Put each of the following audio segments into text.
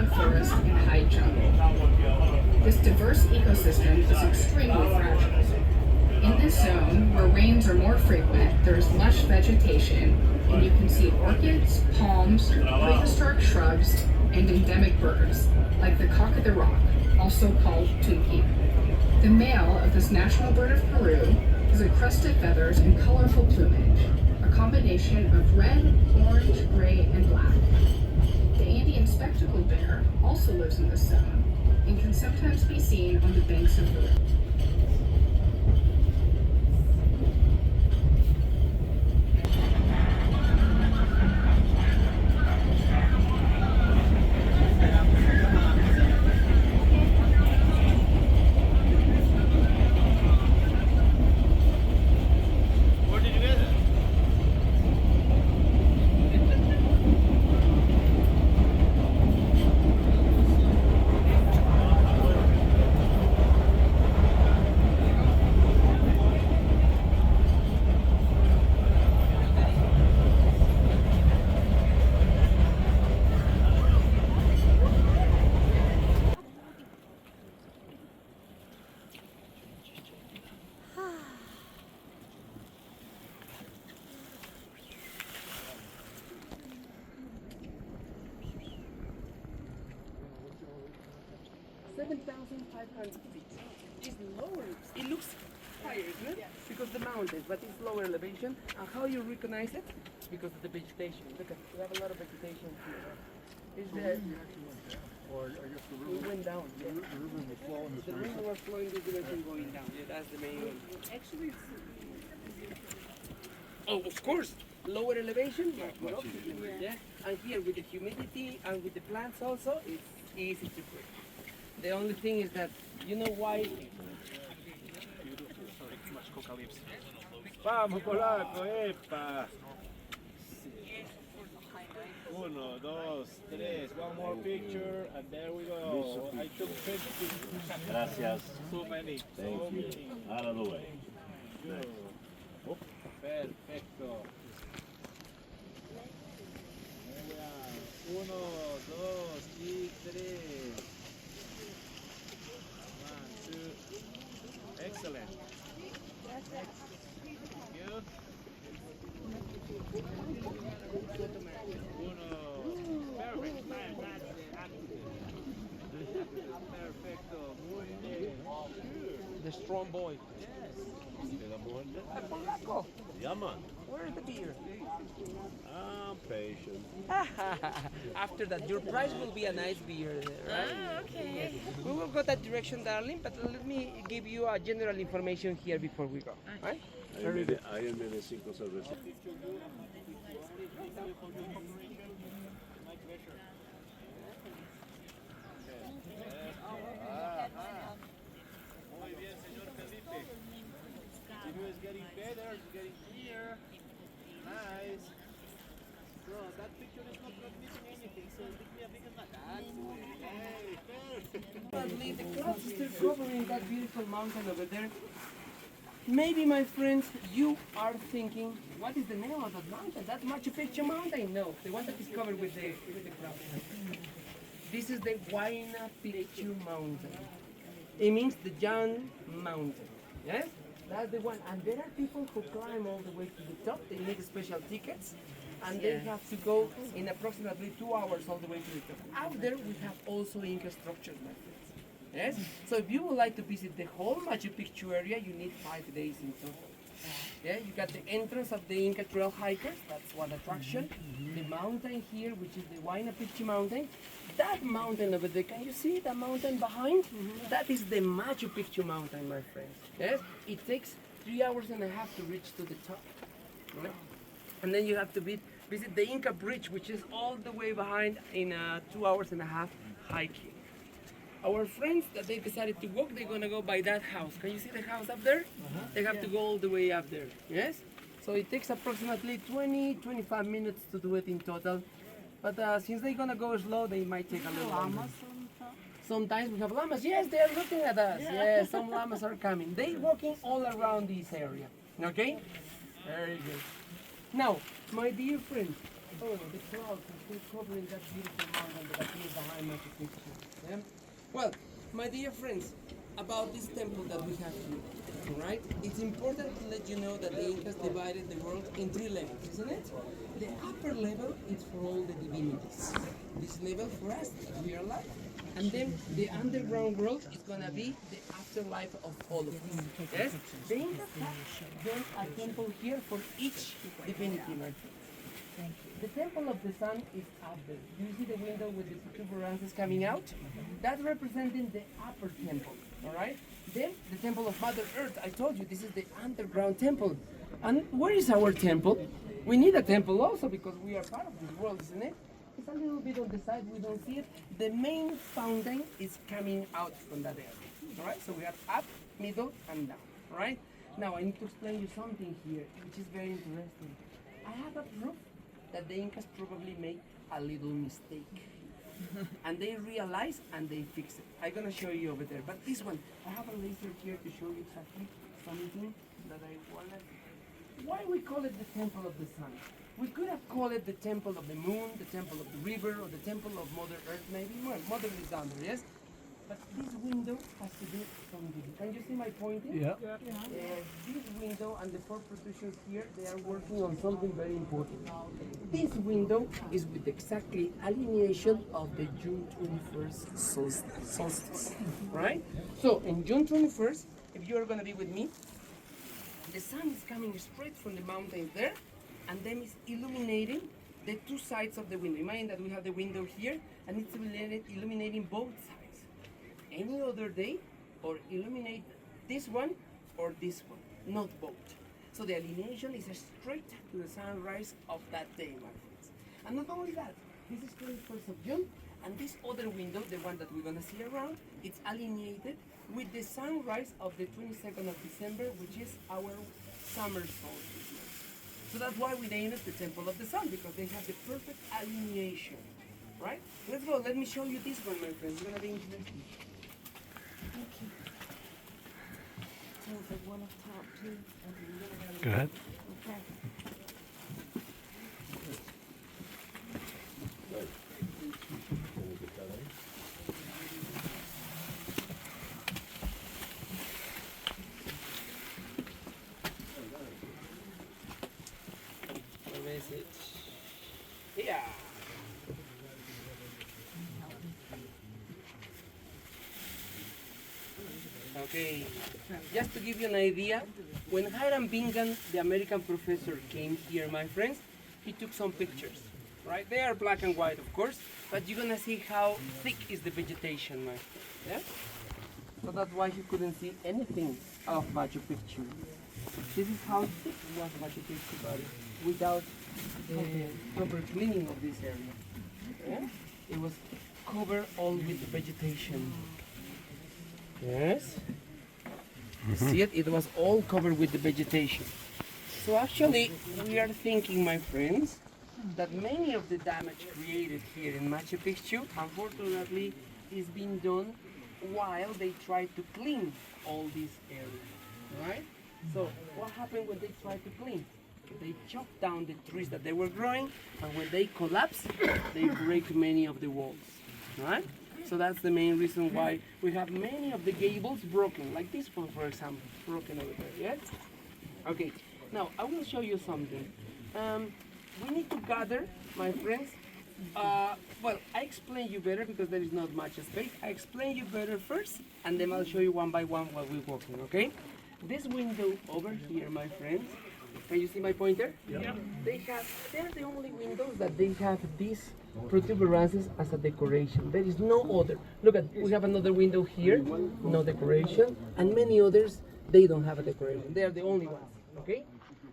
underground forest and high jungle. This diverse ecosystem is extremely fragile. In this zone, where rains are more frequent, there is lush vegetation, and you can see orchids, palms, prehistoric shrubs, and endemic birds, like the cock of the rock, also called tuki. The male of this national bird of Peru has crested feathers and colorful plumage, a combination of red, orange, gray, and black. The Andean spectacled bear also lives in this zone and can sometimes be seen on the banks of the river. 7,500 feet. It's lower. It looks higher, isn't it? Yeah. Because the mountains, but it's lower elevation. And how you recognize it? Because of the vegetation. Look at, we have a lot of vegetation here. Is there? Or I guess the river. We went down. The river was flowing this The direction. river was flowing this direction, going down. Yeah, that's the main one. Actually, Oh, of course. Lower elevation, but much easier. yeah. And here with the humidity and with the plants also, it's easy to break. The only thing is that, you know why? Vamos, polaco, epa. Uno, dos, tres. One more picture, and there we go. I took 20 pictures. Gracias. So many. Thank So you. many. Out of the way. Good. Perfecto. Uno, dos y tres. One, two. Excellent. Thank you. Uno. Perfect. Perfecto. Muy bien. The strong boy. Polaco. Yeah, man. Where's the beer? I'm patient. After that, your price will be a nice beer, right? ah, okay. We will go that direction, darling, but let me give you a general information here before we go. Right? Very good. I am in a cinco cerveza. Muy bien, señor Felipe. View is getting better, it's getting clear. Nice. So that picture is not transmitting anything, so give me a bigger one. That's Probably the clouds is still covering that beautiful mountain over there. Maybe, my friends, you are thinking, what is the name of that mountain? That's Machu Picchu mountain? No, the one that is covered with the clouds. This is the Huayna Picchu mountain. It means the giant mountain. Yes? That's the one. And there are people who climb all the way to the top. They need special tickets. And they have to go in approximately 2 hours all the way to the top. Out there, we have also Inca structures, my friends. Yes? So if you would like to visit the whole Machu Picchu area, you need 5 days in total. Yeah, you got the entrance of the Inca trail hikers, that's one attraction. The mountain here, which is the Huayna Picchu mountain. That mountain over there, can you see that mountain behind? That is the Machu Picchu mountain, my friends. Yes? It takes 3 hours and a half to reach to the top. Right? And then you have to visit the Inca bridge, which is all the way behind in 2 hours and a half hiking. Our friends that they decided to walk, they're gonna go by that house. Can you see the house up there? They have to go all the way up there, yes? So it takes approximately 20-25 minutes to do it in total. But since they're gonna go slow, they might take a little longer. Sometimes we have llamas. Yes, they are looking at us. Yes, some llamas are coming. They're walking all around this area, okay? Very good. Now, my dear friends, Oh, the clouds are still covering that beautiful mountain that appears behind Machu Picchu. Yeah? Well, my dear friends, about this temple that we have here, right? It's important to let you know that the Incas divided the world in three levels, isn't it? The upper level is for all the divinities. This level for us, that we are alive. And then the underground world is going to be the afterlife of all of us. Yes? The Incas have built a temple here for each divinity, my friends. The temple of the sun is up there. Do you see the window with the protuberances coming out? That's representing the upper temple, all right? Then the temple of Mother Earth. I told you this is the underground temple. And where is our temple? We need a temple also because we are part of this world, isn't it? It's a little bit on the side, we don't see it. The main fountain is coming out from that area, all right? So we have up, middle, and down, all right? Now I need to explain you something here, which is very interesting. I have a proof that the Incas probably made a little mistake. And they realize and they fix it. I'm gonna show you over there. But this one, I have a laser here to show you exactly something that I wanted. Why we call it the Temple of the Sun? We could have called it the Temple of the Moon, the Temple of the River, or the Temple of Mother Earth maybe. Well, Mother is down there, yes? But this window has to do something. Can you see my pointing? Yeah. This window and the four protrusions here, they are working on something very important. This window is with exactly alineation of the June 21st solstice, right? So, in June 21st, if you are going to be with me, the sun is coming straight from the mountains there, and then it's illuminating the two sides of the window. Imagine that we have the window here, and it's illuminating both sides. Any other day, or illuminate this one or this one, not both. So the alineation is straight to the sunrise of that day, my friends. And not only that, this is 21st of June, and this other window, the one that we're gonna see around, it's alienated with the sunrise of the 22nd of December, which is our summer solstice. So that's why we named it the Temple of the Sun, because they have the perfect alineation, right? Let's go, let me show you this one, my friends. It's gonna be interesting. Sounds like one up top too. Go ahead. Okay. Where is it? Yeah. Okay, just to give you an idea, when Hiram Bingham, the American professor, came here, my friends, he took some pictures, right? They are black and white, of course, but you're gonna see how thick is the vegetation, my friends, yeah? So that's why he couldn't see anything of Machu Picchu. This is how thick was Machu Picchu, buddy, without proper cleaning of this area, yeah? It was covered all with vegetation. Yes. You see it? It was all covered with the vegetation. So actually, we are thinking, my friends, that many of the damage created here in Machu Picchu, unfortunately, is being done while they try to clean all these areas, right? So what happened when they tried to clean? They chopped down the trees that they were growing, and when they collapse, they break many of the walls, right? So that's the main reason why we have many of the gables broken, like this one, for example, broken over there, yes? Okay, now I will show you something. We need to gather, my friends. Well, I explain you better because there is not much space. I explain you better first, and then I'll show you one by one while we're walking, okay? This window over here, my friends, can you see my pointer? Yeah. They're the only windows that they have these protuberances as a decoration. There is no other. Look at, we have another window here, no decoration, and many others, they don't have a decoration. They are the only ones, okay?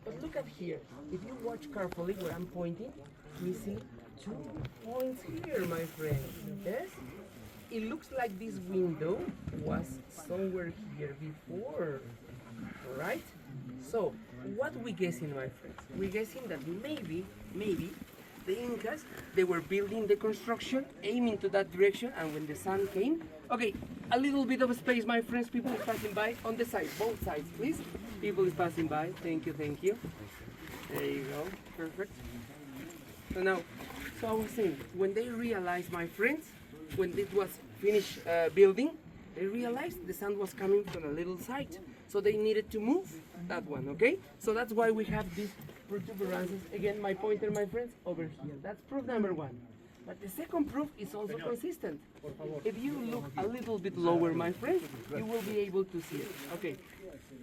But look at here. If you watch carefully where I'm pointing, we see 2 points here, my friend. Yes? It looks like this window was somewhere here before, all right? So, what we guessing, my friends? We're guessing that maybe the Incas, they were building the construction, aiming to that direction, and when the sun came, okay, a little bit of space, my friends, people is passing by on the side, both sides, please. People is passing by, thank you, thank you. There you go, perfect. So now, so I was saying, when they realized, my friends, when it was finished building, they realized the sun was coming from a little side. So they needed to move that one, okay? So that's why we have these protuberances. Again, my pointer, my friends, over here. That's proof number one. But the second proof is also consistent. If you look a little bit lower, my friends, you will be able to see it. Okay,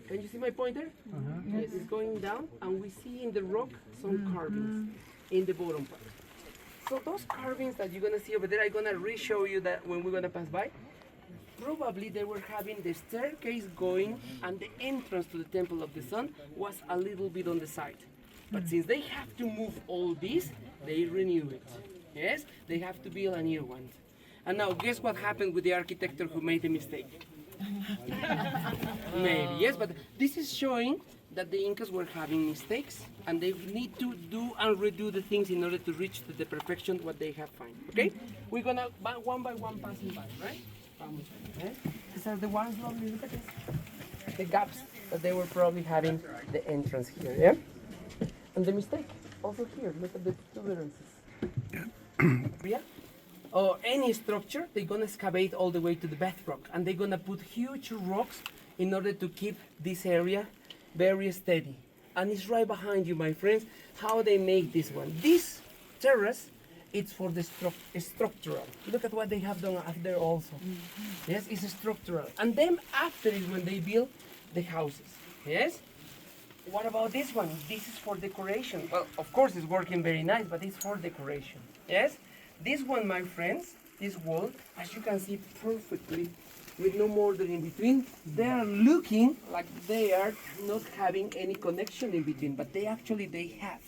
can you see my pointer? Yes, it's going down, and we see in the rock some carvings in the bottom part. So those carvings that you're gonna see over there, I'm gonna re-show you that when we're gonna pass by. Probably they were having the staircase going, and the entrance to the Temple of the Sun was a little bit on the side. But since they have to move all this, they renew it. Yes, they have to build a new one. And now, guess what happened with the architect who made the mistake? Maybe, yes, but this is showing that the Incas were having mistakes, and they need to do and redo the things in order to reach to the perfection what they have found. Okay? We're gonna one by one passing by, right? These are the ones, lovely, look at this. The gaps that they were probably having the entrance here, yeah? And the mistake, also here, look at the protuberances. Yeah? Or any structure, they're gonna excavate all the way to the bedrock, and they're gonna put huge rocks in order to keep this area very steady. And it's right behind you, my friends, how they make this one. This terrace, it's for the structural. Look at what they have done up there also. Yes, it's structural. And then after is when they build the houses. Yes? What about this one? This is for decoration. Well, of course it's working very nice, but it's for decoration. Yes? This one, my friends, this wall, as you can see perfectly, with no mortar in between, they are looking like they are not having any connection in between, but they have.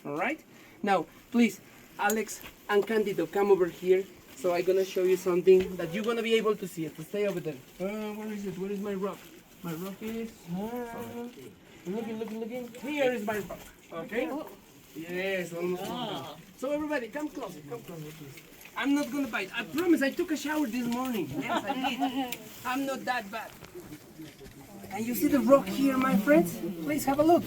All right? Now, please, Alex and Candido, come over here. So I'm gonna show you something that you're gonna be able to see it. So stay over there. Where is it? Where is my rock? My rock is looking. Here is my rock. Okay? Yes, almost. So everybody, come closer, please. I'm not gonna bite. I promise. I took a shower this morning. Yes, I did. I'm not that bad. And you see the rock here, my friends? Please have a look.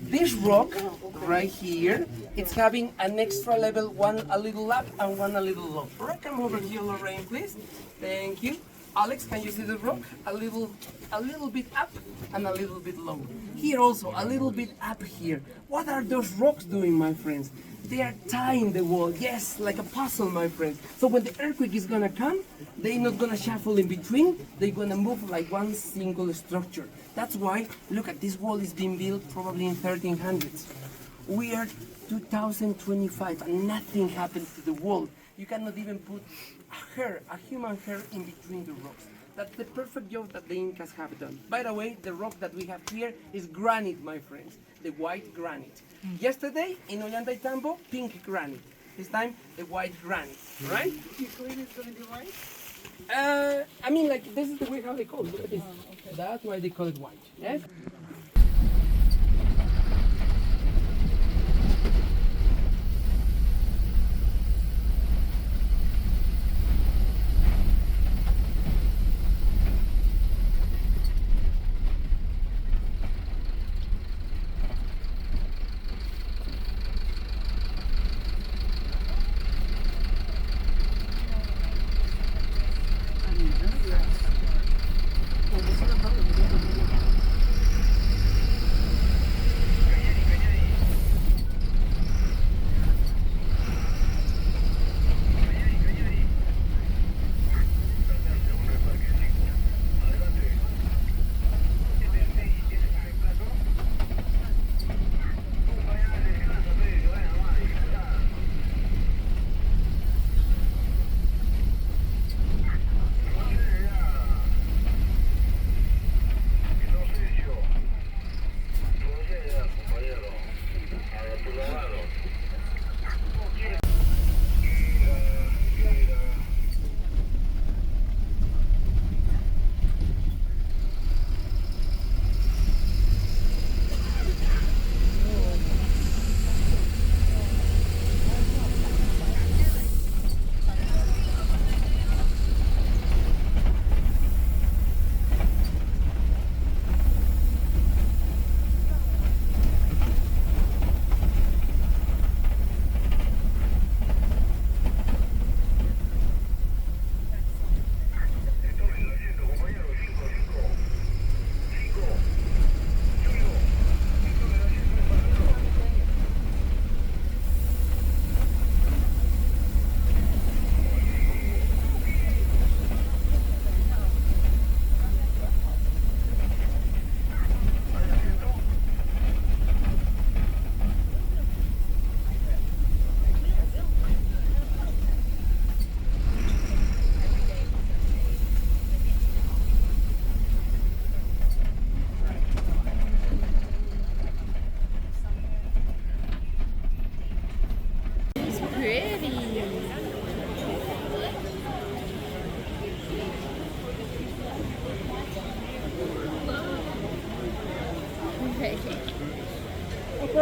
This rock right here, it's having an extra level, one a little up and one a little low. All right, come over here, Lorraine, please. Thank you. Alex, can you see the rock? A little bit up and a little bit low. Here also, a little bit up here. What are those rocks doing, my friends? They are tying the wall, yes, like a puzzle, my friends. So when the earthquake is gonna come, they're not gonna shuffle in between, they're gonna move like one single structure. That's why, look at this wall is being built probably in 1300s. We are 2025 and nothing happened to the wall. You cannot even put a human hair in between the rocks. That's the perfect job that the Incas have done. By the way, the rock that we have here is granite, my friends, the white granite. Yesterday, in Ollantaytambo, pink granite. This time, the white granite, right? You claim it's going to be white? I mean, like, this is the way how they call it. Look at this. Okay. That's why they call it white, yes?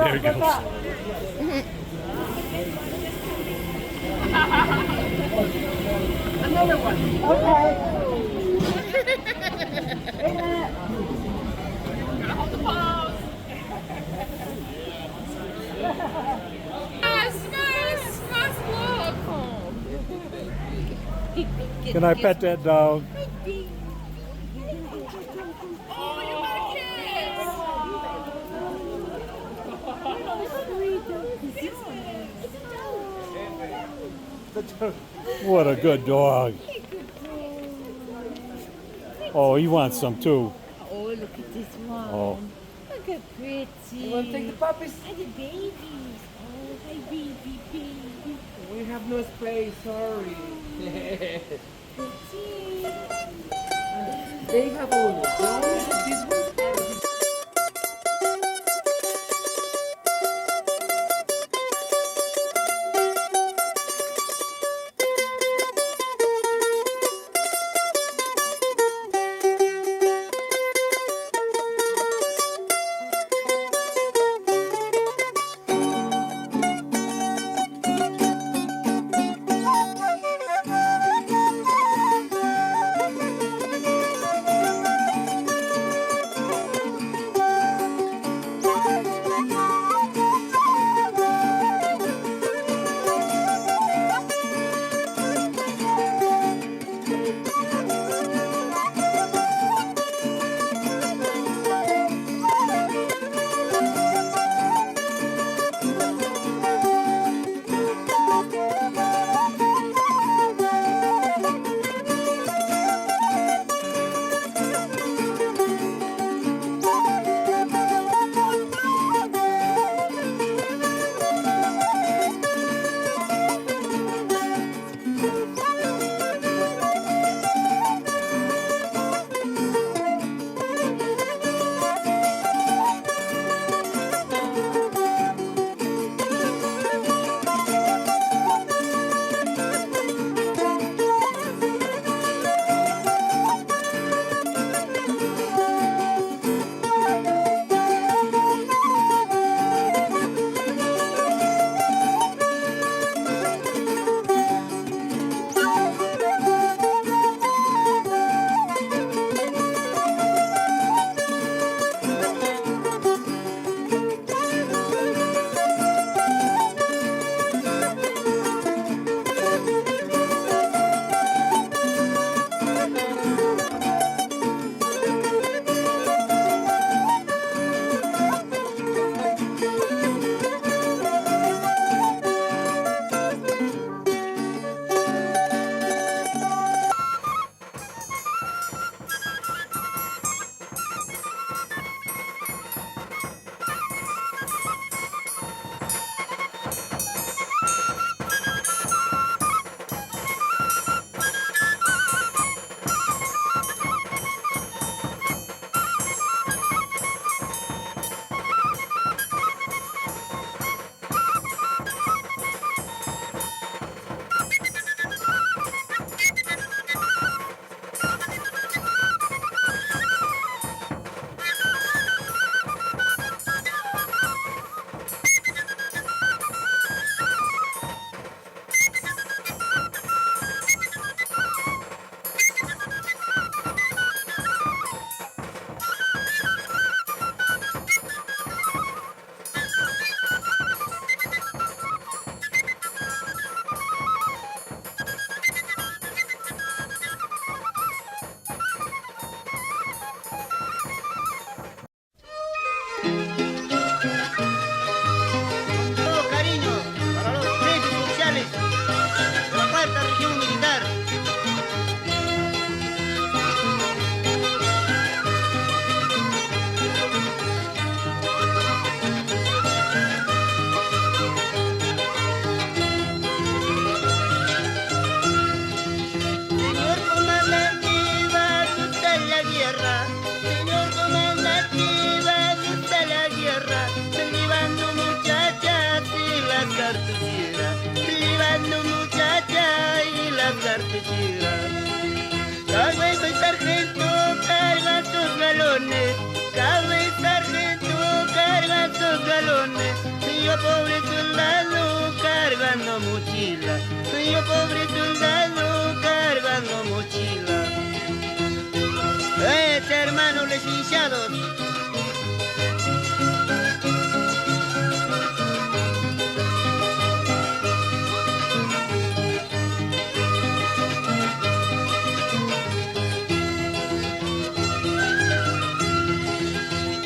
There he goes. Another one. Hold the pose. Mas louco. Can I pet that dog? Oh, you got a kiss. What a good dog. Oh, he wants some too. Oh, look at this one. Oh. Look how pretty. You want to take the puppies? And the babies. Oh, hi, baby, baby. We have no space, sorry. Pretty. They have all the owners of these ones. pobre soldado cargando mochila, yo pobre soldado cargando mochila. Hermanos licenciados.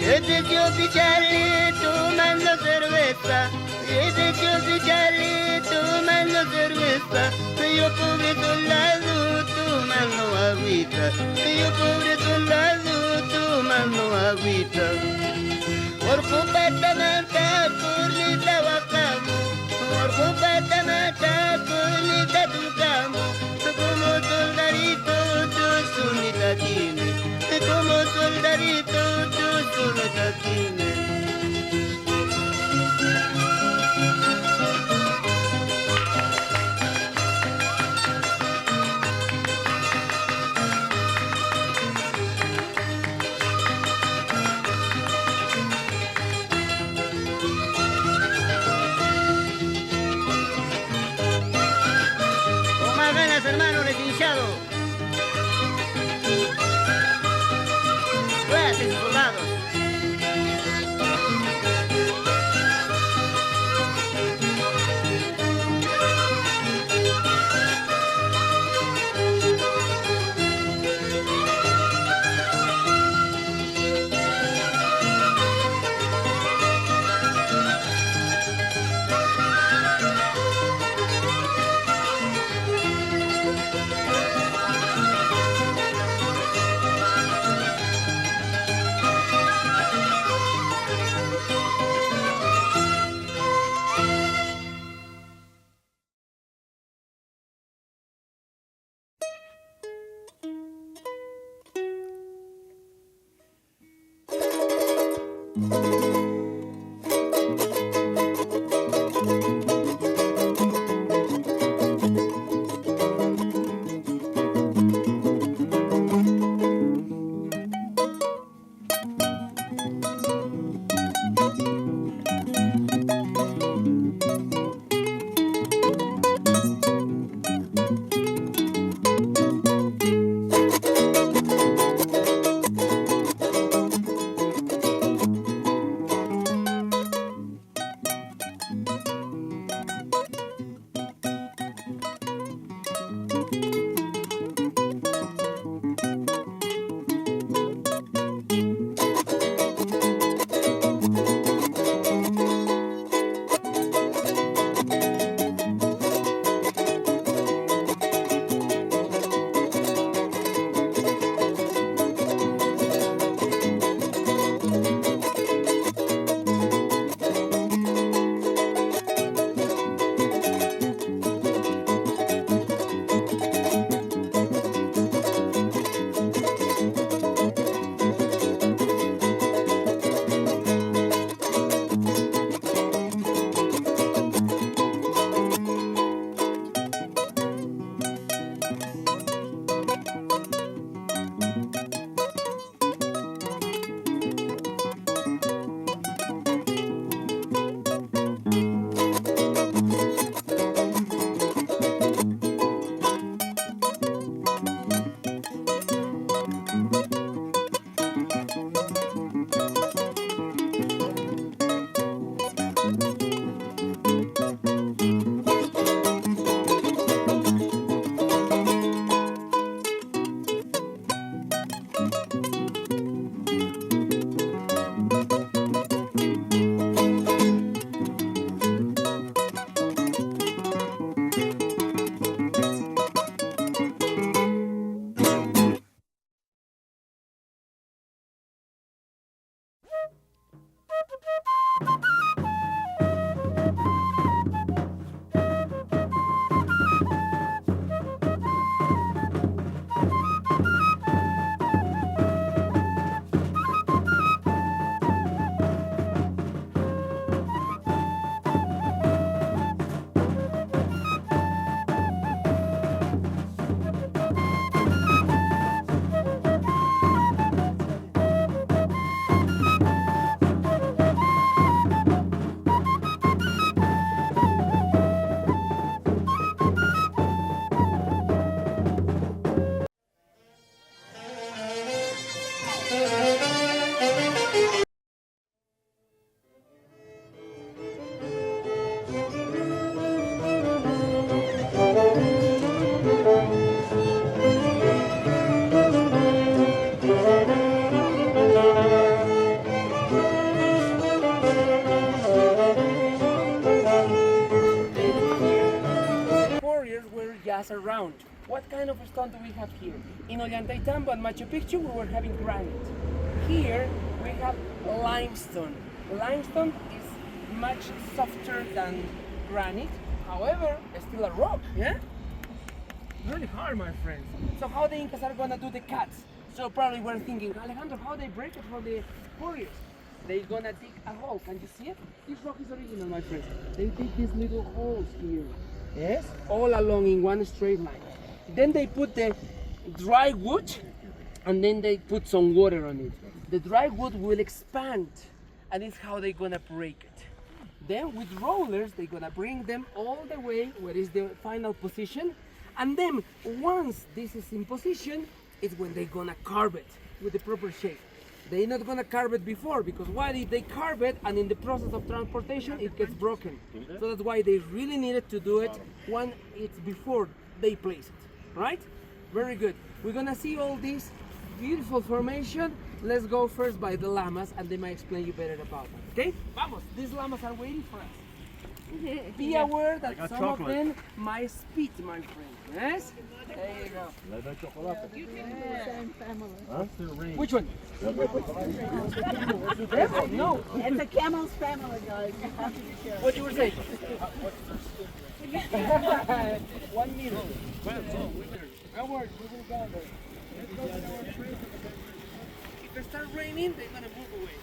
Este tío Charlie tomando cerveza, este tío Charlie tomando cerveza, yo pobre soldado tomando agüita, yo pobre soldado tomando agüita. Por copata mata, cornita bacamo, por copata mata, cornita tucamo, como soldadito tú sunita tiene, como soldadito tú sunita tiene. Hermano licenciado, gracias soldados. what kind of stone do we have here? In Ollantaytambo and Machu Picchu, we were having granite. Here, we have limestone. Limestone is much softer than granite. However, it's still a rock, yeah? Really hard, my friends. So how the Incas are gonna do the cuts? So probably we're thinking, Alejandro, how they break it for the warriors? They're gonna dig a hole. Can you see it? This rock is original, my friends. They dig these little holes here. Yes? All along in one straight line. Then they put the dry wood and then they put some water on it. The dry wood will expand and it's how they're gonna break it. Then with rollers, they're gonna bring them all the way where is the final position. And then once this is in position, it's when they're gonna carve it with the proper shape. They're not gonna carve it before, because what if they carve it and in the process of transportation it gets broken? So that's why they really needed to do it when it's before they place it, right? Very good. We're gonna see all this beautiful formation. Let's go first by the llamas and they might explain you better about them, okay? Vamos, these llamas are waiting for us. Be aware that some of them might spit, my friend, yes? There you go. Which one? No. It's a camel's family, guys. What you were saying? 1 meter. No worries, we will go there. Let's go with our train. If it starts raining, they're gonna move away.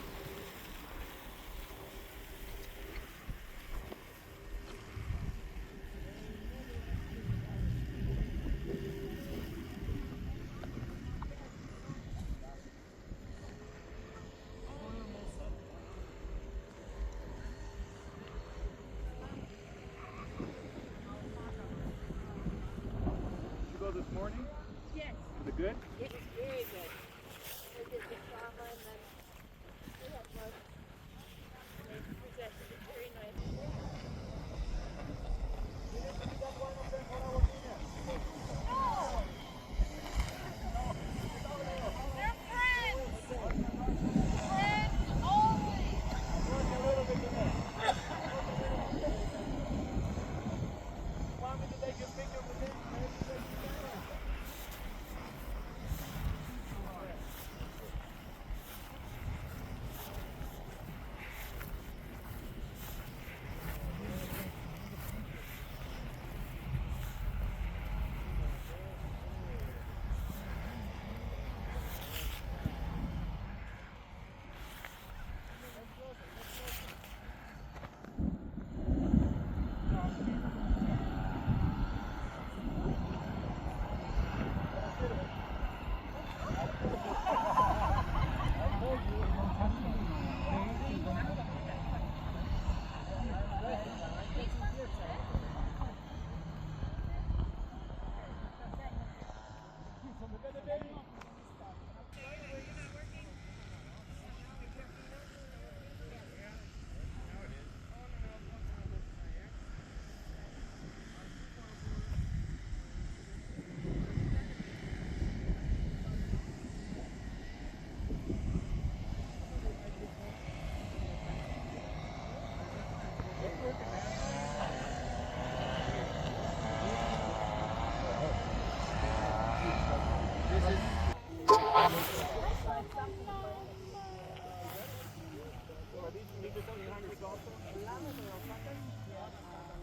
This morning? Yes. Was it good? It was very good. We did the trauma and then we had lunch. They presented it very nicely. They're friends! Friends only! Want me to take a picture with him?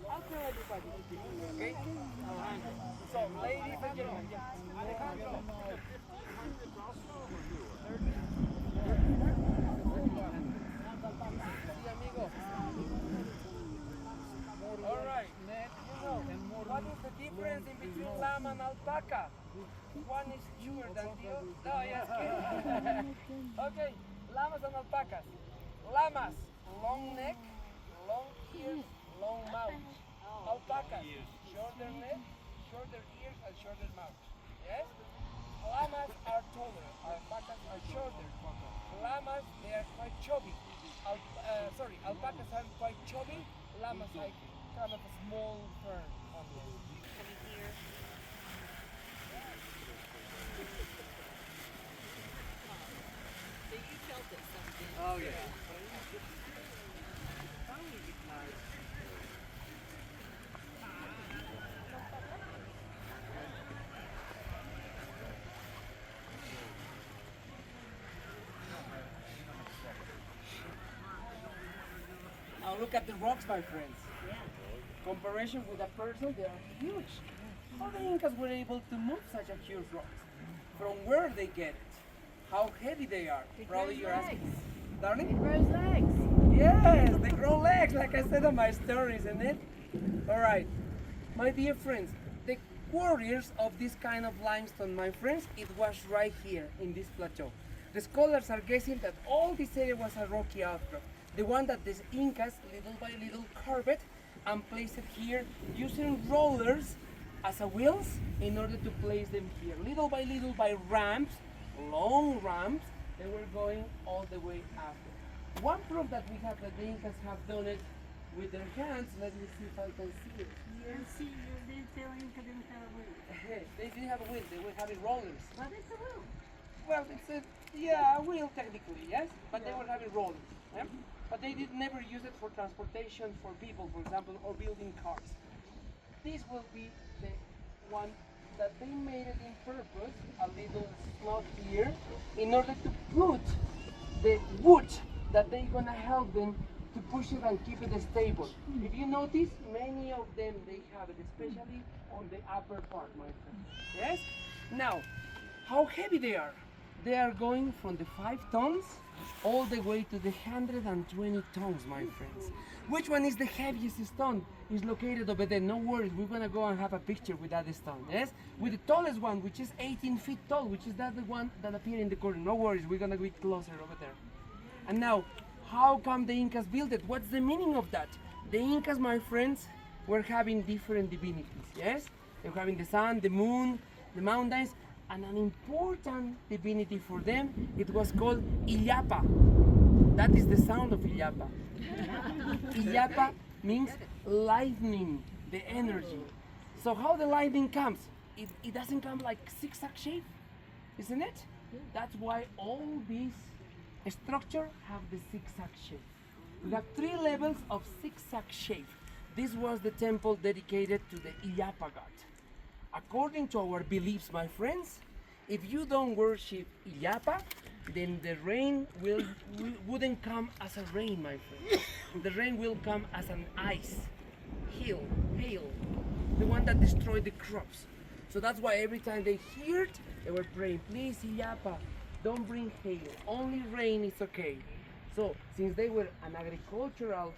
I'll tell everybody, okay? So, ladies and gentlemen, Alejandro. Sí, amigo. All right. What is the difference in between llama and alpaca? One is shorter than the other. No, yes. Okay, llamas and alpacas. Llamas, long neck, long ears, long mouth. Alpacas, shorter neck, shorter ears, and shorter mouth. Yes? Llamas are taller, alpacas are shorter. Llamas, they are quite chubby. Alpacas are quite chubby. Llamas are kind of a small fern on them. Here. So you felt it something. Oh yeah. look at the rocks, my friends. Comparison with a person, they are huge. How the Incas were able to move such a huge rocks? From where they get it? How heavy they are? Probably you're asking. Darling? It grows legs. Yes, they grow legs, like I said on my story, isn't it? All right, my dear friends, the quarries of this kind of limestone, my friends, it was right here in this plateau. The scholars are guessing that all this area was a rocky outcrop, the one that the Incas little by little carved it and placed it here using rollers as a wheels in order to place them here. Little by ramps, long ramps, they were going all the way after. One proof that we have that the Incas have done it with their hands, let me see if I can see it here. See, you didn't tell Inca didn't have a wheel. They didn't have a wheel, they were having rollers. What is a wheel? Well, it's a wheel technically, yes, but they were having rollers. Yeah? But they did never use it for transportation for people, for example, or building cars. This will be the one that they made it in purpose, a little slot here, in order to put the wood that they're gonna help them to push it and keep it stable. If you notice, many of them, they have it, especially on the upper part, my friend. Yes? Now, how heavy they are? They are going from the 5 tons all the way to the 120 tons, my friends. Which one is the heaviest stone? Is located over there. No worries, we're gonna go and have a picture with that stone, yes? With the tallest one, which is 18 feet tall, which is that the one that appeared in the corner. No worries, we're gonna be closer over there. And now, how come the Incas built it? What's the meaning of that? The Incas, my friends, were having different divinities, yes? They were having the sun, the moon, the mountains, and an important divinity for them, it was called Illapa. That is the sound of Illapa. Illapa means lightning, the energy. So how the lightning comes? It doesn't come like zigzag shape, isn't it? That's why all these structure have the zigzag shape. We have 3 levels of zigzag shape. This was the temple dedicated to the Illapa god. According to our beliefs, my friends, if you don't worship Illapa, then the rain wouldn't come as a rain, my friends. The rain will come as an ice, hail, the one that destroyed the crops. So that's why every time they heard, they were praying, please Illapa, don't bring hail, only rain is okay. So since they were an agricultural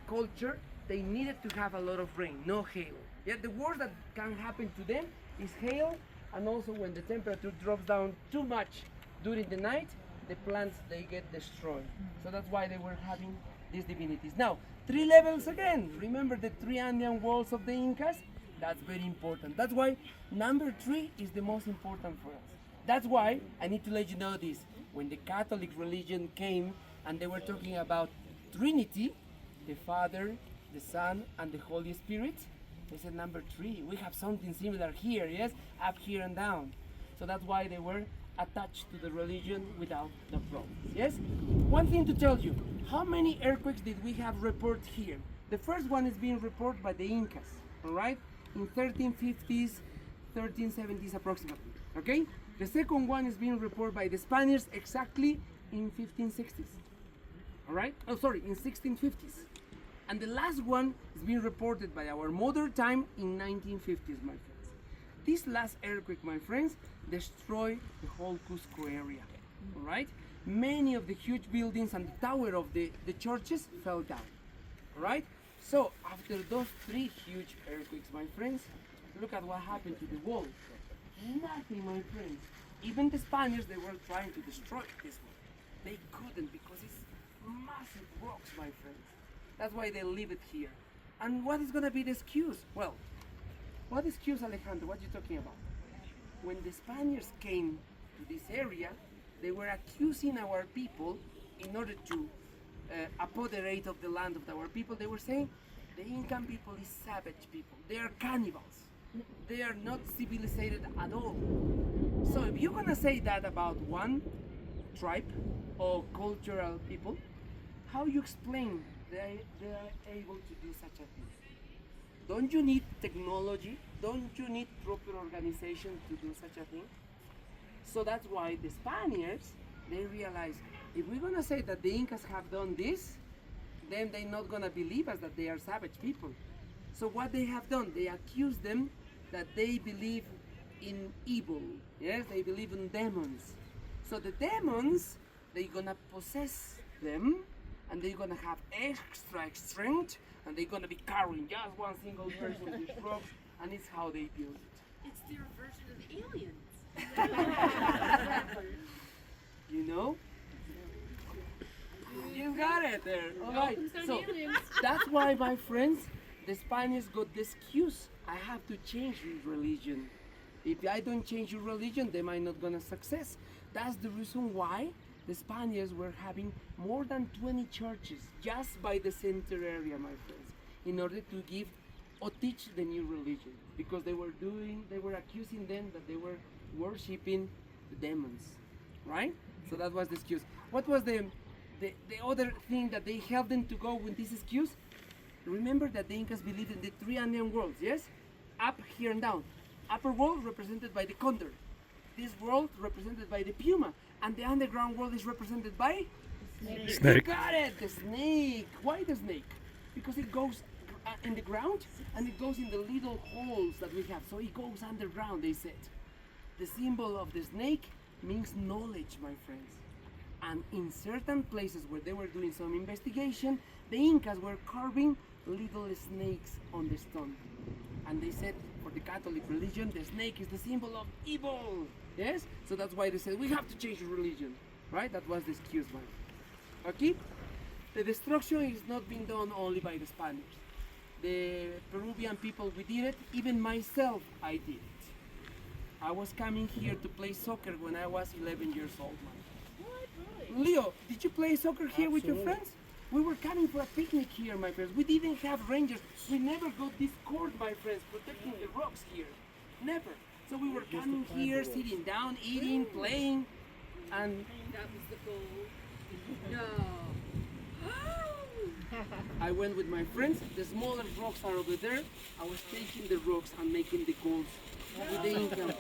culture, they needed to have a lot of rain, no hail. Yet the worst that can happen to them is hail, and also when the temperature drops down too much during the night, the plants, they get destroyed. So that's why they were having these divinities. Now, 3 levels again. Remember the 3 Andean walls of the Incas? That's very important. That's why number 3 is the most important for us. That's why I need to let you know this. When the Catholic religion came and they were talking about Trinity, the Father, the Son, and the Holy Spirit, they said number 3. We have something similar here, yes? Up here and down. So that's why they were attached to the religion without the problems, yes? One thing to tell you, how many earthquakes did we have reported here? The first one is being reported by the Incas, all right? In 1350s, 1370s approximately, okay? The second one is being reported by the Spaniards exactly in 1560s, all right? Oh, sorry, in 1650s. And the last one is being reported by our modern time in 1950s, my friends. This last earthquake, my friends, destroyed the whole Cusco area, all right? Many of the huge buildings and the tower of the churches fell down, all right? So after those 3 huge earthquakes, my friends, look at what happened to the wall. Nothing, my friends. Even the Spaniards, they were trying to destroy this wall. They couldn't because it's massive rocks, my friends. That's why they leave it here. And what is going to be the excuse? Well, what excuse, Alejandro? What are you talking about? When the Spaniards came to this area, they were accusing our people in order to apoderate of the land of our people. They were saying the Incan people is savage people. They are cannibals. They are not civilized at all. So if you're going to say that about one tribe or cultural people, how you explain they are able to do such a thing? Don't you need technology? Don't you need proper organization to do such a thing? So that's why the Spaniards, they realized, if we're gonna say that the Incas have done this, them they're not gonna believe us that they are savage people. So what they have done, they accuse them that they believe in evil. Yes, they believe in demons. So the demons, they're gonna possess them, and they're gonna have extra strength, and they're gonna be carrying just one single person with these rocks, and it's how they build it. It's their version of aliens. You know? You got it there. All right. So that's why, my friends, the Spaniards got the excuse. I have to change your religion. If I don't change your religion, they might not gonna success. That's the reason why the Spaniards were having more than 20 churches just by the center area, my friends, in order to give or teach the new religion, because they were accusing them that they were worshipping the demons, right? So that was the excuse. What was the other thing that they helped them to go with this excuse? Remember that the Incas believed in the three underground worlds, yes? Up, here, and down. Upper world represented by the condor. This world represented by the puma. And the underground world is represented by? Snake. You got it, the snake. Why the snake? Because it goes in the ground and it goes in the little holes that we have. So it goes underground, they said. The symbol of the snake means knowledge, my friends. And in certain places where they were doing some investigation, the Incas were carving little snakes on the stone. And they said, for the Catholic religion, the snake is the symbol of evil. Yes? So that's why they said, we have to change the religion. Right? That was the excuse, man. Okay? The destruction is not being done only by the Spaniards. The Peruvian people, we did it. Even myself, I did it. I was coming here to play soccer when I was 11 years old, man. Leo, did you play soccer here with your friends? We were coming for a picnic here, my friends. We didn't have rangers. We never got this cord, my friends, protecting the rocks here. Never. So we were coming here, sitting down, eating, playing, and That was the goal. No. I went with my friends. The smaller rocks are over there. I was taking the rocks and making the goals with the Inca.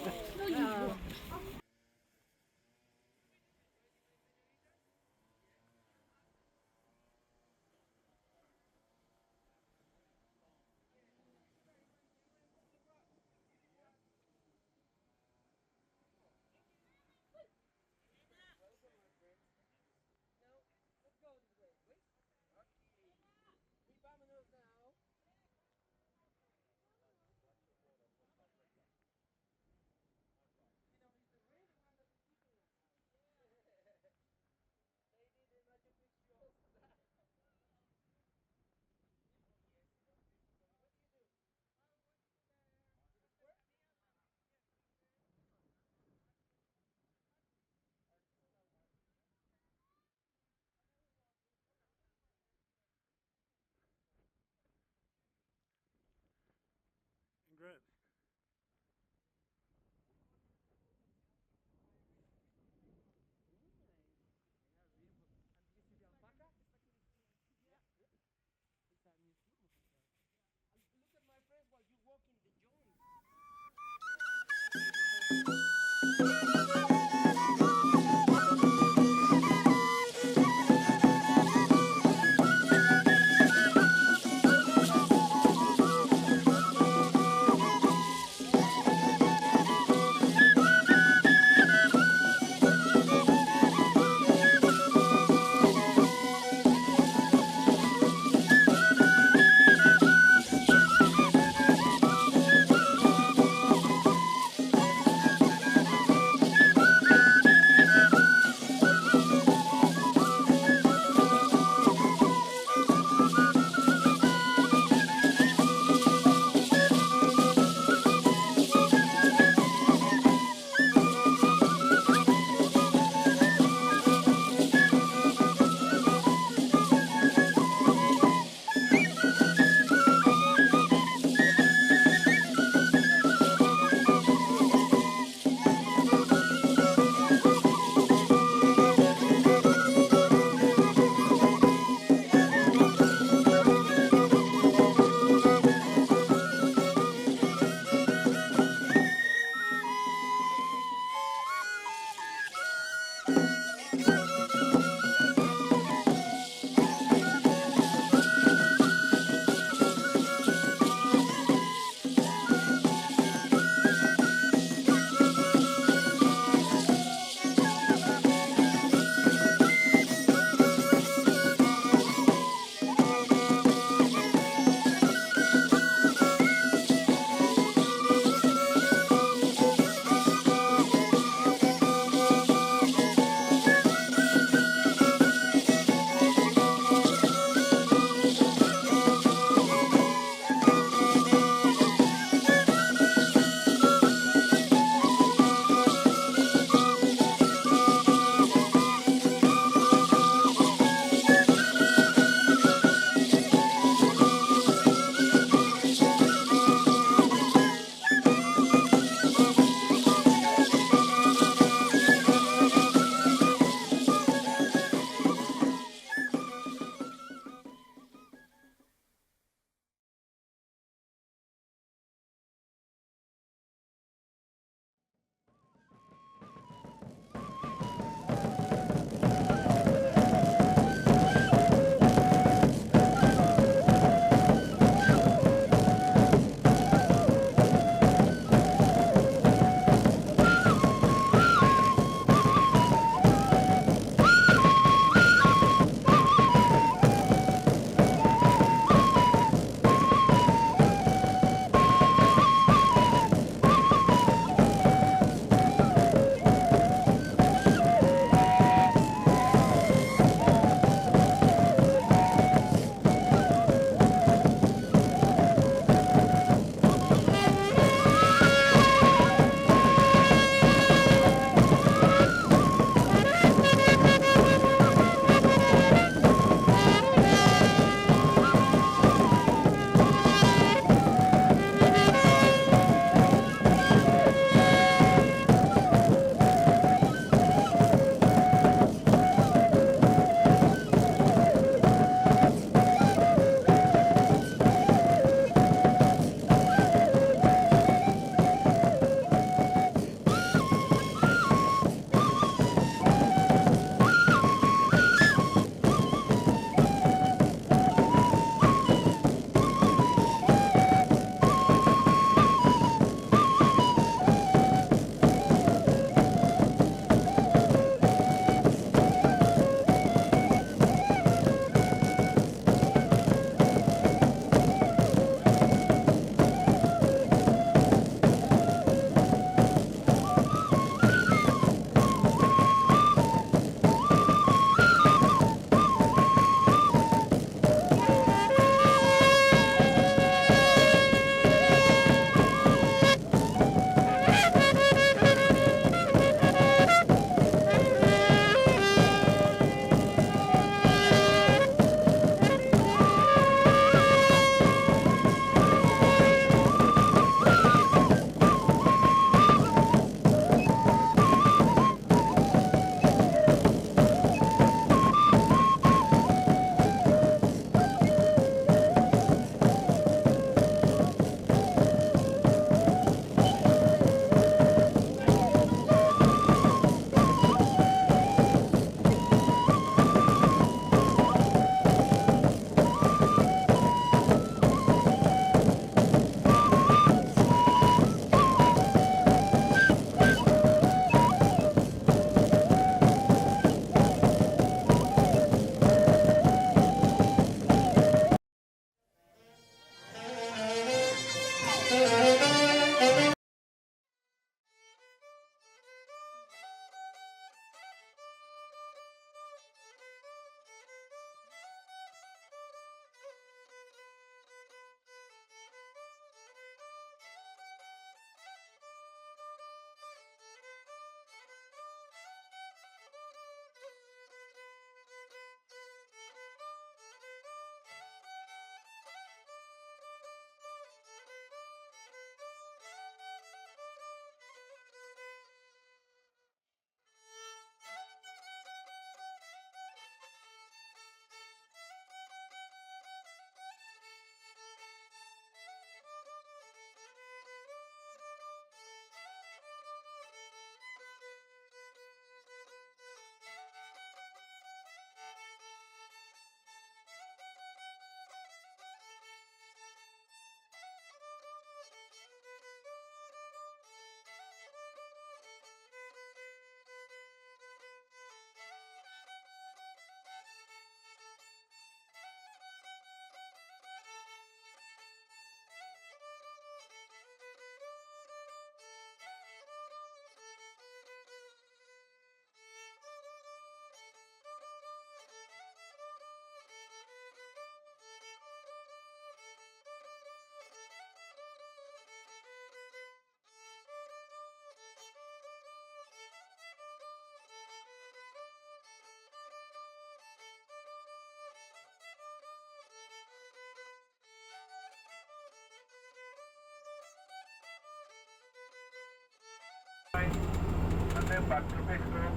Welcome back to Mexico.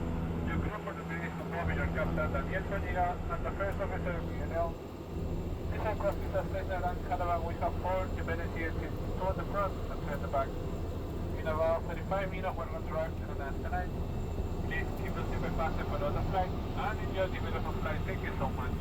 Your group for the British Officer Captain Daniel Pereira and the first officer Miguel. This aircraft is a Cessna and Caravan. We have 4 emergency exits, 2 at the front and 3 at the back. In about 35 minutes we're going to arrive to the Nazca line. Please keep the seatbelt fastened for the flight and enjoy the beautiful flight. Thank you so much.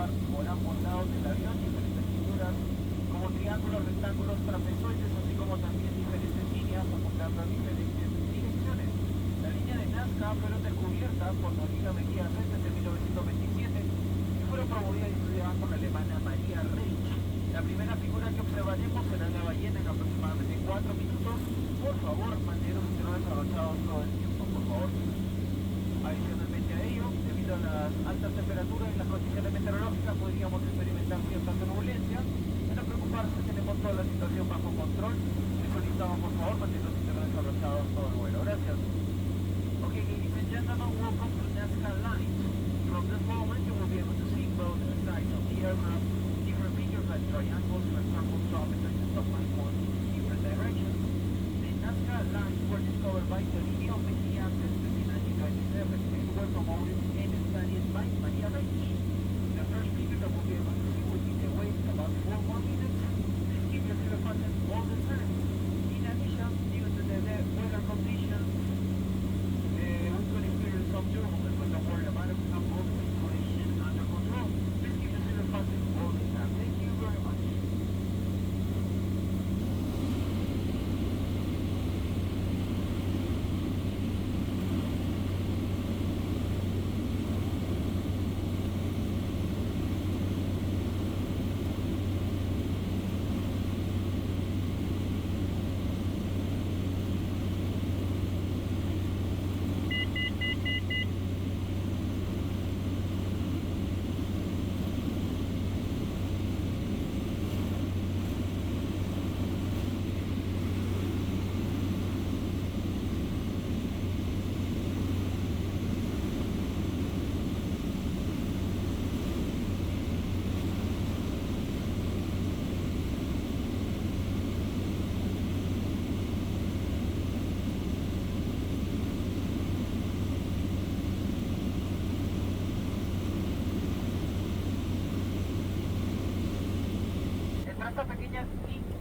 observar por ambos lados del avión diferentes figuras como triángulos, rectángulos, trapezoides, así como también diferentes líneas apuntando a diferentes direcciones. La línea de Nazca fueron descubiertas por Noriega Mejía Reyes en 1927 y fueron promovidas y estudiadas por la alemana María Raqchi. La primera figura que observaremos será la ballena en aproximadamente 4 minutos. Por favor, mantener los cinturones abachados todo el tiempo, por favor. Adicionalmente a ello, debido a las altas temperaturas y las condiciones meteorológicas, podríamos experimentar cierta turbulencia. De no preocuparse, tenemos toda la situación bajo control. Solicitamos, por favor, mantener los cinturones abachados todo el vuelo. Gracias. Okay, ladies and gentlemen, welcome to Nazca Line. From this moment, you will be able to see both sides of the aircraft, different features like triangles, rectangles, trapezoids, and stop-line points in different directions. The Nazca lines were discovered by Toribio Mejía since 1927 and were promoted and studied by Maria Raqchi. The first figure that we'll be able to see will be the wave about 4 more minutes. Please keep your seat button all the time. In addition, due to the weather conditions, we could experience some turbulence, but don't worry about it. We have all the situation under control. Please keep your seat button all the time. Thank you very much.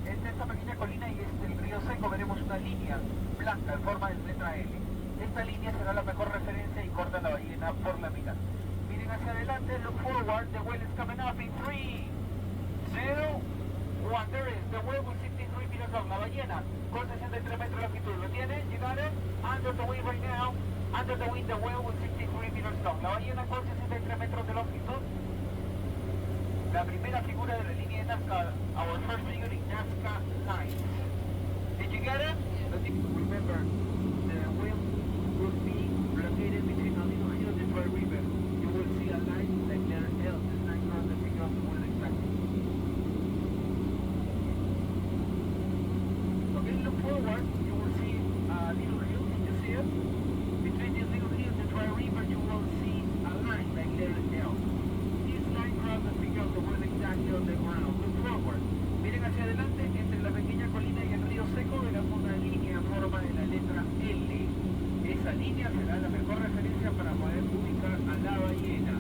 Entre esta pequeña colina y el río Seco veremos una línea blanca en forma de letra L. Esta línea será la mejor referencia y corta la ballena por la mitad. Miren hacia adelante, look forward, the whale is coming up in 3, 2, 1, there is, the whale with 63 meters long, la ballena con 63 metros de longitud, ¿lo tiene? You got it? Under the wing right now, under the wing, the whale with 63 meters long, la ballena con 63 metros de longitud. La primera figura de la línea de Nazca, our first figure in Nazca line. Did you get it? Remember, the whale will be located between a little hill and the dry river. You will see a line like letter L, the line across the figure of the whale exactly. Okay, look forward, you will see a little hill, can you see it? Between this little hill and the dry river, you will see a line like letter L. Exactly on the ground. Look forward. Miren hacia adelante, entre la pequeña colina y el río Seco verán una línea en forma de la letra L. Esa línea será la mejor referencia para poder ubicar a la ballena.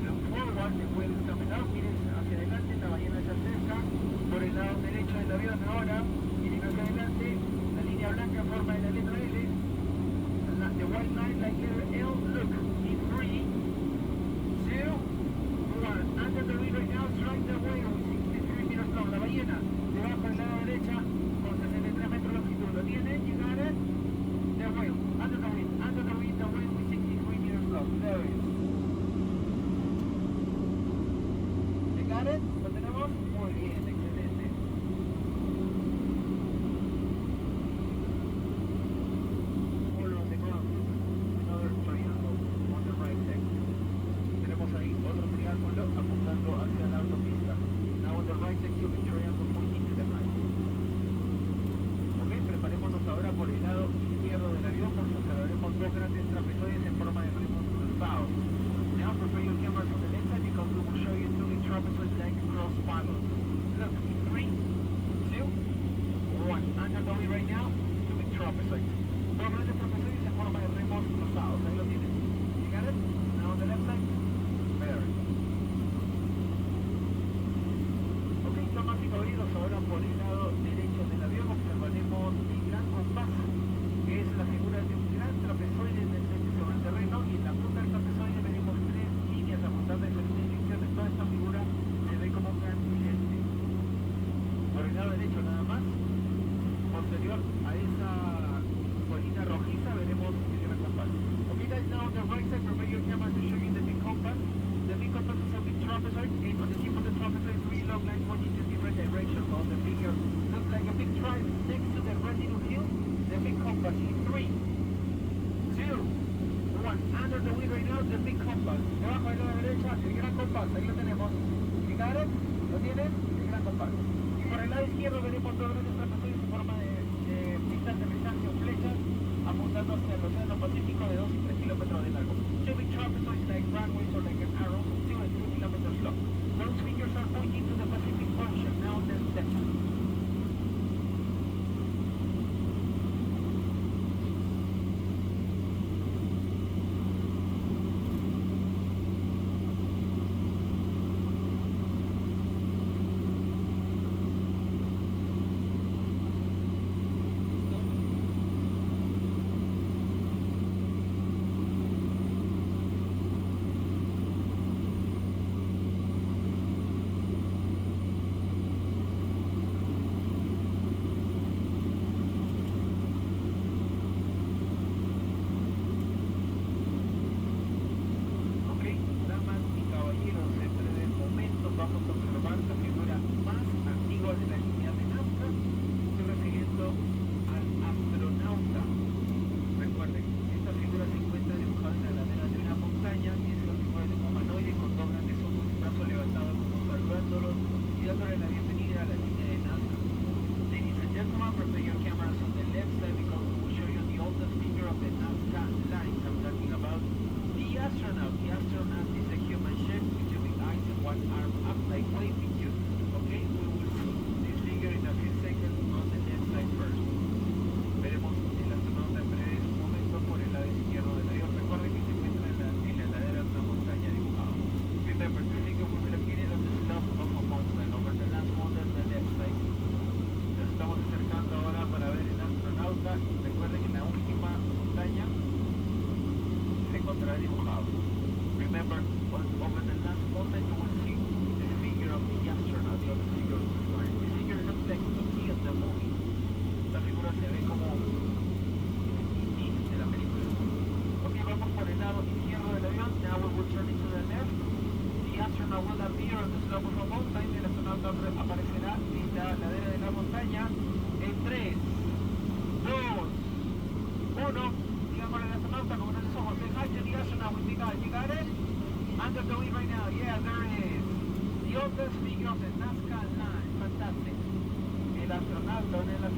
Look forward, se puede caminar, miren hacia adelante, la ballena se acerca por el lado derecho del avión ahora. Miren hacia adelante, la línea blanca en forma de la letra L. The white line like letter L. Look, in 3, 2, 1. Under the river now, strike the whale with 63 meters long. La ballena, debajo en la derecha, con 63 metros de longitud. ¿Lo tiene? You got it? The whale, under the wind, the whale with 63 meters long. There it is. You got it? ¿Lo tenemos? Muy bien, excelente. All on the ground. Another triangle on the right side. Tenemos ahí otro triángulo apuntando hacia la autopista. Now on the right side you will triangle pointing to the right. Ok, preparémonos ahora por el lado izquierdo del avión porque observaremos dos grandes trapezoides en forma de ritmos cruzados. Now prepare your cameras on the left side because we will show you two big trapezoids like cross paddles. Look, in 3, 2, 1. Under the way right now, two big trapezoids. Dos grandes trapezoides en forma de ritmos cruzados. Ahí lo tienes. You got it? Now on the left side. Ok, damas y caballeros, ahora por el lado derecho del avión observaremos el gran compás, que es la figura de un gran trapezoide en el centro sobre el terreno, y en la punta del trapezoide veremos tres líneas apuntando en diferentes direcciones. Toda esta figura superior a esa colina rojiza veremos el gran compás. Okay guys, now on the right side, prepare your camera to show you the big compass. The big compass is a big trapezoid, and on the tip of the trapezoid, three long lines pointing in different directions. While the figure looks like a big tribe next to the residue hill, the big compass in 3, 2, 1. Under the wheel right now, the big compass. Debajo de la derecha, el gran compás. Ahí lo tenemos. You got it? ¿Lo tienen? El gran compás. Y por el lado izquierdo veremos dos grandes trapezoides en forma de pistas de mensaje o flechas apuntando hacia el océano Pacífico de 2 y 3 kilómetros de largo. Two big trapezoids like runways or like an arrow, 2 and 3 kilometers long. Those figures are pointing to the Pacific Ocean. Now the left. Aparecerá en la ladera de la montaña en 3, 2, 1. Digámosle al astronauta como no somos. Say hi to the astronaut with big eyes. You got it? Under the wing right now. Yeah, there it is. The oldest figure of the Nazca line. Fantastic. El astronauta, una de las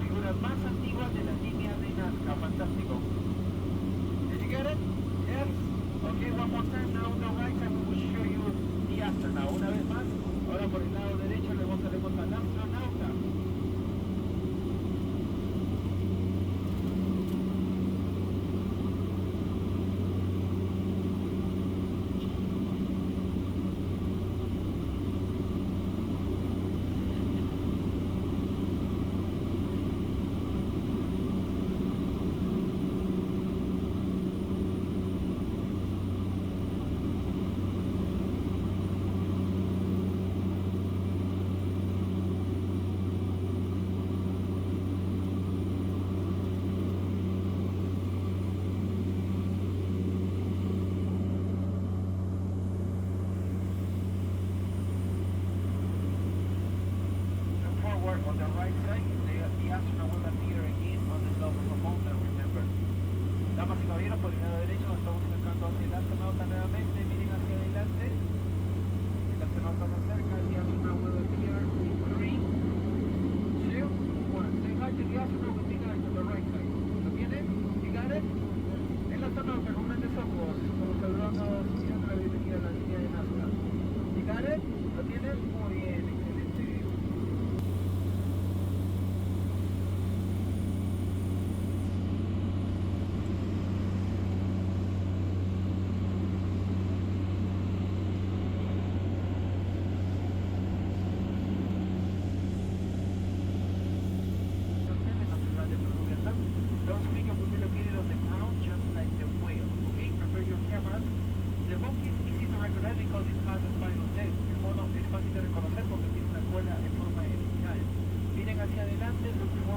figuras más antiguas de la línea de Nazca. Fantástico. Did you get it? Yes? Okay, one more time. Now on the right side we will show you the astronaut. Una vez más. Ahora por el lado derecho le mostraremos al astronauta. On the right side, the astronaut will appear again on the slope of a mountain, remember. Damas y caballeros, por el lado derecho nos estamos acercando hacia el astronauta nuevamente, miren hacia adelante. El astronauta se acerca, the astronaut will appear in 3, 2, 1. Say hi to the astronaut with big eyes on the right side. ¿Lo tienen? You got it? El astronauta con grandes ojos, como saludando dando la bienvenida a la línea de Nazca. You got it? ¿Lo tienen? Muy bien, excelente.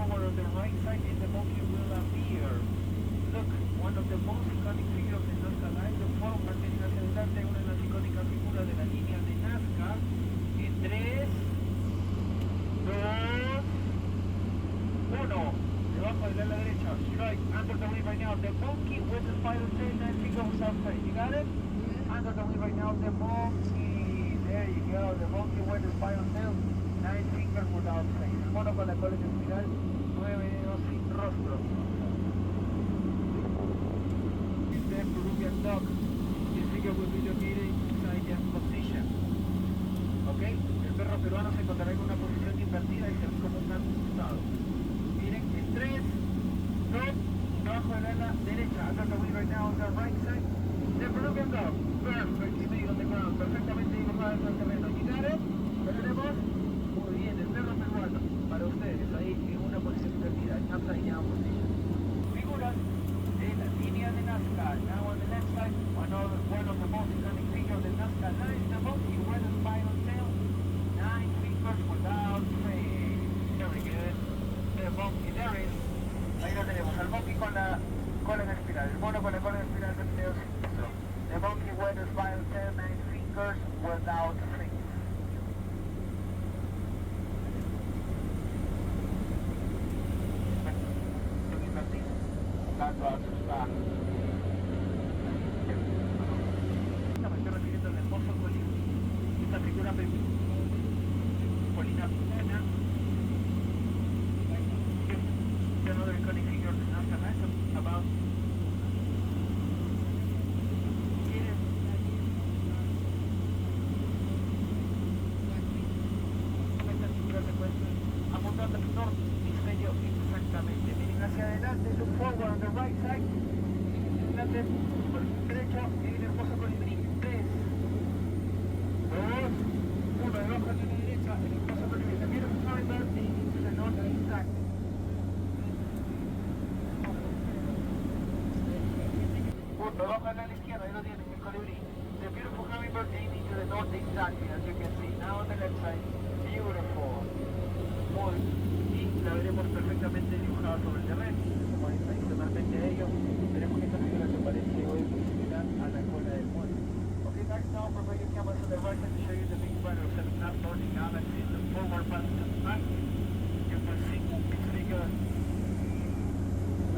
forward on the right side and the monkey will appear. Look, one of the most iconic figures of the Nazca line, the form pertenece hacia adelante, una de las icónicas figuras de la línea de Nazca. En 3, 2, 1. Debajo de la derecha, strike, under the wheel right now, the monkey with the spider tail, 9 fingers without face. You got it? Under the wheel right now, the monkey. There you go, the monkey with the spider tail, 9 fingers without face. El mono con la cola en espiral, 9 dedos sin rostro. The Peruvian dog. This figure will be located inside the position. ¿Ok? El perro peruano se encontrará en una posición invertida y se ve como un gato asustado. Miren, en 3, 2, debajo de la derecha. Under the wheel right now on the right side. The Peruvian dog. Perfectly made on the ground. Perfectamente dibujado en el terreno. You got it? ¿Lo tenemos? Muy bien, el perro peruano. Para ustedes, ahí en una posición invertida. En upside down position. Figuras de la línea de Nazca. Now on the left side, one of the most iconic figures of the Nazca line, the monkey with a spiral tail, 9 fingers without face. Very good. The monkey, there is. Ahí lo tenemos, el monkey con la cola en espiral, el mono con la cola en espiral de dedos sin rostro. The monkey with a spiral tail, 9 fingers without face. Gato asustado. Me estoy refiriendo al hermoso colibrí. Esta figura colina pequeña. Another iconic figure of the Nazca line about esta figura se encuentra apuntando al norte, hemisferio exactamente. Miren hacia adelante, look forward on the right side. Adelante, por el derecho, miren el hermoso colibrí. 3, 2, 1, debajo de la derecha, el hermoso colibrí. The beautiful hummingbird into the north exact. Debajo de la izquierda, ahí lo tienen, el colibrí. The beautiful hummingbird aiming to the north exactly, as you can see. Now on the left side, beautiful. Muy, y la veremos perfectamente dibujada sobre el terreno. Como es adicionalmente a ello, veremos que esta figura se parece hoy muy similar a la cola del mono. Okay guys, now prepare your cameras on the right side to show you the big spider of 7 up northern galaxy, the forward path to the back. You can see this figure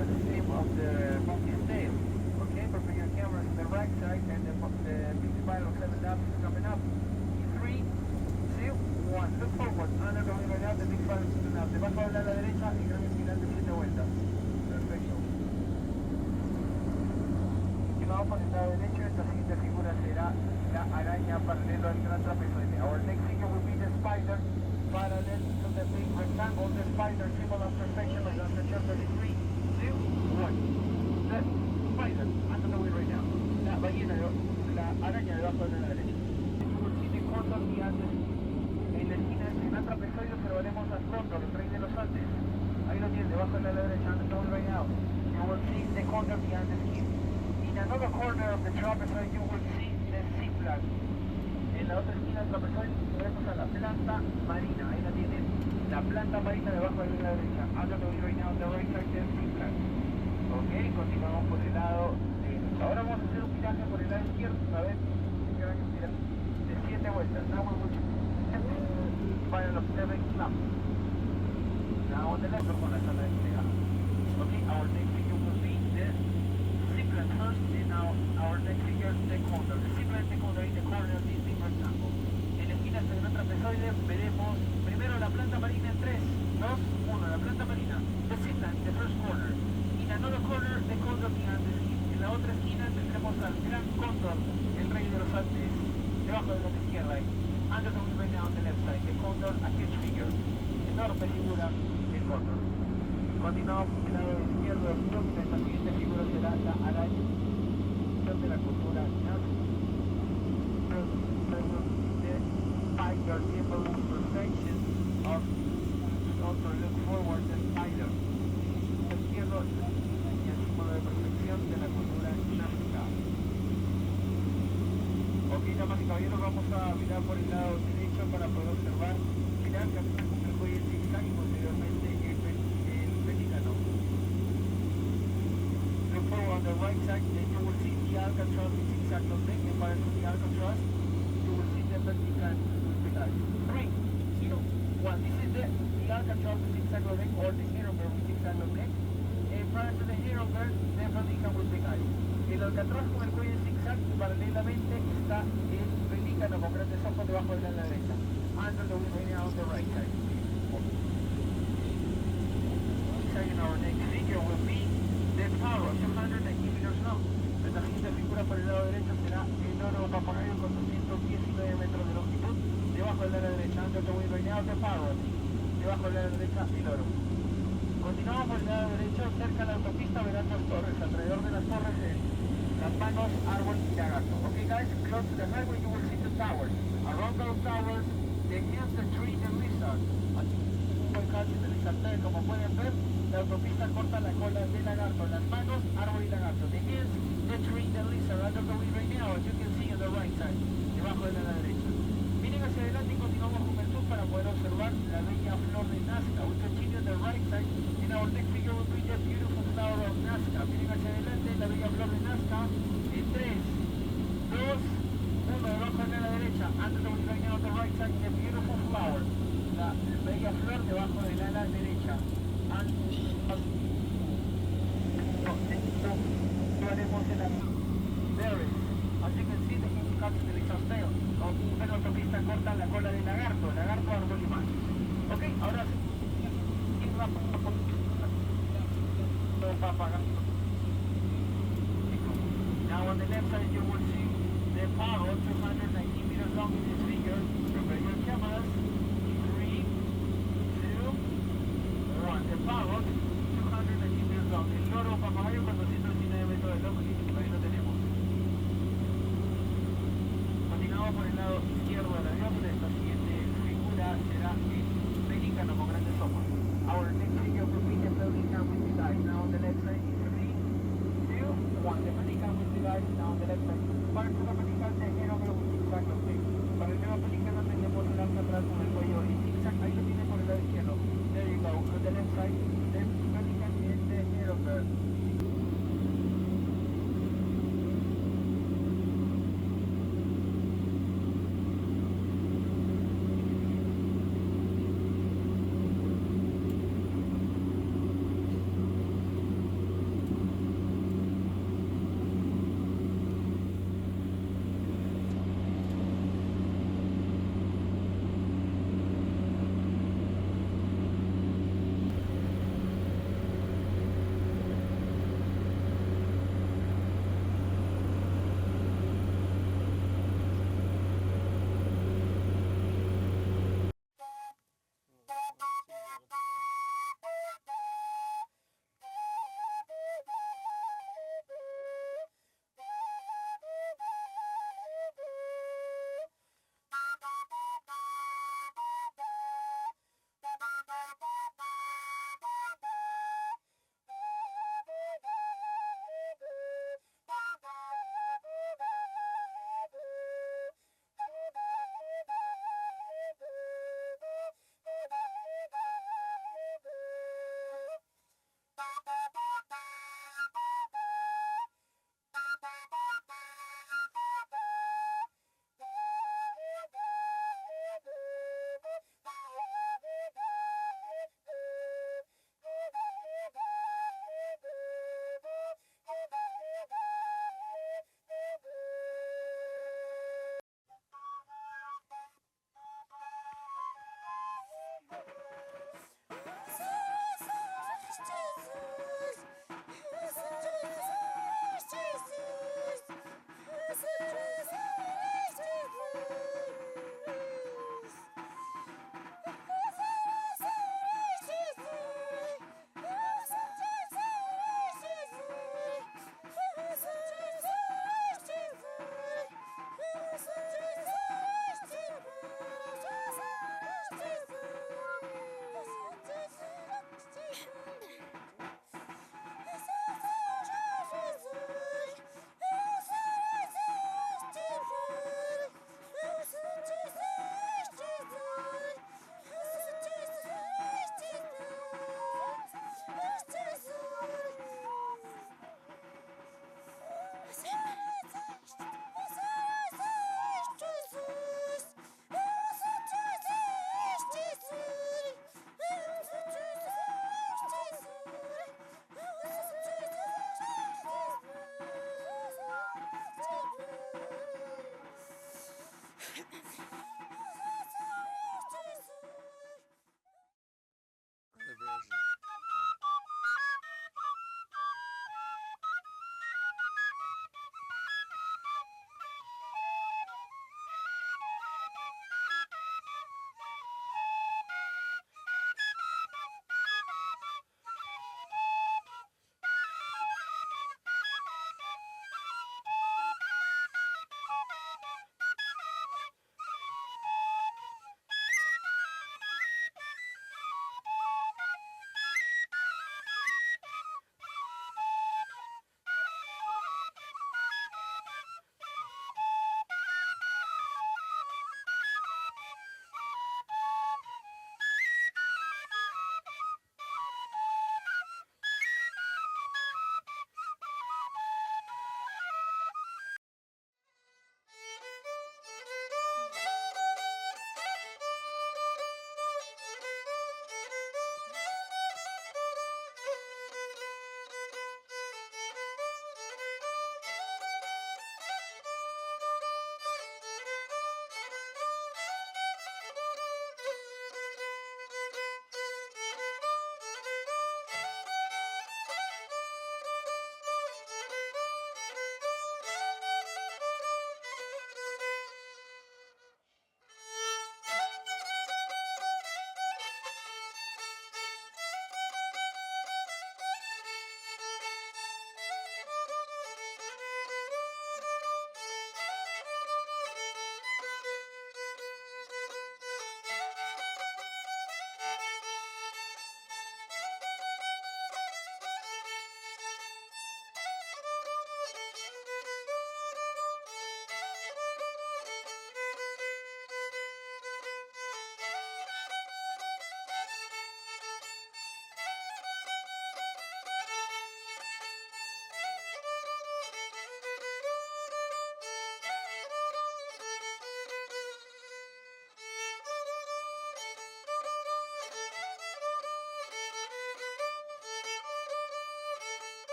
at the shape of the monkey's tail. Okay, prepare your cameras on the right side and the big spider of 7 up is coming up. 3, 2, 1. Look forward. Under the wheel right now, the big spider is coming up. Debajo de la derecha y gran espiral de 7 vueltas. Perfecto. Continuamos por el lado derecho. Esta siguiente figura será la araña paralelo al gran trapezoide. Our next figure will be the spider parallel to the big rectangle. The spider symbol of perfection of the chapter 3, 2, 1. The spider, under the wheel right now. La ballena, la araña debajo de la derecha. You will see the condor gigantes. En la esquina del gran trapezoide observaremos al cóndor, el rey de los Andes. Ahí lo tienen, debajo de la derecha, under the wheel right now. You will see the condor gigantes here. In another corner of the trapezoid, you will see the sea flag. En la otra esquina del trapezoide veremos a la planta marina. Ahí la tienen. La planta marina debajo de la derecha. Under the wheel right now, the right side, the sea flag. Ok, continuamos por el lado derecho. Ahora vamos a hacer un viraje por el lado izquierdo, a ver, de 7 vueltas. Now we will spiral of 7 claps. Now on the left, con la sala de desplegada. Ok, our next figure will be the zipline first, and now our next figure, the condor. The zipline and the condor in the corner of this big rectangle. En la esquina del gran trapezoide veremos primero la planta marina en 3, 2, 1. La planta marina, the zipline, the first corner. In another corner, the condor gigantes. En la otra esquina tendremos al gran cóndor, el rey de los Andes, debajo de la izquierda. Under the wheel right now on the left side, the condor, a huge figure. Enorme figura del cóndor. Continuamos por el lado izquierdo del front. Esta siguiente figura será la araña de la cultura Nazca. The spider symbol of perfection of also look forward the spider. Izquierdo, y el símbolo de perfección de la cultura Nazca. Ok, damas y caballeros, vamos a mirar por el lado derecho para poder observar. Mirad que el cuello en zigzag y posteriormente el the right side, you will see the Alcatraz with zigzag link. And by the Alcatraz, you will see the Vatican with the guys. 3, 2, 1. This is the Alcatraz with zigzag link, or the Heronberg with zigzag link. Prior to the Heronberg, the Vatican with the guys. El Alcatraz con el cuello zigzag, paralelamente está el pelícano con grandes ojos debajo de la derecha. Under the window on the right side. In our next figure will be the Paro, 290 meters long. Nuestra siguiente figura por el lado derecho será el oro papagayo con 219 metros de longitud. Debajo del ala derecha, under the window now, the Paro. Debajo del ala derecha, el oro. Continuamos por el lado derecho, cerca de la autopista verán dos torres. Alrededor de las torres, las manos, árbol y lagarto. Okay guys, close to the highway you will see the towers. Around those towers, the hills, the tree, the lizard. Como pueden ver, la autopista corta la cola del lagarto, las manos, árbol y lagarto. The hills, the tree, the lizard, under the way right now, as you can see on the right side, debajo de la derecha. Miren hacia adelante y continuamos con el tour para poder observar la bella flor de Nazca. We continue on the right side, and our next figure will be the beautiful flower of Nazca. Miren hacia adelante, la bella flor de Nazca, en 3, 2, 1, debajo de la derecha, under the way right now on the right side, the beautiful flower. La bella flor debajo del ala derecha. There is, as you can see, the huge cut in the lizard tail. Una autopista corta la cola del lagarto, árbol y más. Ok, ahora sí. Now on the left side you will see the Paro, 290 meters long in this figure. Prepare your cameras. The Paro, 290 meters long. El loro papagayo con 219 metros de longitud. Ahí lo tenemos. Continuamos por el lado izquierdo del avión. Esta siguiente figura será el pelícano con grandes ojos. Our next figure will be the pelican with the eyes. Now on the left side is 3, 2, 1. The pelican with the eyes. Now on the left side. Para el nuevo pelican, the Heronberg with zigzag link. Para el nuevo pelican,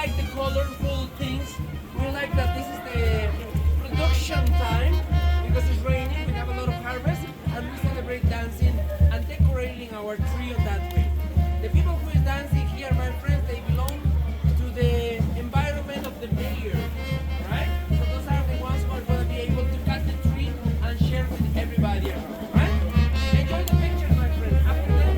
like the colorful things. We like that this is the production time because it's raining. We have a lot of harvest, and we celebrate dancing and decorating our tree on that way. The people who is dancing here, my friends, they belong to the environment of the mayor, right? So those are the ones who are going to be able to cut the tree and share with everybody around, right? Enjoy the pictures, my friends. After that,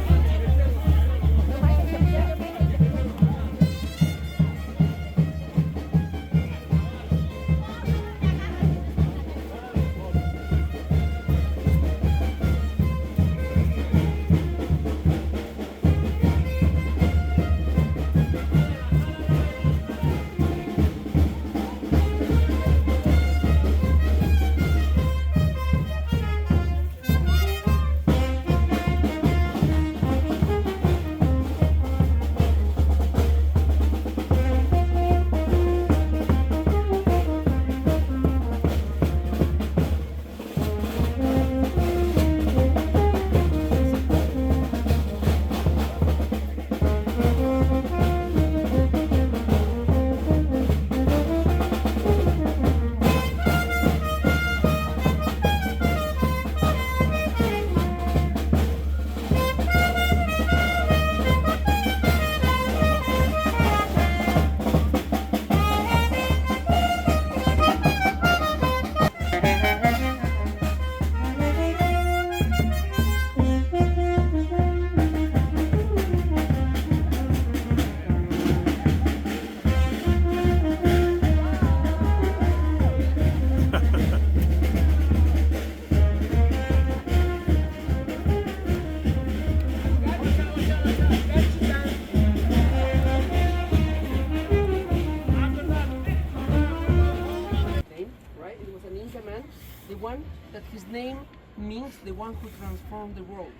the one that his name means the one who transformed the world.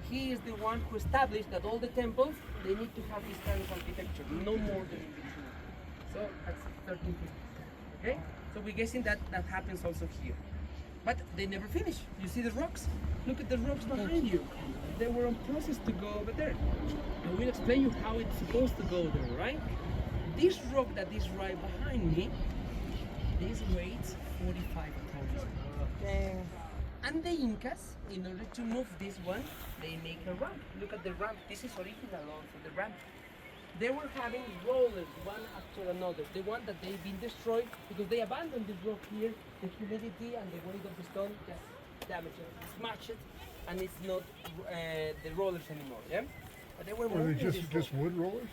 He is the one who established that all the temples, they need to have this kind of architecture, no more than in between. So that's 1350. Okay? So we're guessing that that happens also here. But they never finish. You see the rocks? Look at the rocks behind you. They were on process to go over there. I will explain you how it's supposed to go there, right? This rock that is right behind me, this weighs 45 tons. And the Incas, in order to move this one, they make a ramp. Look at the ramp. This is original also, the ramp. They were having rollers, one after another. The one that they've been destroyed because they abandoned this rock here. The humidity and the weight of the stone just damaged it, smashed it, and it's not the rollers anymore. Yeah, but they were Were they just wood rollers?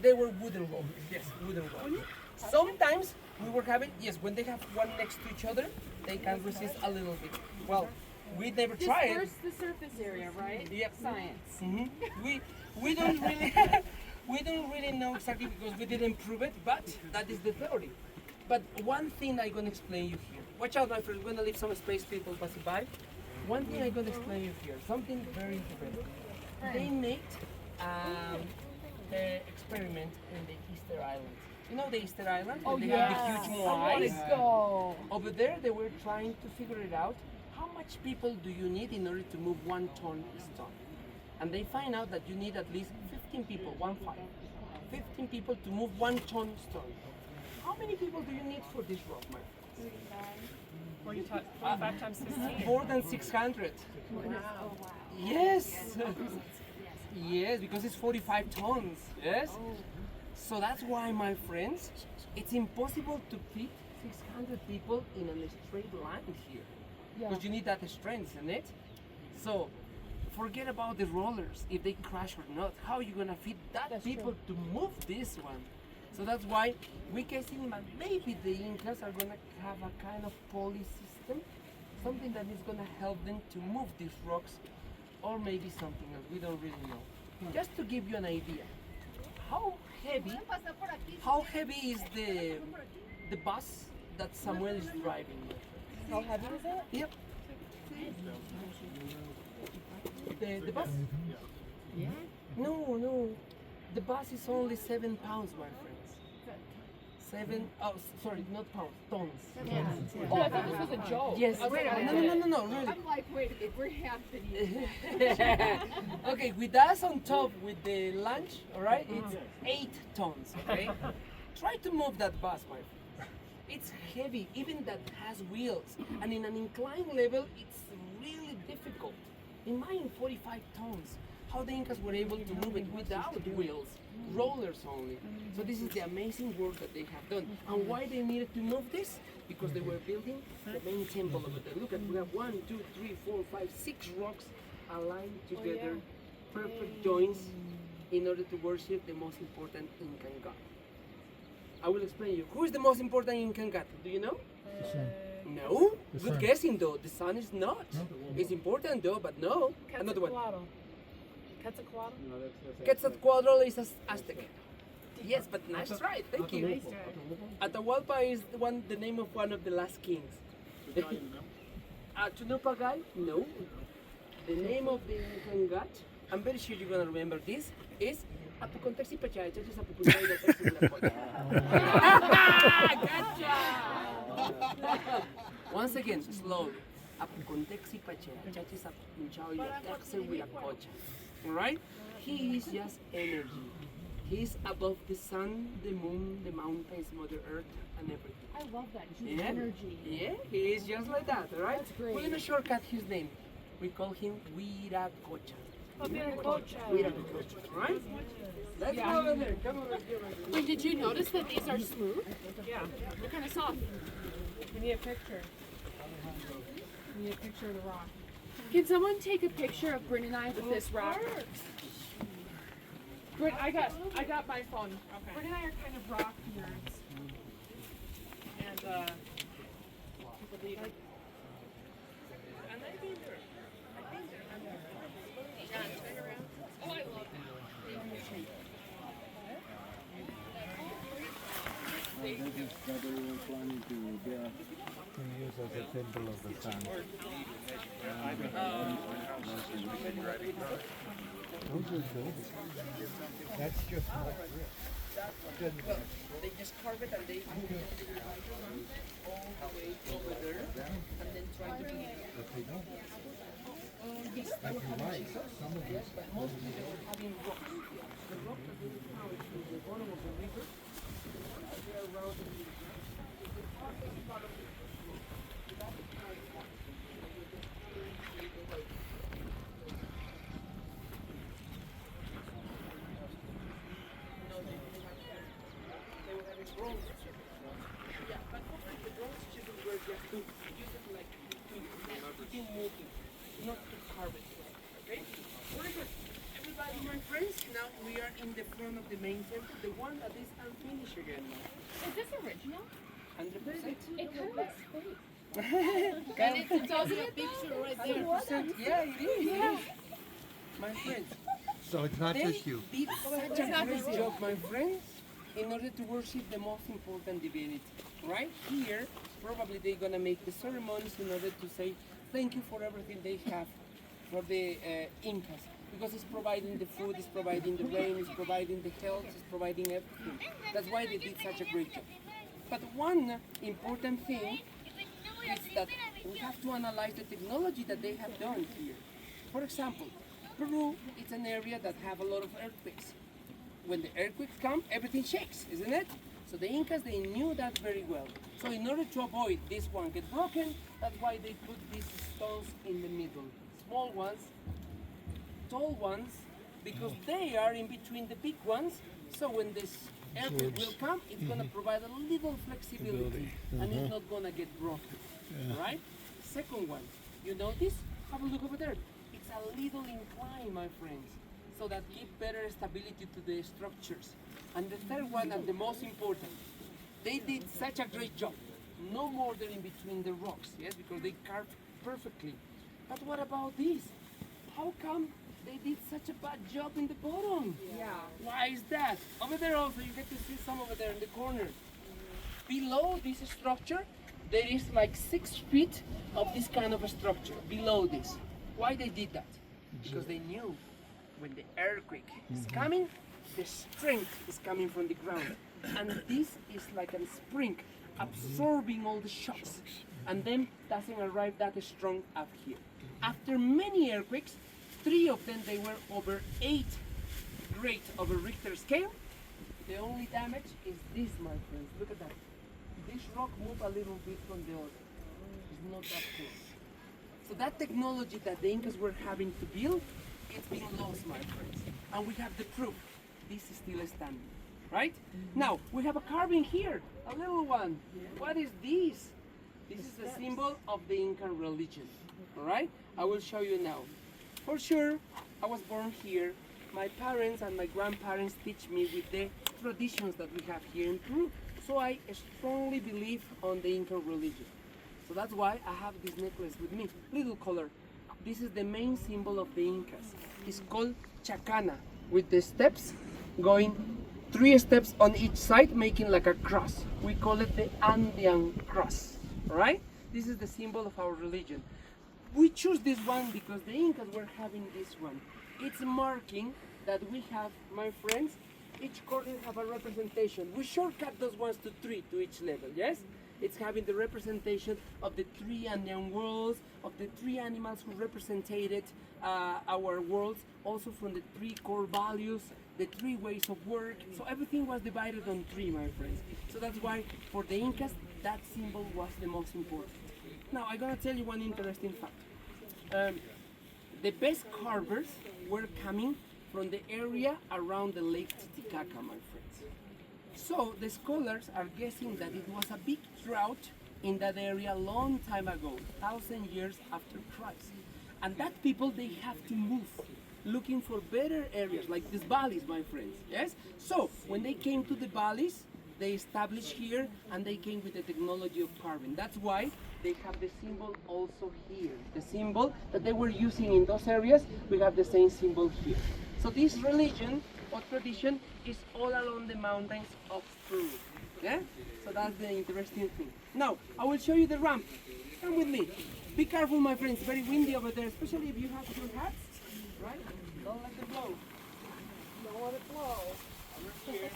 They were wooden rollers. Yes, wooden rollers. Sometimes we were having, yes, when they have one next to each other, they can resist a little bit. Well, we never tried. Disperse the surface area, right? Yep. Science. We don't really we don't really know exactly because we didn't prove it, but that is the theory. But one thing I'm gonna explain you here. Watch out, my friends. We're gonna leave some space, people passing by. One thing I'm gonna explain you here. Something very important. They made an experiment in the Easter Island. You know the Easter Island? Oh, they yes. have the huge I want to moais. go. Over there, they were trying to figure it out. How much people do you need in order to move 1 ton stone? And they find out that you need at least 15 people, 15 people to move 1 ton stone. How many people do you need for this rock, Mark? 45 times 16. More than 600. Wow. Yes. Yes, because it's 45 tons. Yes. So that's why, my friends, it's impossible to fit 600 people in a straight line here. Because you need that strength, isn't it? So forget about the rollers, if they crash or not. How are you gonna fit that people to move this one? So that's why we guessing that maybe the Incas are gonna have a kind of pulley system, something that is gonna help them to move these rocks, or maybe something else. We don't really know. Just to give you an idea, how heavy is the bus that Samuel is driving? How heavy is it? Yep. The bus? Yeah. No. The bus is only 7 pounds, my friends. 7, oh, sorry, not pounds, tons. Yeah. Oh, I thought this was a joke. Yes. I was like, No, really. I'm like, wait, if we're half the Okay, with us on top with the lunch, all right, it's 8 tons, okay? Try to move that bus, my friend. It's heavy, even that has wheels. And in an inclined level, it's really difficult. Imagine 45 tons. How the Incas were able to move it without wheels, rollers only. So this is the amazing work that they have done. And why they needed to move this? Because they were building the main temple over there. Look at, we have 1, 2, 3, 4, 5, 6 rocks aligned together, perfect joints, in order to worship the most important Incan god. I will explain you. Who is the most important Incan god? Do you know? No? Good guessing though. The sun is not. It's important though, but no. Another one. Quetzalcoatl is Aztec. Yes, but nice try. Thank you. Atahualpa is the name of one of the last kings. Tunupagay? No. The name of the Incan god, I'm very sure you're gonna remember this, is Apucontexi Pachay, Chachis Apucuntay, Gotcha! Once again, slowly. Apucontexi Pachay, Chachis Apucuntay, Alright? He is just energy. He's above the sun, the moon, the mountains, Mother Earth, and everything. I love that. He's energy. Yeah, he is just like that, alright? That's great. We're gonna shortcut his name. We call him Huiracocha. Huiracocha, right? Let's go over there. Come over here. Wait, did you notice that these are smooth? Yeah. They're kind of soft. We need a picture. We need a picture of the rock. Can someone take a picture of Bryn and I with this rock? Bryn, I got my phone. Okay. Bryn and I are kind of rock nerds. And people need like. John, turn around. Oh, I love that. Use as a temple of the sun. That's just not real. They just carve it and they all the way over there and then try to be. Yes, they were having yes, but mostly they were having rock. The rock that we found in the bottom of the river, they are around the river. The part of the not to carve it. Okay? Very good. Everybody, my friends, now we are in the front of the main temple, the one that is unfinished again now. Is this original? 100%. It kind of looks fake. And it's also a picture right there. 100%. Yeah, it is. Yeah. My friends. So it's not just you. They did such a great job, my friends, in order to worship the most important divinity. Right here, probably they're going to make the ceremonies in order to say thank you for everything they have for the Incas. Because it's providing the food, it's providing the rain, it's providing the health, it's providing everything. That's why they did such a great job. But one important thing is that we have to analyze the technology that they have done here. For example, Peru is an area that have a lot of earthquakes. When the earthquakes come, everything shakes, isn't it? So the Incas, they knew that very well. So in order to avoid this one get broken, that's why they put these stones in the middle. Small ones, tall ones, because they are in between the big ones. So when this earthquake will come, it's going to provide a little flexibility and it's not going to get broken. All right? Second one, you notice? Have a look over there. It's a little incline, my friends, so that give better stability to the structures. And the third one, and the most important, they did such a great job. No mortar in between the rocks, yes, because they carved perfectly. But what about this? How come they did such a bad job in the bottom? Yeah. Why is that? Over there also, you get to see some over there in the corner. Below this structure, there is like 6 feet of this kind of a structure, below this. Why they did that? Because they knew when the earthquake is coming, the strength is coming from the ground. And this is like a spring absorbing all the shocks. And then doesn't arrive that strong up here. After many earthquakes, 3 of them, they were over 8 grade of a Richter scale. The only damage is this, my friends. Look at that. This rock moved a little bit from the other. It's not that close. So that technology that the Incas were having to build, it's been lost, my friends. And we have the proof. This is still standing, right? Now, we have a carving here, a little one. What is this? This is the symbol of the Incan religion, all right? I will show you now. For sure, I was born here. My parents and my grandparents teach me with the traditions that we have here in Peru. So I strongly believe on the Incan religion. So that's why I have this necklace with me, little color. This is the main symbol of the Incas. It's called chacana, with the steps going 3 steps on each side, making like a cross. We call it the Andean cross, right? This is the symbol of our religion. We choose this one because the Incas were having this one. It's marking that we have, my friends, each corner have a representation. We shortcut those ones to 3 to each level, yes? It's having the representation of the 3 Andean worlds, of the 3 animals who represented our worlds, also from the 3 core values, the 3 ways of work. So everything was divided on 3, my friends. So that's why for the Incas, that symbol was the most important. Now I'm gonna tell you one interesting fact. The best carvers were coming from the area around the lake Titicaca, my friends. So the scholars are guessing that it was a big drought in that area a long time ago, 1,000 years after Christ. And that people, they have to move, looking for better areas, like these valleys, my friends, yes? So when they came to the valleys, they established here and they came with the technology of carving. That's why they have the symbol also here. The symbol that they were using in those areas, we have the same symbol here. So this religion or tradition is all along the mountains of Peru. Yeah? So that's the interesting thing. Now, I will show you the ramp. Come with me. Be careful, my friends. It's very windy over there, especially if you have your hats. Right? Don't let it blow. Don't let it blow. I'm here.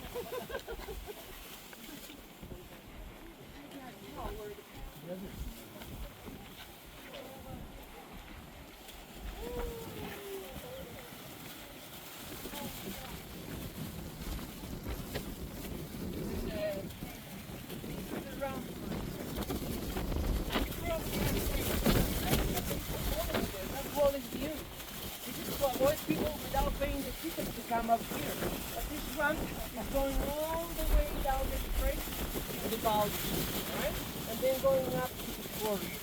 Come up here. But this ramp is going all the way down the straight to the valley, right? And then going up to the quarry,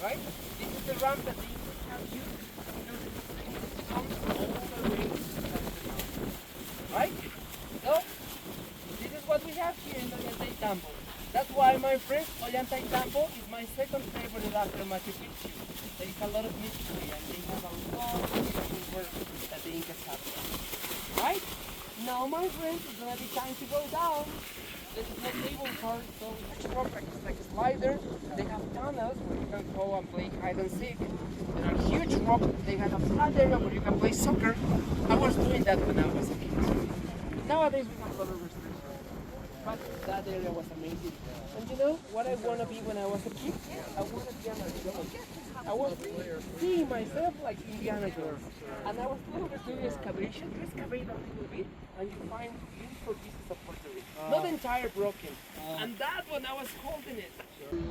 right? This is the ramp that the Incas have used because it comes all the way to the mountain, right? So, this is what we have here in Ollantaytambo. That's why, my friends, Ollantaytambo is my second favorite after Machu Picchu. There is a lot of mystery and they have a lot of beautiful work that the Incas have done. Right? Now, my friends, it's gonna be time to go down. This is not cable car, so it's like a slider. They have tunnels where you can go and play hide and seek. There are huge rocks. They have a flat area where you can play soccer. I was doing that when I was a kid. Nowadays we have a lot of restrictions, but that area was amazing. And you know what I want to be when I was a kid? I want to be an archaeologist. I was seeing myself like Indiana Jones. And I was doing the excavation, to excavate a little bit, and you find beautiful pieces of pottery. Not entire broken. And that one, I was holding it.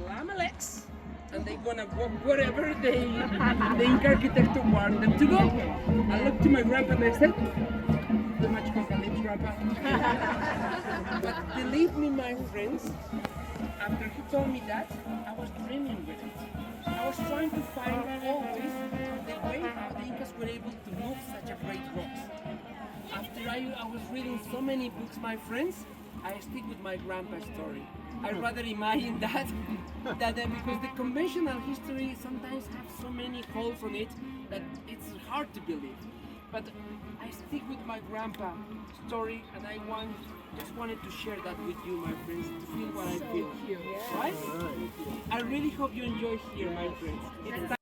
Lamalex, and they're gonna walk wherever the Inca architect wanted them to go. I looked to my grandpa and I said, too much company, grandpa. But believe me, my friends, after he told me that, I was dreaming with it. I was trying to find always the way how the Incas were able to move such a great rocks. After I was reading so many books, my friends, I stick with my grandpa's story. I rather imagine that because the conventional history sometimes have so many holes on it that it's hard to believe. But I stick with my grandpa's story, and I just wanted to share that with you, my friends, to feel what I feel here, right? I really hope you enjoy here, my friends. It's time.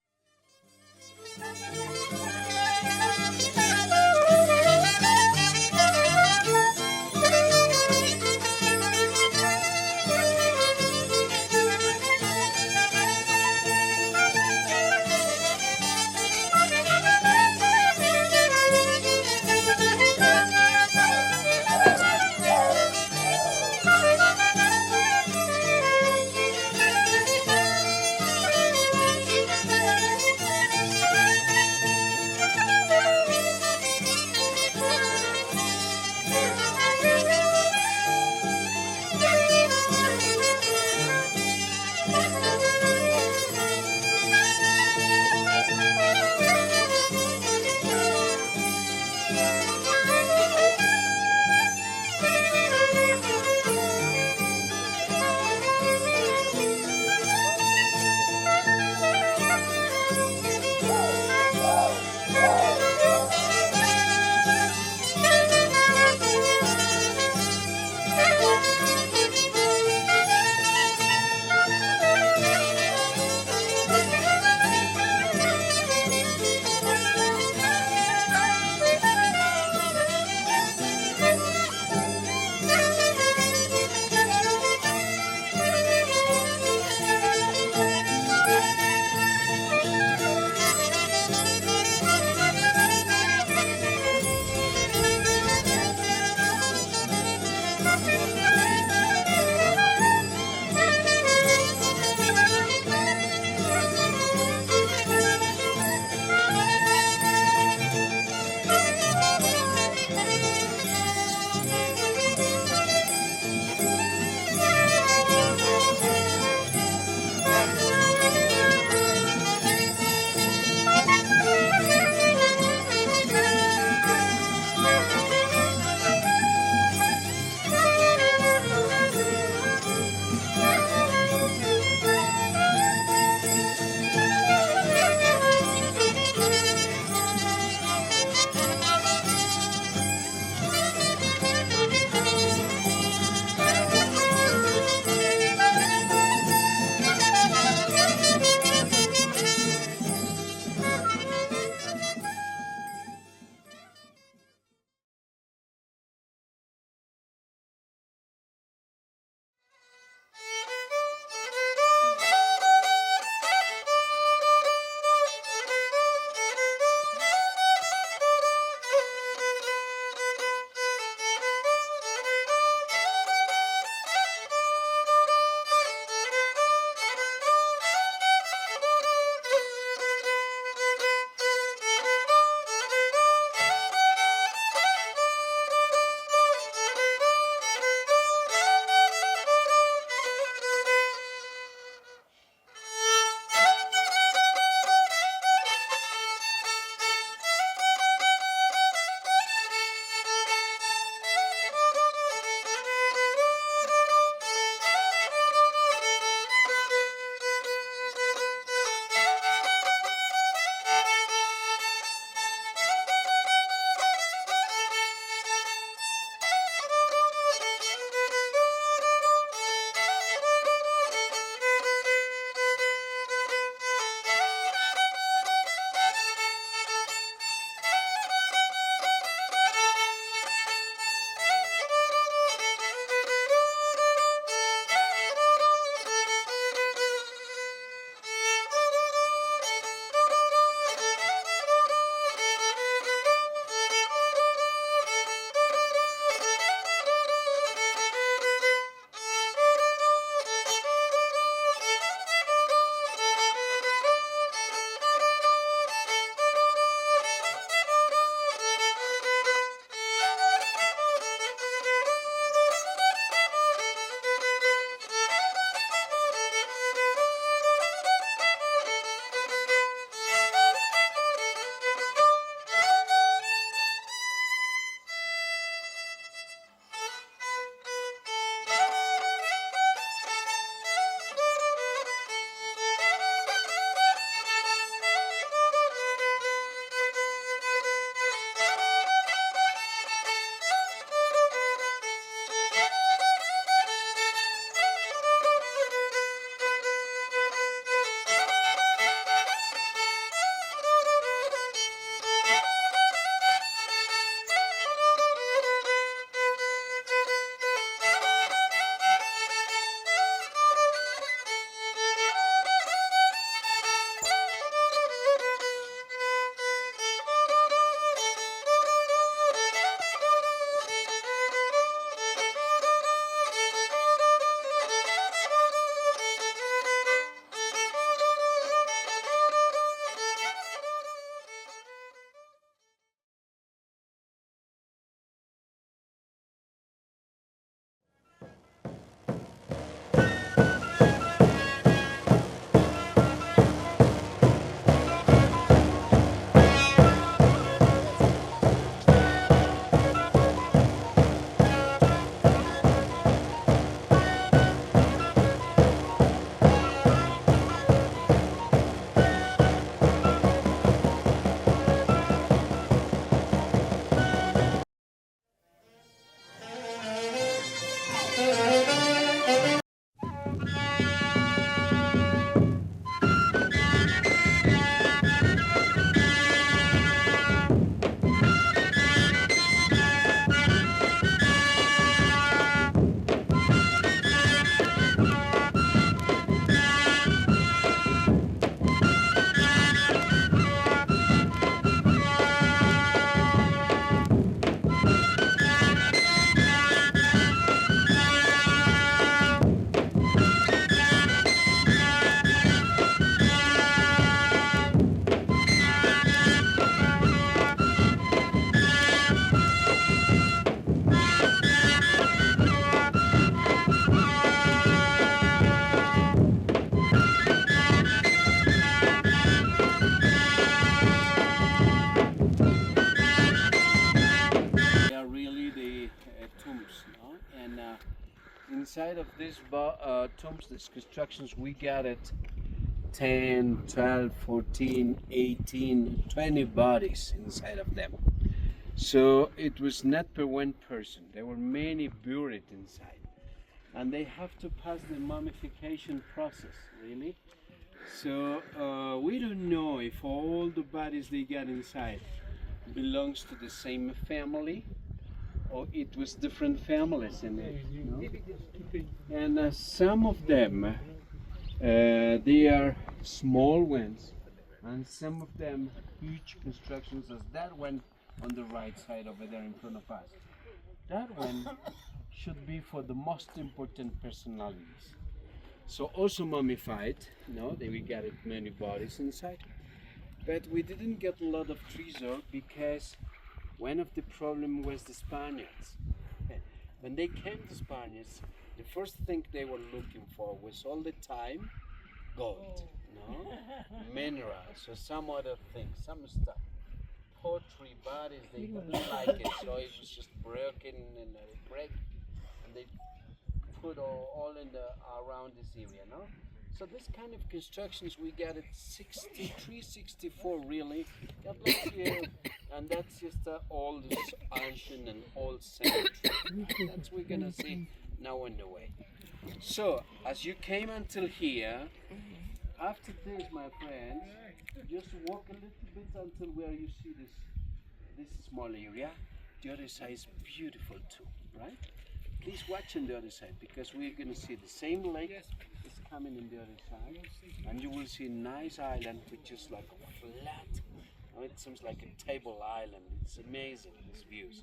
inside of these tombs, these constructions, we got it 10, 12, 14, 18, 20 bodies inside of them. So it was not per one person. There were many buried inside. And they have to pass the mummification process, really. So we don't know if all the bodies they got inside belongs to the same family or it was different families in it. You know? And some of them, they are small ones, and some of them huge constructions, as that one on the right side over there in front of us. That one should be for the most important personalities. So also mummified, we got many bodies inside. But we didn't get a lot of treasure because one of the problem was the Spaniards. When they came, the Spaniards, the first thing they were looking for was all the time gold, minerals or some other things, some stuff. Pottery bodies, they didn't like it, so it was just broken and break, and they put all in around this area, So this kind of constructions we got at 63, 64 really, and that's just all this ancient and old cemetery. That's we're gonna see now on the way. So as you came until here, after this, my friends, just walk a little bit until where you see this small area. The other side is beautiful too, right? Please watch on the other side because we're going to see the same lake is coming in the other side, and you will see a nice island which is like flat. It seems like a table island. It's amazing, these views.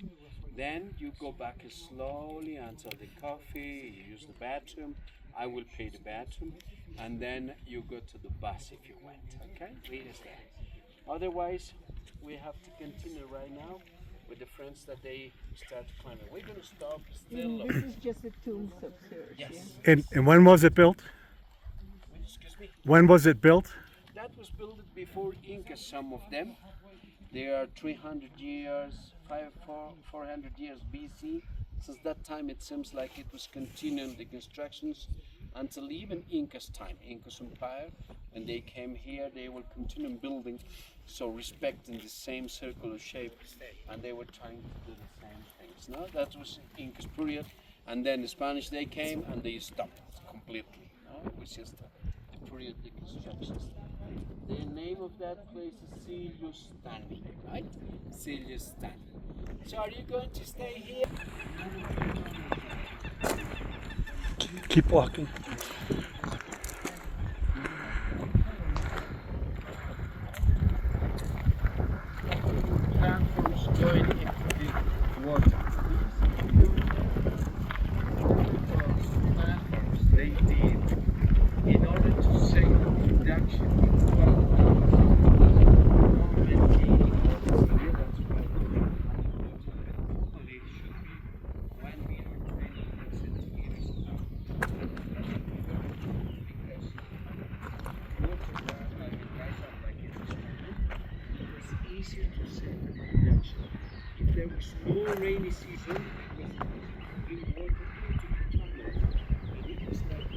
Then you go back slowly until the coffee, you use the bathroom. I will pay the bathroom, and then you go to the bus if you want, okay? Lead us there. Otherwise, we have to continue right now with the friends that they start climbing. We're going to stop still. This is just the tombs upstairs. Yes. And when was it built? Excuse me? When was it built? That was built before Inca, some of them. They are 300 years, 400 years BC. Since that time, it seems like it was continuing the constructions until even Inca's time, Inca's empire. When they came here, they will continue building, so respecting the same circular shape, and they were trying to do the same things. No, that was Inca's period, and then the Spanish they came and they stopped completely. No, it was just the period of the constructions. The name of that place is Sillustani, right? Sillustani. So are you going to stay here? Keep walking. Platforms going into the water. Platforms they did in order to save production. If there was no rainy season, it was water into the tunnels, and it was like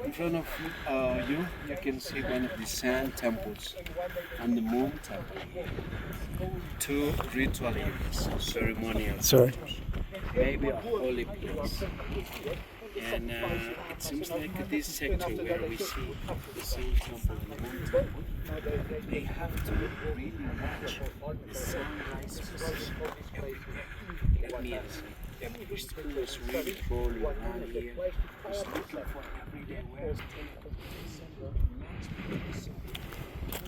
in front of you can see one of the sand temples and the moon temple. Two ritual areas, ceremonial. Sorry. Maybe a holy place. And it seems like this sector where we see the same temple and the moon temple, they have to really match the sunrise position everywhere. That means every priest is really crawling around here, is looking for every day where it's taken.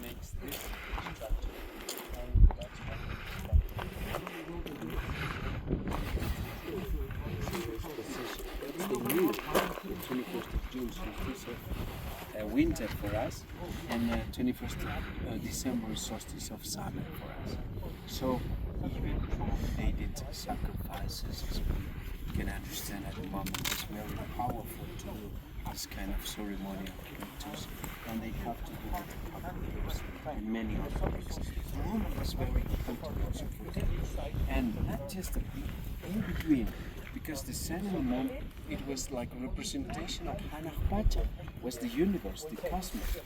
Makes this structure. And that's why it's the new, the 21st of June solstice of winter for us, and 21st of December solstice of summer for us. So even they did sacrifices you can understand at the moment it's very powerful to do this kind of ceremonial rituals, and they have to do it a couple of years and many other things. The moment is very important also for them, and not just in between, because the sun and the moon, it was like a representation of Hanahuacha, was the universe, the cosmos,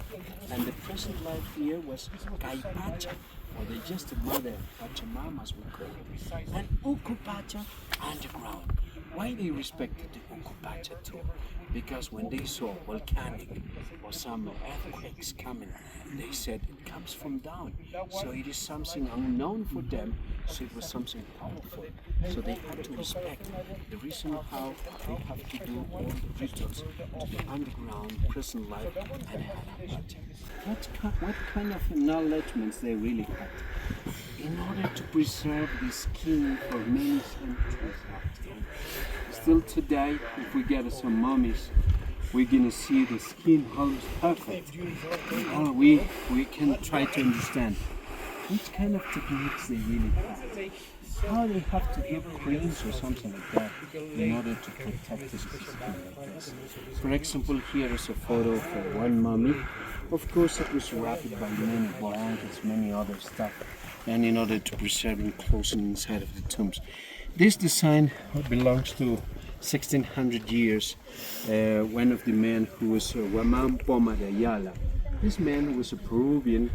and the present life here was Kaipacha, or the just the mother Pachamama as we call it, and Ukupacha underground. Why they respected the Ukupacha too? Because when they saw volcanic or some earthquakes coming, they said it comes from down. So it is something unknown for them, so it was something powerful. So they had to respect the reason how they have to do all the rituals to the underground, present life, and Hanahuacha. What kind of acknowledgements they really had in order to preserve the skin for many centuries after. Still today, if we get some mummies, we're gonna see the skin almost perfect. Or we can try to understand which kind of techniques they really have. How they have to give creams or something like that in order to protect this skin like this. For example, here is a photo for one mummy. Of course, it was wrapped by many blankets, many other stuff, and in order to preserve and closing inside of the tombs. This design belongs to 1600 years. One of the men who was Huamán Poma de Ayala. This man was a Peruvian,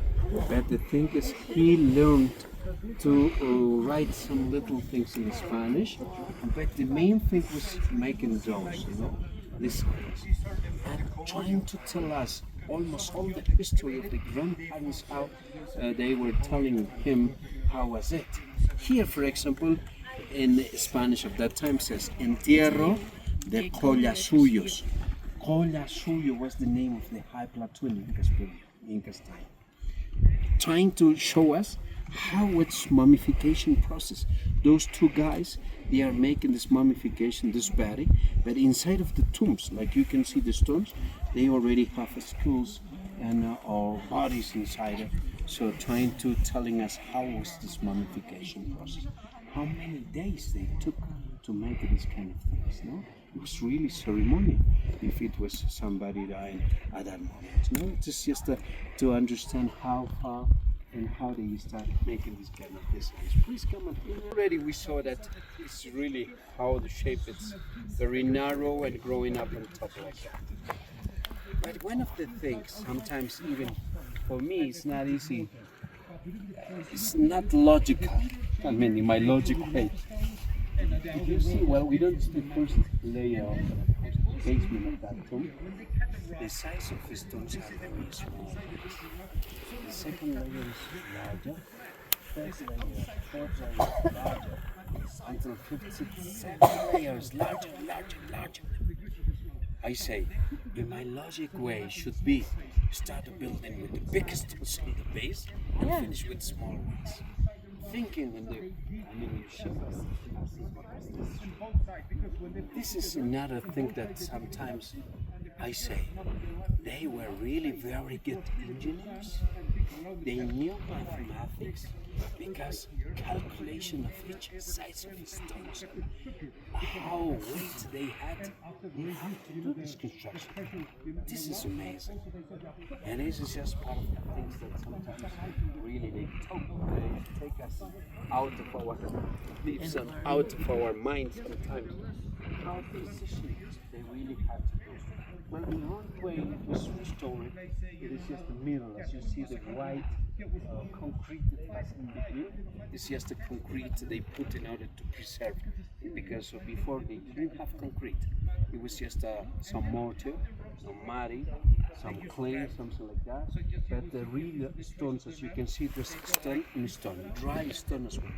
but the thing is he learned to write some little things in Spanish, but the main thing was making those, this and trying to tell us almost all the history of the grandparents, how they were telling him how was it. Here, for example, in Spanish of that time says Entierro de Collasuyos. Collasuyo was the name of the high plateau in Inca's time. Trying to show us how it's mummification process. Those two guys, they are making this mummification, this body, but inside of the tombs, like you can see the stones, they already have skulls and or bodies inside it. So trying to telling us how was this mummification process, how many days they took to make this kind of things. No, it was really ceremonial. If it was somebody dying at that moment, no, it's just to understand how far and how they started making this kind of designs. Please come up. Already we saw that it's really how the shape is very narrow and growing up on top like that. But one of the things, sometimes even for me, it's not easy. It's not logical. I mean, in my logic way. If you see, well, we don't see the first layer of the basement of that tomb. The size of the stones are very small. The second layer is larger. Third layer, fourth layer is larger. Until 57 layers, larger, larger, larger. I say, in my logic way, should be start a building with the biggest stones in the base and finish with small ones. Thinking in the, this is another thing that sometimes I say, they were really very good engineers. They knew mathematics because calculation of each size of the stones, how weight they have to do this construction. This is amazing. And this is just part of the things that sometimes really they take us out of our lives and out of our minds sometimes. How precision they really have to do. Well, the wrong way it was restored, it is just the middle, as you see the white concrete that has in between. It's just the concrete they put in order to preserve it, because before they didn't have concrete. It was just some mortar, some mud, some clay, something like that. But the real stones, as you can see, it was stone in stone, dry stone as well.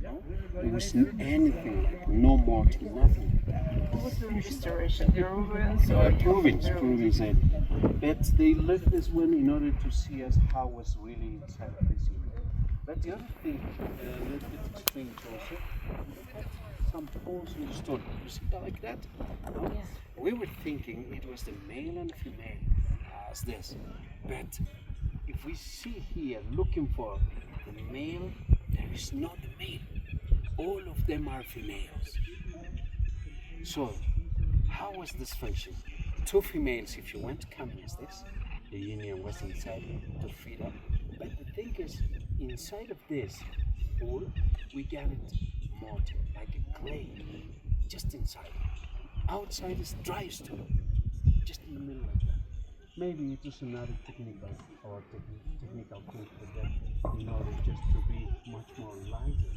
No? It wasn't anything like no mortar, nothing like that. What was the restoration? Peruvians or Peruvians said. But they left this one in order to see us how was really inside of this unit. But the other thing, a little bit strange also, some holes in the stone. You see that like that? No? Yeah. We were thinking it was the male and female as this. But if we see here looking for the male, there is not the male. All of them are females. So, how was this function? Two females, if you want, coming as this. The union was inside to feed up. But the thing is, inside of this hole, we gathered mortar, like a clay, just inside. Outside is dry stone, just in the middle of that. Maybe it was another technical thing for them in order just to be much more lighter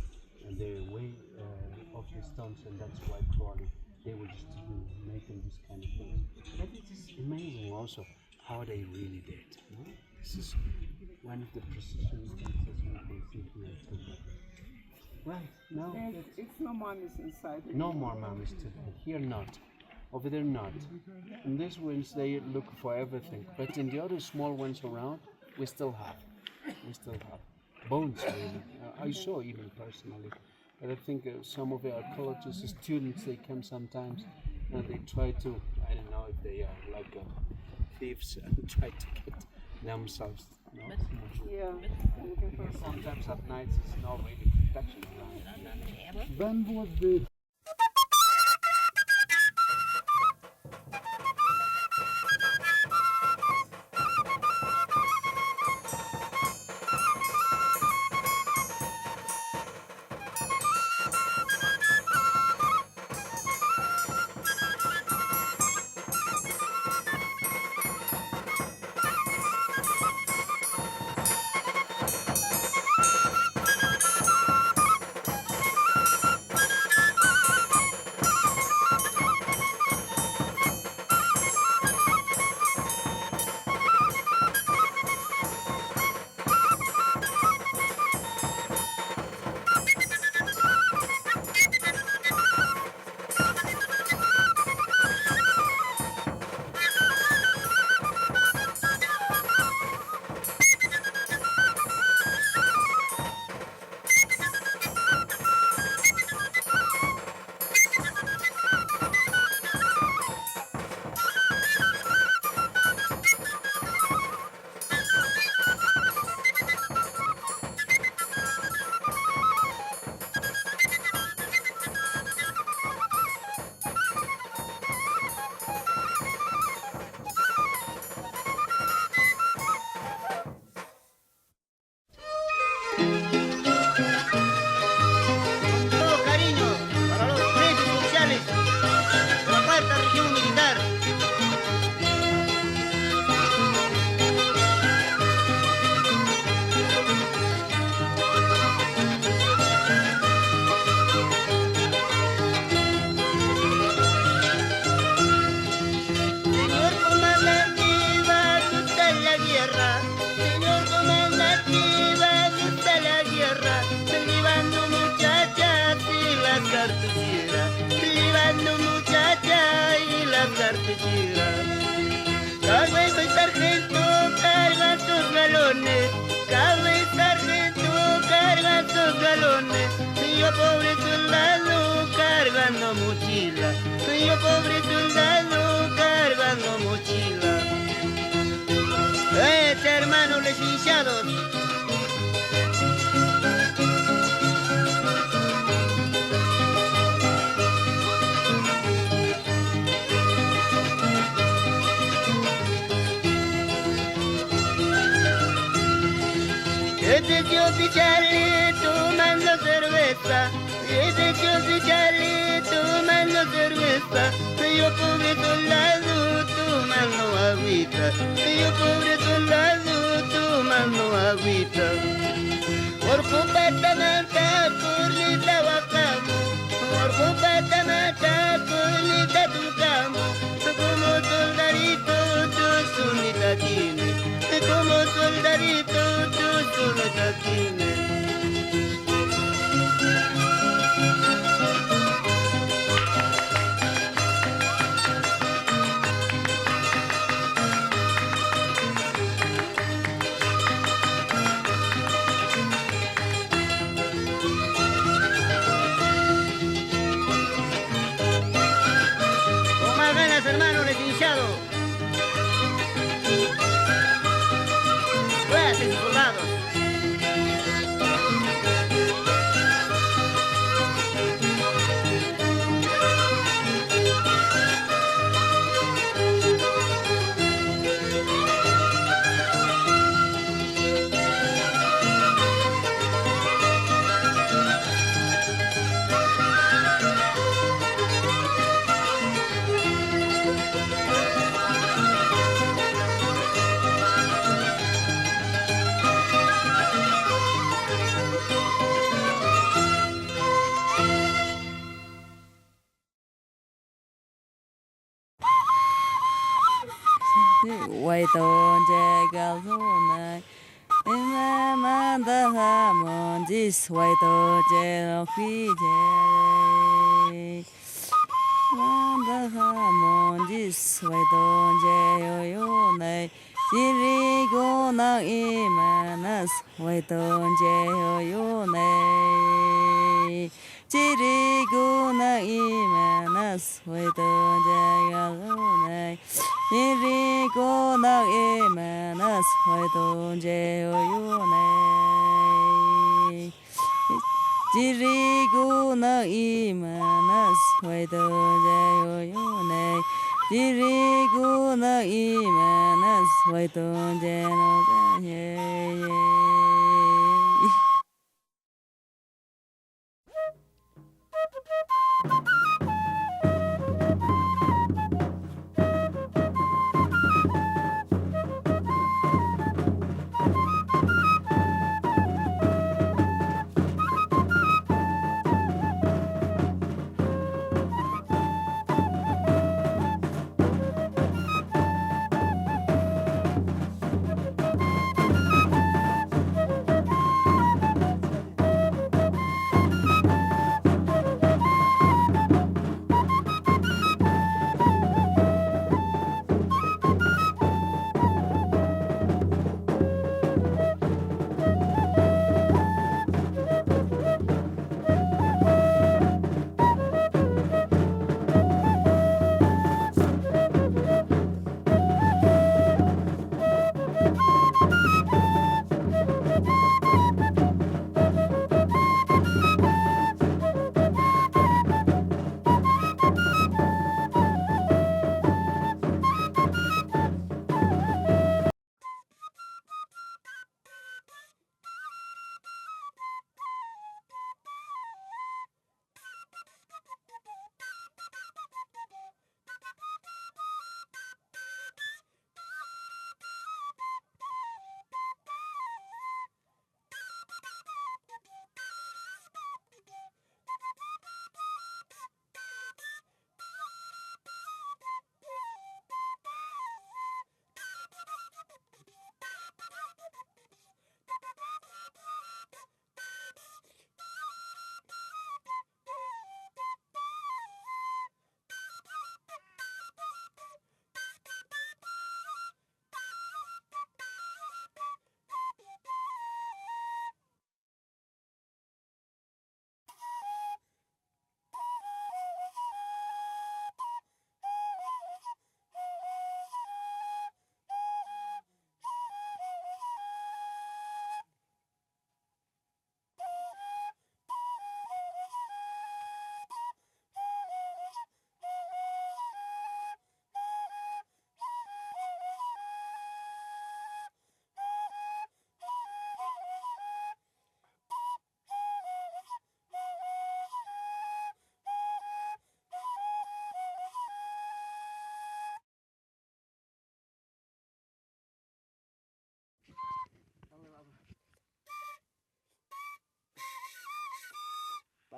and the weight of the stones, and that's why probably they were just making this kind of things. But it is amazing also how they really did. No? This is one of the precision things that we can see here today. Right, now It's no mummies inside. no more mummies today. Here not. Over there not. In these ones they look for everything. But in the other small ones around, we still have. Bones really. I saw even personally. But I think some of the archaeologists, students, they come sometimes and they try to, I don't know if they are like thieves and try to get themselves. No? Yeah. Sometimes at night it's not really protection around. When was the yo pobre soldado cargando mochila, yo pobre soldado cargando mochila. Hermanos licenciados. Yo Charlie tomando cerveza, yo Charlie tomando cerveza, yo pobre soldado tomando agüita, yo pobre soldado tomando agüita. Por Patamata, por Lita Huacamo, por Patamata, por Lita Tucamo, como soldadito tú solita tienes, como soldadito tú solita tienes. Hermano licenciado, voy a hacer soldados. quay tôn che gal thu này em man da ha mon dis quay tôn che lo khi che man da ha mon dis quay tôn che yo yo này chỉ ri go nang i manas quay tôn che yo yo này chỉ ri go nang i manas quay tôn che gal thu này Nirigo na emanas hoidon je oyone. Jirigo na emanas hoidon je oyone. Jirigo na emanas hoidon je no je.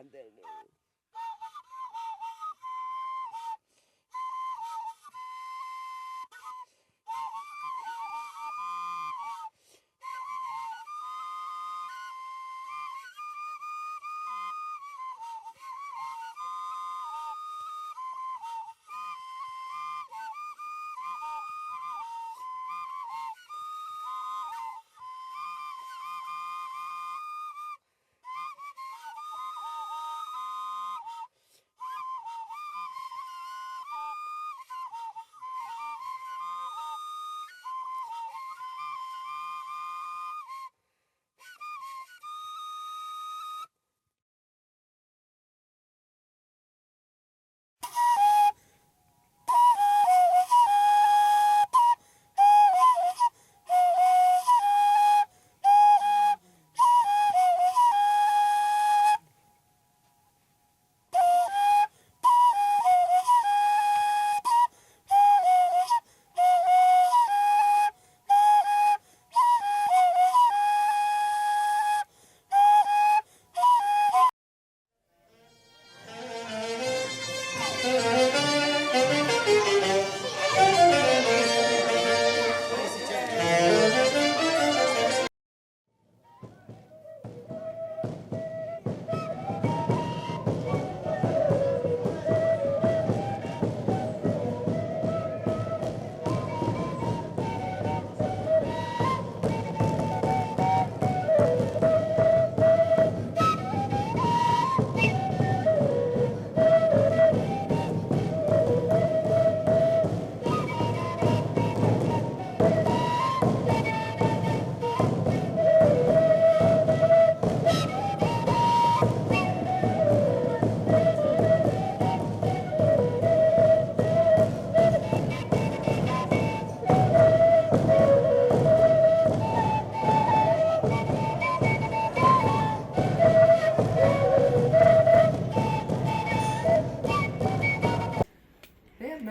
Pandemic.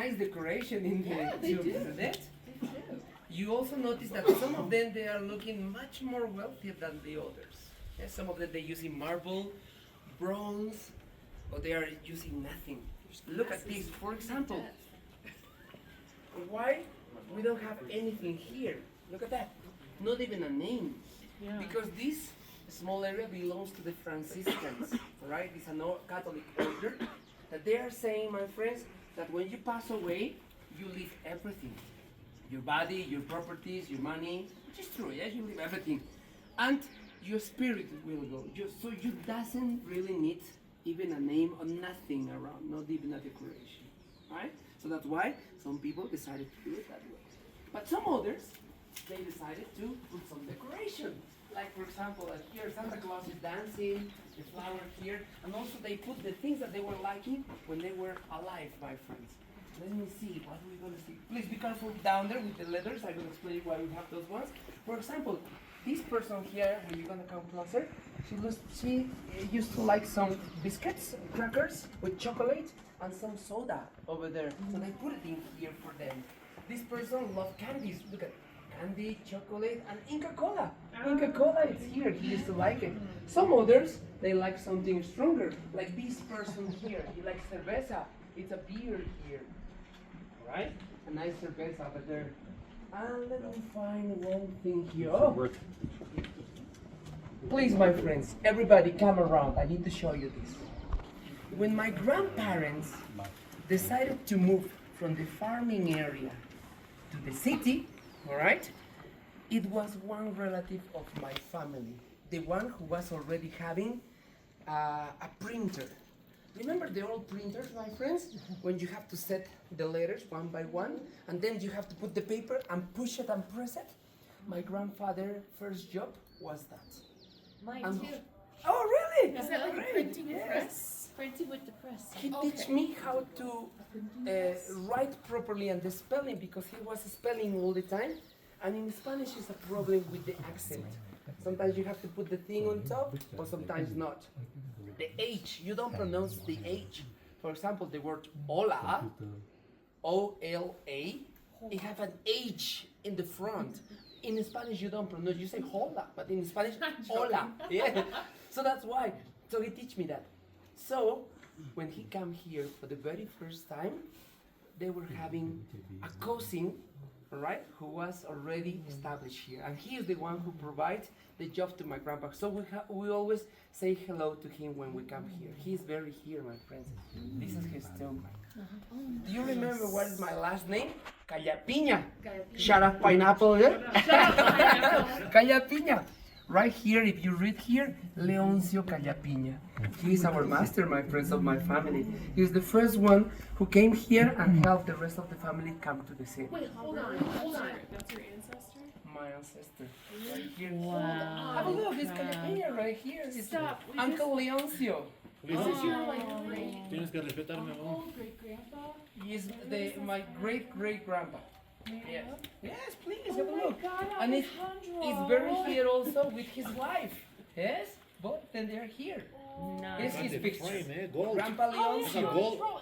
nice decoration in the they tubes, do. isn't it? You also notice that some of them they are looking much more wealthy than the others. Yes, some of them they using marble, bronze, but they are using nothing. Look at this, for example. Why we don't have anything here? Look at that. Not even a name. Because this small area belongs to the Franciscans, right? It's a Catholic order that they are saying, my friends, that when you pass away, you leave everything. Your body, your properties, your money, which is true, yes, you leave everything. And your spirit will go. So you doesn't really need even a name or nothing around, not even a decoration, right? So that's why some people decided to do it that way. But some others, they decided to put some decoration. Like for example, like here Santa Claus is dancing, the flower here, and also they put the things that they were liking when they were alive, my friends. Let me see, what are we gonna see? Please be careful down there with the letters. I will explain why we have those ones. For example, this person here, when you're gonna come closer, she used to like some biscuits, crackers with chocolate, and some soda over there. So they put it in here for them. This person loved candies. Look at candy, chocolate, and Inca Cola. Inca Cola is here. He used to like it. Some others, they like something stronger. Like this person here. He likes cerveza. It's a beer here. Right? A nice cerveza over there. And let me find one thing here. Oh! Please, my friends, everybody come around. I need to show you this. When my grandparents decided to move from the farming area to the city, all right, it was one relative of my family, the one who was already having a printer. Remember the old printers, my friends? When you have to set the letters one by one, and then you have to put the paper and push it and press it? My grandfather's first job was that. Mine too. Oh, really? Is that like Great. printing Yes. press? Printing with the press. He teach me how to write properly and the spelling, because he was spelling all the time. And in Spanish is a problem with the accent. Sometimes you have to put the thing on top, or sometimes not. The H, you don't pronounce the H. For example, the word hola, O-L-A, it have an H in the front. In Spanish, you don't pronounce, you say hola, but in Spanish, hola. Yeah. So that's why. So he teach me that. So when he came here for the very first time, they were having a cousin, right, who was already established here, and he is the one who provides the job to my grandpa. So we always say hello to him when we come here. He's very here, my friends. This is his tomb. Do you remember what is my last name? Callapiña. Shut up, pineapple. Yeah? Callapiña. Right here, if you read here, Leoncio Callapiña. He is our master, my friends, of my family. He is the first one who came here and helped the rest of the family come to the city. Wait, hold on. That's your ancestor? My ancestor. Right here. Wow. Have a look, it's Callapiña right here. It's Stop. Uncle Leoncio. This is your like great. Tienes que respetarme, Oh, great grandpa. He is my great grandpa. Yes. Yes, please have a look. God, And it's Alejandro. buried here also with his wife. Yes, both then they are here. Here's his picture. Gold. Grandpa Oh, Leoncio.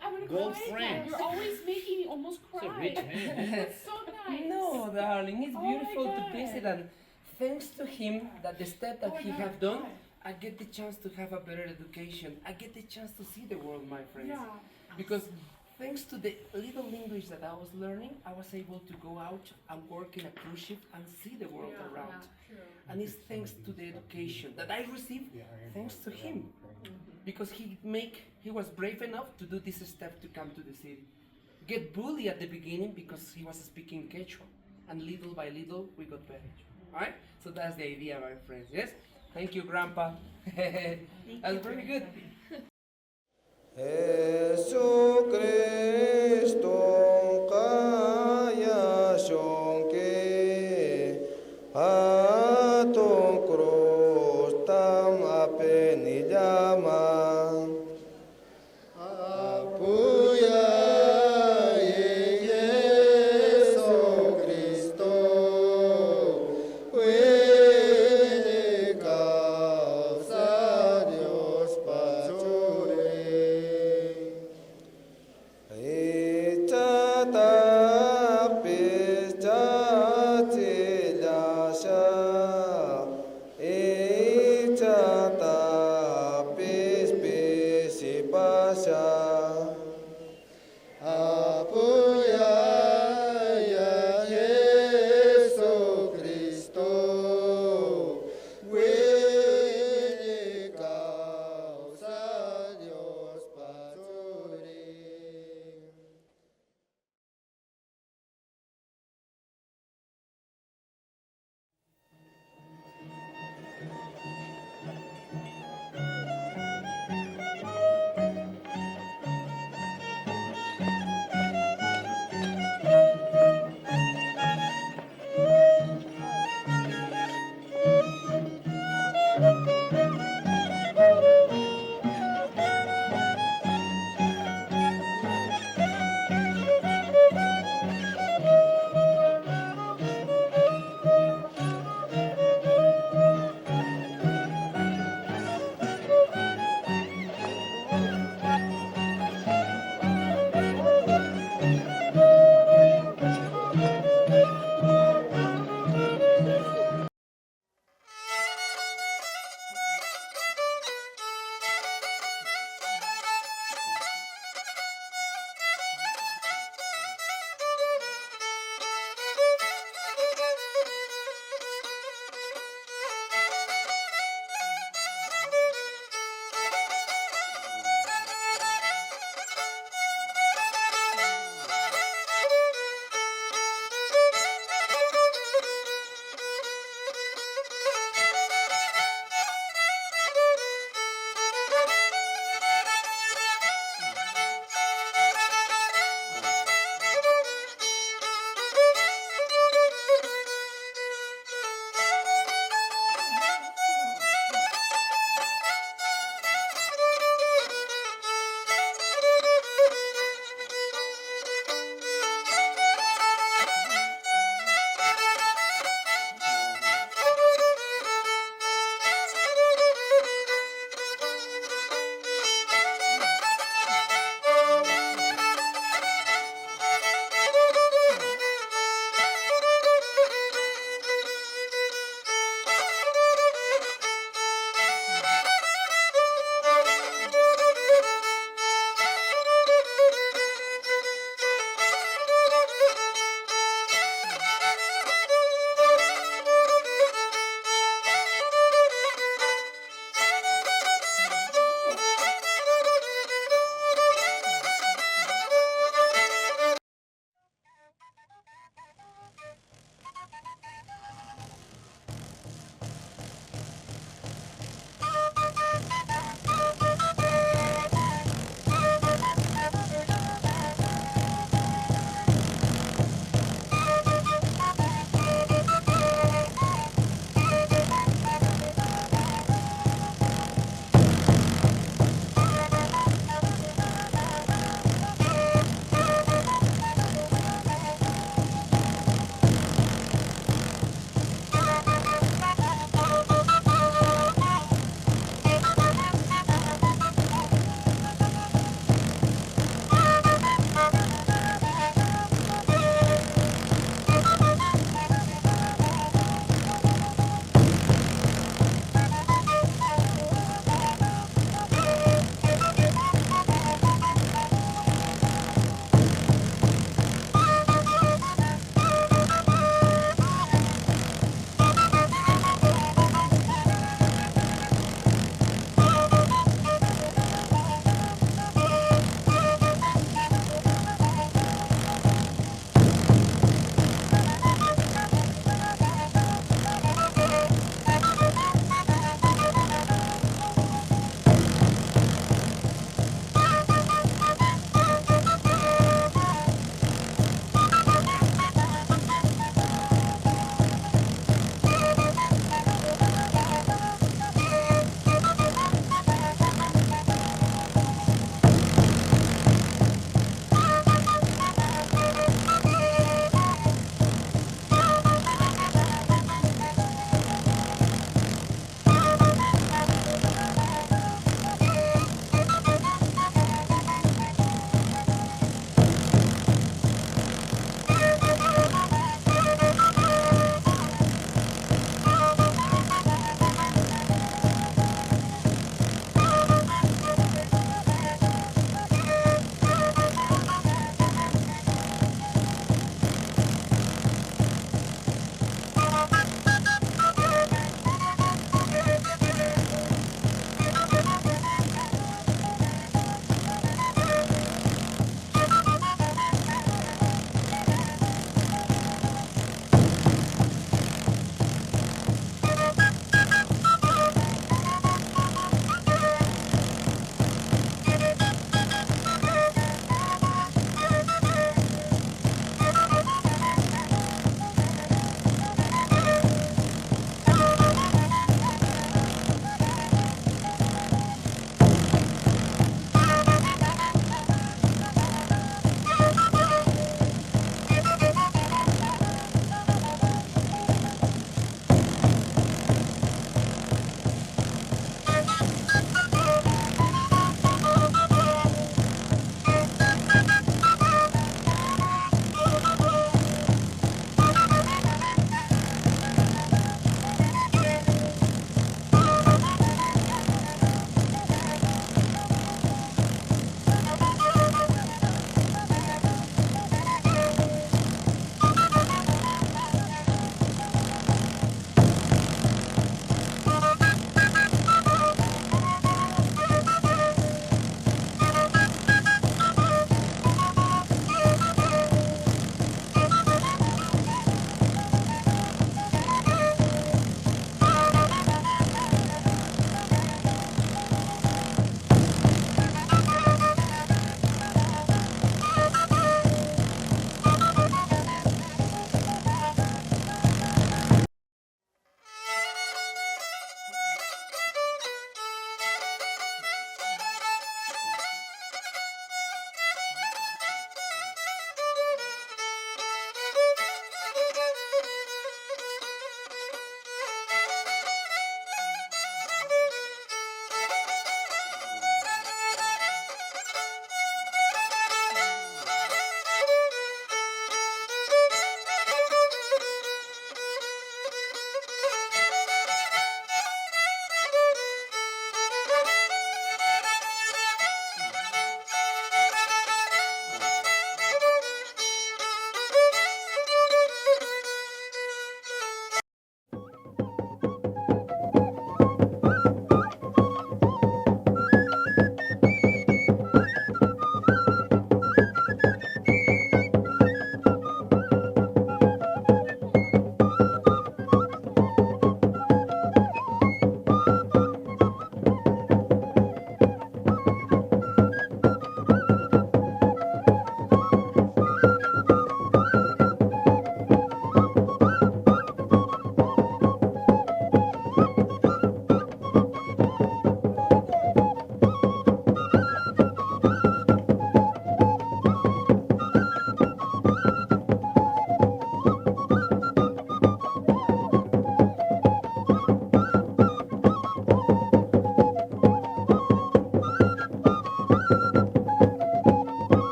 I'm gonna gold cry frame. again. You're always making me almost cry. rich man. That's so nice. No, darling, it's Oh my beautiful to God. visit, and thanks to him, that the step that he have done, I get the chance to have a better education. I get the chance to see the world, my friends. Yeah. Because thanks to the little English that I was learning, I was able to go out and work in a cruise ship and see the world around. And it's thanks to the education that I received, thanks to him. Because he was brave enough to do this step to come to the city. Get bullied at the beginning because he was speaking Quechua. And little by little, we got better. Alright? So that's the idea, my friends. Yes? Thank you, Grandpa. That's very good. Jesucristo kaya shonke aton cruz tam apenillama apuya Jesucristo huele causa Dios pachore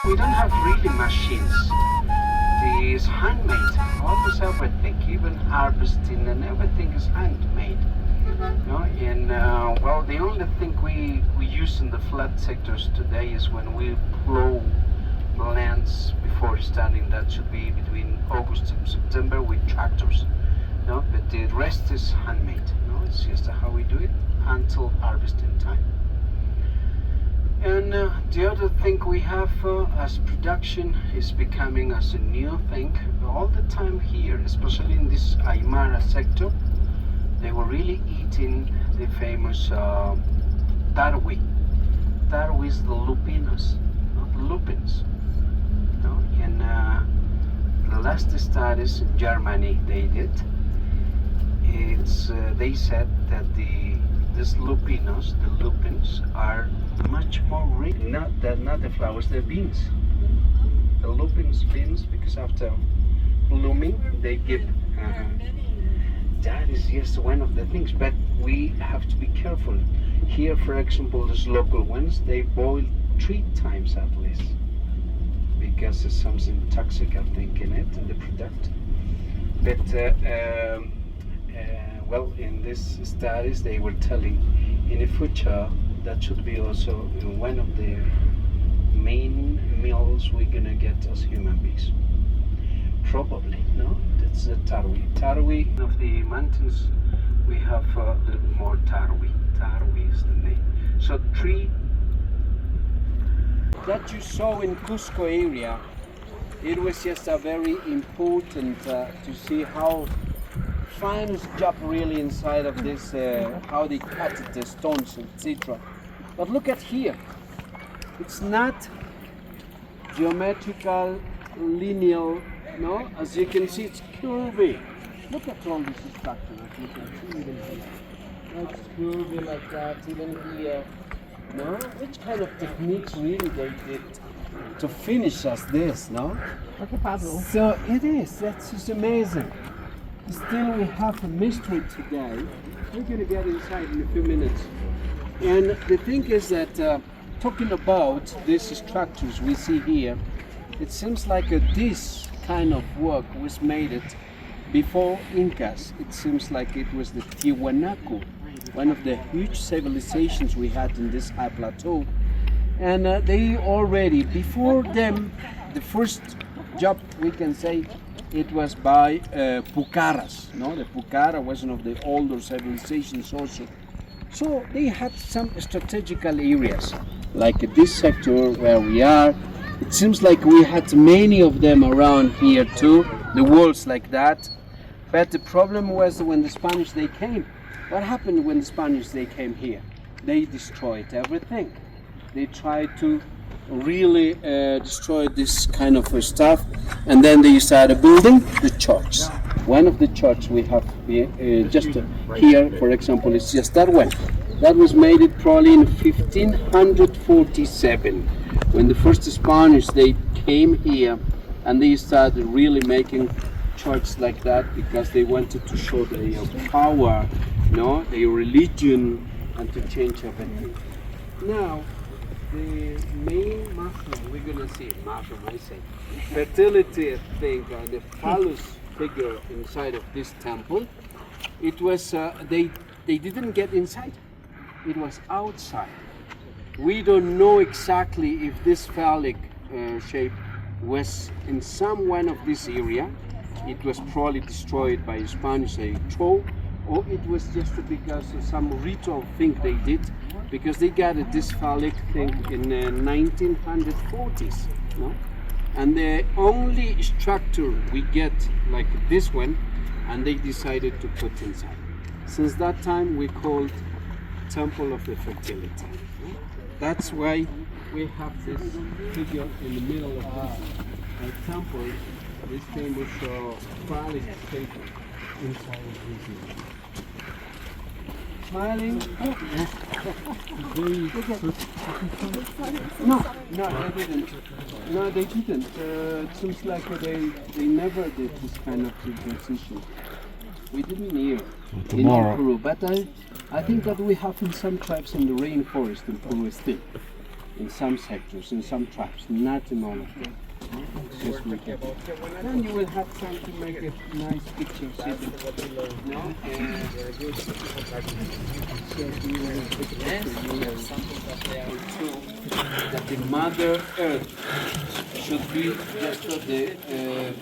we don't have really machines. It is handmade, almost everything, even harvesting and everything is handmade. And well, the only thing we use in the flat sectors today is when we plow lands before starting. That should be between August and September with tractors. But the rest is handmade. It's just how we do it until harvesting time. And the other thing we have as production is becoming as a new thing all the time here, especially in this Aymara sector. They were really eating the famous tarwi. Tarwi is the lupinos, not lupins. In the last studies in Germany they did, they said that these lupinos, the lupins, are much more rich. Not the flowers, the beans. The lupins beans, because after blooming they give. That is just one of the things, but we have to be careful. Here, for example, these local ones, they boil 3 times at least, because there's something toxic, I think, in it, in the product. But well, in these studies, they were telling in the future that should be also one of the main meals we're gonna get as human beings. Probably, no? That's the tarwi. Tarwi of the mountains, we have a little bit more tarwi. Tarwi is the name. So 3 that you saw in Cusco area, it was just a very important to see how fine job really inside of this, how they cut the stones, etc. But look at here, it's not geometrical, linear, no? As you can see, it's curvy. Look at all this structure, as you can see even here. It's curvy like that, even here. No? Which kind of techniques really they did to finish as this, no? Like a puzzle. So it is, that's just amazing. Still we have a mystery today. We're going to get inside in a few minutes. And the thing is that talking about these structures we see here, it seems like this kind of work was made it before Incas. It seems like it was the Tiwanaku, one of the huge civilizations we had in this high plateau. And they already, before them, the first job we can say, it was by Pucaras. No? The Pucara was one of the older civilizations also. So they had some strategical areas, like this sector where we are. It seems like we had many of them around here too, the walls like that. But the problem was when the Spanish they came. What happened when the Spanish they came here? They destroyed everything. They tried to really destroy this kind of stuff, and then they started building the church. One of the church we have just here, for example, is just that one. That was made it probably in 1547, when the first Spanish they came here, and they started really making churches like that because they wanted to show their power, no, their religion, and to change everything. Now, the main mushroom we're gonna see, mushroom I say, fertility thing, the phallus figure inside of this temple, it was, they didn't get inside, it was outside. We don't know exactly if this phallic shape was in some one of this area. It was probably destroyed by Spanish throw, or it was just because of some ritual thing they did, because they got this phallic thing in the 1940s, no? And the only structure we get like this one, and they decided to put inside. Since that time we called Temple of the Fertility. That's why we have this figure in the middle of this temple, this famous phallic figure inside of this. Smiling. No, they didn't. No, they didn't. It seems like they never did this kind of transition. We didn't hear in Peru, but I think that we have in some tribes in the rainforest in Peru still. in some sectors, in some tribes, not in all of them. It's just we get it. Then you will have time to make a nice picture. See the, no? That the Mother Earth should be just the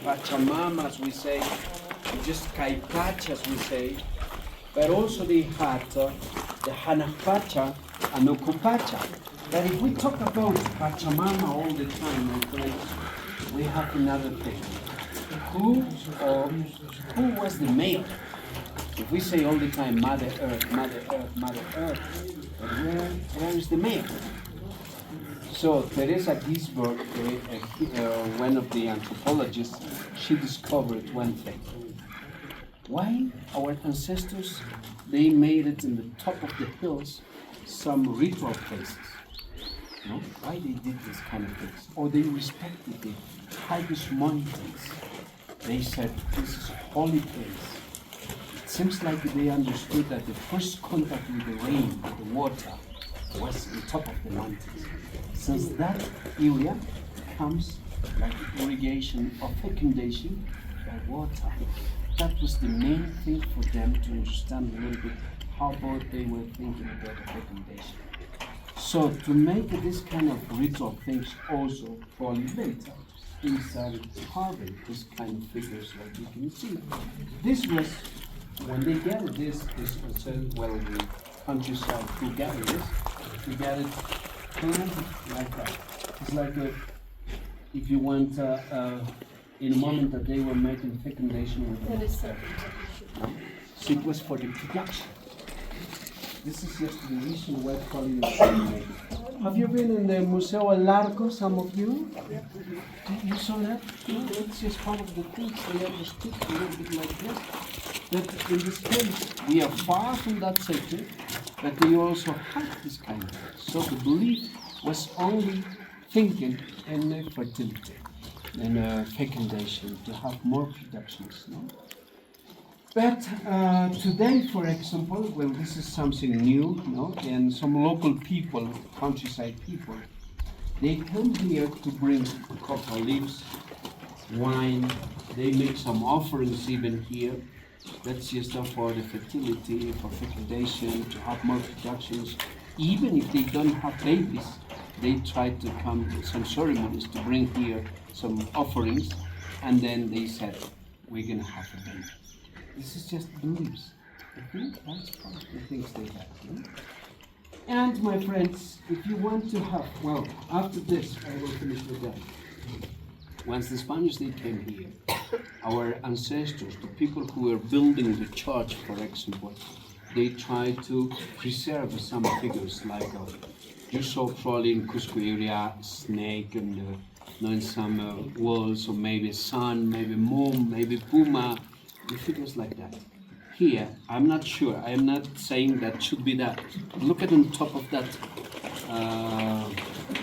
Pachamama, as we say, just Caipacha, as we say, but also they had the Hanapacha and Okupacha. But if we talk about Pachamama all the time, my friends, we have another thing. Who was the male? If we say all the time Mother Earth, Mother Earth, Mother Earth, but where is the male? So Teresa Gisborg, one of the anthropologists, she discovered one thing. Why our ancestors, they made it in the top of the hills some ritual places? No? Why they did this kind of things? Or they respected the highest mountains. They said, this is a holy place. It seems like they understood that the first contact with the rain, with the water, was on top of the mountains. Since that area comes like irrigation or fecundation by water. That was the main thing for them to understand a little bit how both they were thinking about the fecundation. So to make this kind of ritual things also probably later, they started carving this kind of figures like you can see. This was, when they gathered this was well, the countryside who gathered this, we gathered planted like that. It's like if you want, in a moment that they were making fecundation with the so it was for the production. This is just the reason why calling it. Have you been in the Museo Larco, some of you? You saw that? No, it's just part of the things they understood a little bit like this. That in this case, we are far from that sector, but they also had this kind of thing. So the belief was only thinking in fertility, in fecundation, to have more productions. No? But today, for example, well, this is something new, no? And some local people, countryside people, they come here to bring copper leaves, wine. They make some offerings even here. That's just for the fertility, for fecundation, to have more productions. Even if they don't have babies, they try to come to some ceremonies to bring here some offerings, and then they said, we're gonna have a baby. This is just beliefs. I think that's part of the things they have. No? And my friends, if you want to have, well, after this, I will finish with that. Once the Spanish they came here, our ancestors, the people who were building the church, for example, they tried to preserve some figures like you saw probably in Cusco area, snake and in some walls, or maybe sun, maybe moon, maybe puma. The figures like that. Here, I'm not sure. I am not saying that should be that. Look at on top of that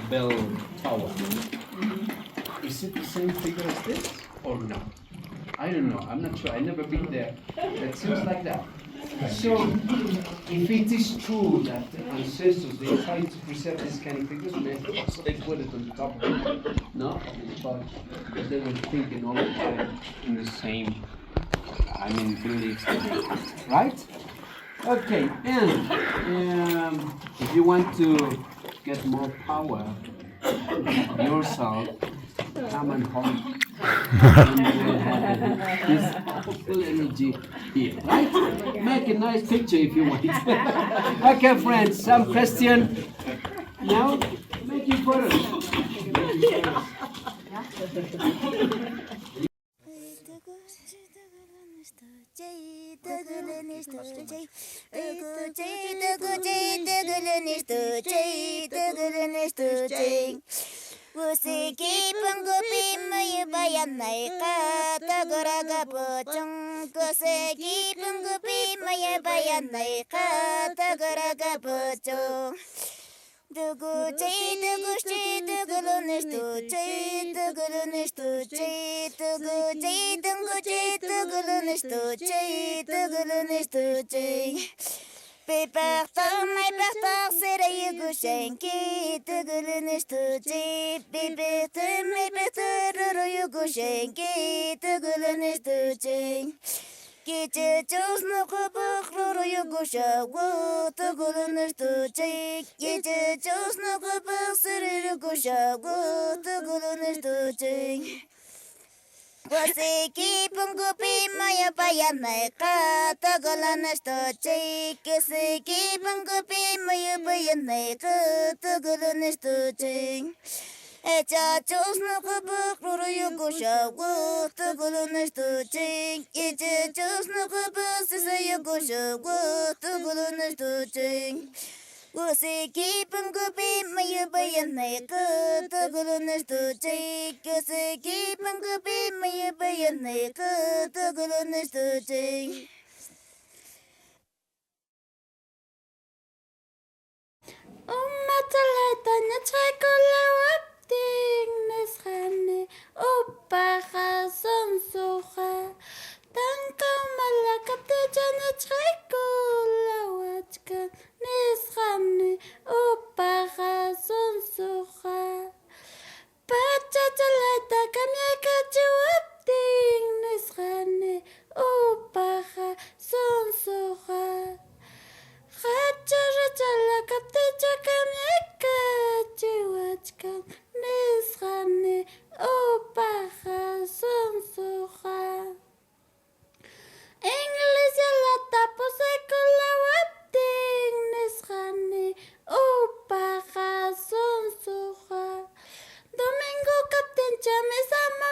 bell tower. Is it the same figure as this or no? I don't know. I'm not sure. I've never been there. It seems like that. So, if it is true that the ancestors they try to preserve this kind of figures, maybe so they put it on top of it, no, but they were thinking all the time in the same. Beliefs, right? Okay, and if you want to get more power yourself, come and home. This full energy here, right? Make a nice picture if you want. Okay, friends, some question? Now, making photos. Usiki punggupi mayabayannaika tagaraga pocong Kusiki punggupi mayabayannaika tagaraga pocong Dugu cai dugu cai dugulunis tu cai dugulunis tu cai dugu cai dungu cai dugulunis tu cai dugulunis tu cai Pe partant, my partant, c'est la Yugushenki, Tugulinistuchi, Bibiter, Mibiter, Yugushenki, Tugulinistuchi. Kiche chos no kubuk loro yugusha wo Tugulinistuchi. Kiche chos no kubuk siri yugusha wo Tugulinistuchi. Wasiki pungupi maya bayaneka Tugulinistuchi. Kisiki pungupi maya bayaneka Tugulinistuchi. Echa chos no kubuk loro yugusha wo Tugulinistuchi. Kiche chos no kubuk siri yugusha wo Tugulinistuchi. Wasiki pungupi maya bayaneka Tugulinistuchi. Kisiki pungupi maya bayaneka Tugulinistuchi. Matalata chocolate wapting nesrane opaha sonsoha tanka malakate jana chocolate wachka nesrane opaha sonsoha pachatalata kamyaka wapting nesrane opaha sonsoha Rachala kaptecha kamyaka chiwachkan nisrane opaha sonsoha Iglesia la tapo secola wapting nisrane opaha sonsoha Domingo kaptecha mesama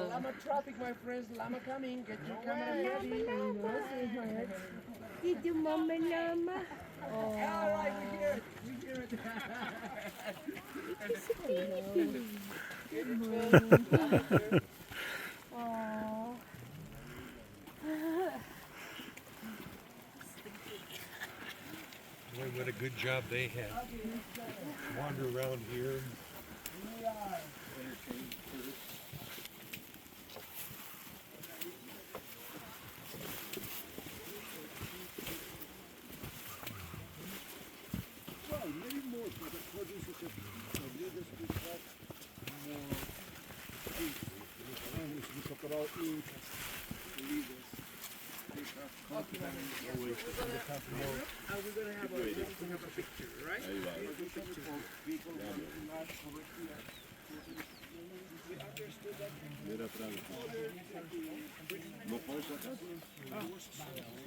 Lama traffic, my friends. Lama coming. Get your camera ready. Did you mama llama? All right, we hear it. We hear it. Good morning. Oh. Boy, what a good job they had. Wander around here.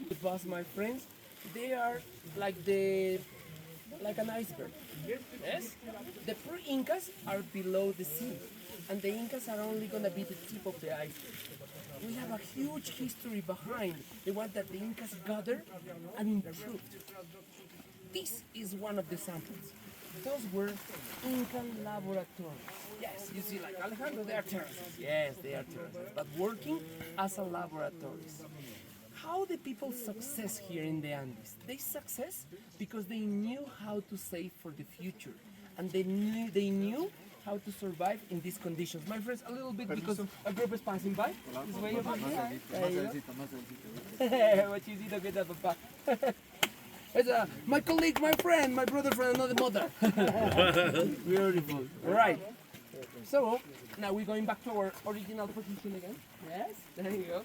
The boss, my friends, they are like an iceberg. Yes? The pre-Incas are below the sea, and the Incas are only gonna be the tip of the iceberg. We have a huge history behind the one that the Incas gathered and improved. This is one of the samples. Those were Incan laboratories. Yes, you see, like Alejandro, they are terraces. Yes, they are terraces, but working as a laboratories. How the people success here in the Andes? They success because they knew how to save for the future, and they knew how to survive in these conditions. My friends, a little bit because a group is passing by. This way over here. There you go. What you see, look at that, papa. It's my colleague, my friend, my brother from another mother. Beautiful. All right. So now we're going back to our original position again. Yes, there you go.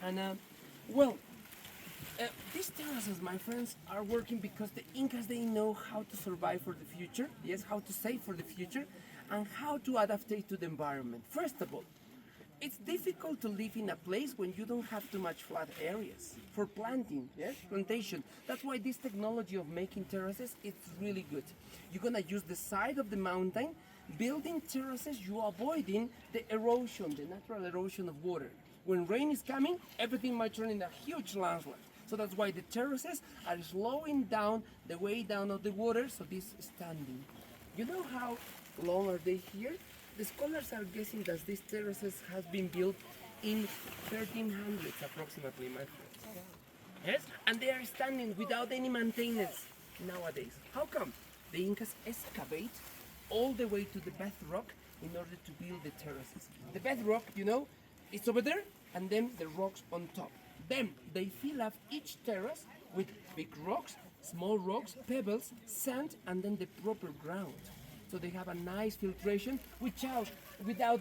And these terraces, my friends, are working because the Incas, they know how to survive for the future. Yes, how to save for the future, and how to adapt to the environment. First of all, it's difficult to live in a place when you don't have too much flat areas for planting, yes, plantation. That's why this technology of making terraces, it's really good. You're gonna use the side of the mountain building terraces, you're avoiding the erosion, the natural erosion of water. When rain is coming, everything might turn into a huge landslide. So that's why the terraces are slowing down the way down of the water, so this is standing. You know how long are they here? The scholars are guessing that these terraces have been built in 1300s approximately, my friends. Yes? And they are standing without any maintenance nowadays. How come? The Incas excavate all the way to the bedrock in order to build the terraces. The bedrock, you know, it's over there, and then the rocks on top. Then they fill up each terrace with big rocks, small rocks, pebbles, sand, and then the proper ground. So they have a nice filtration without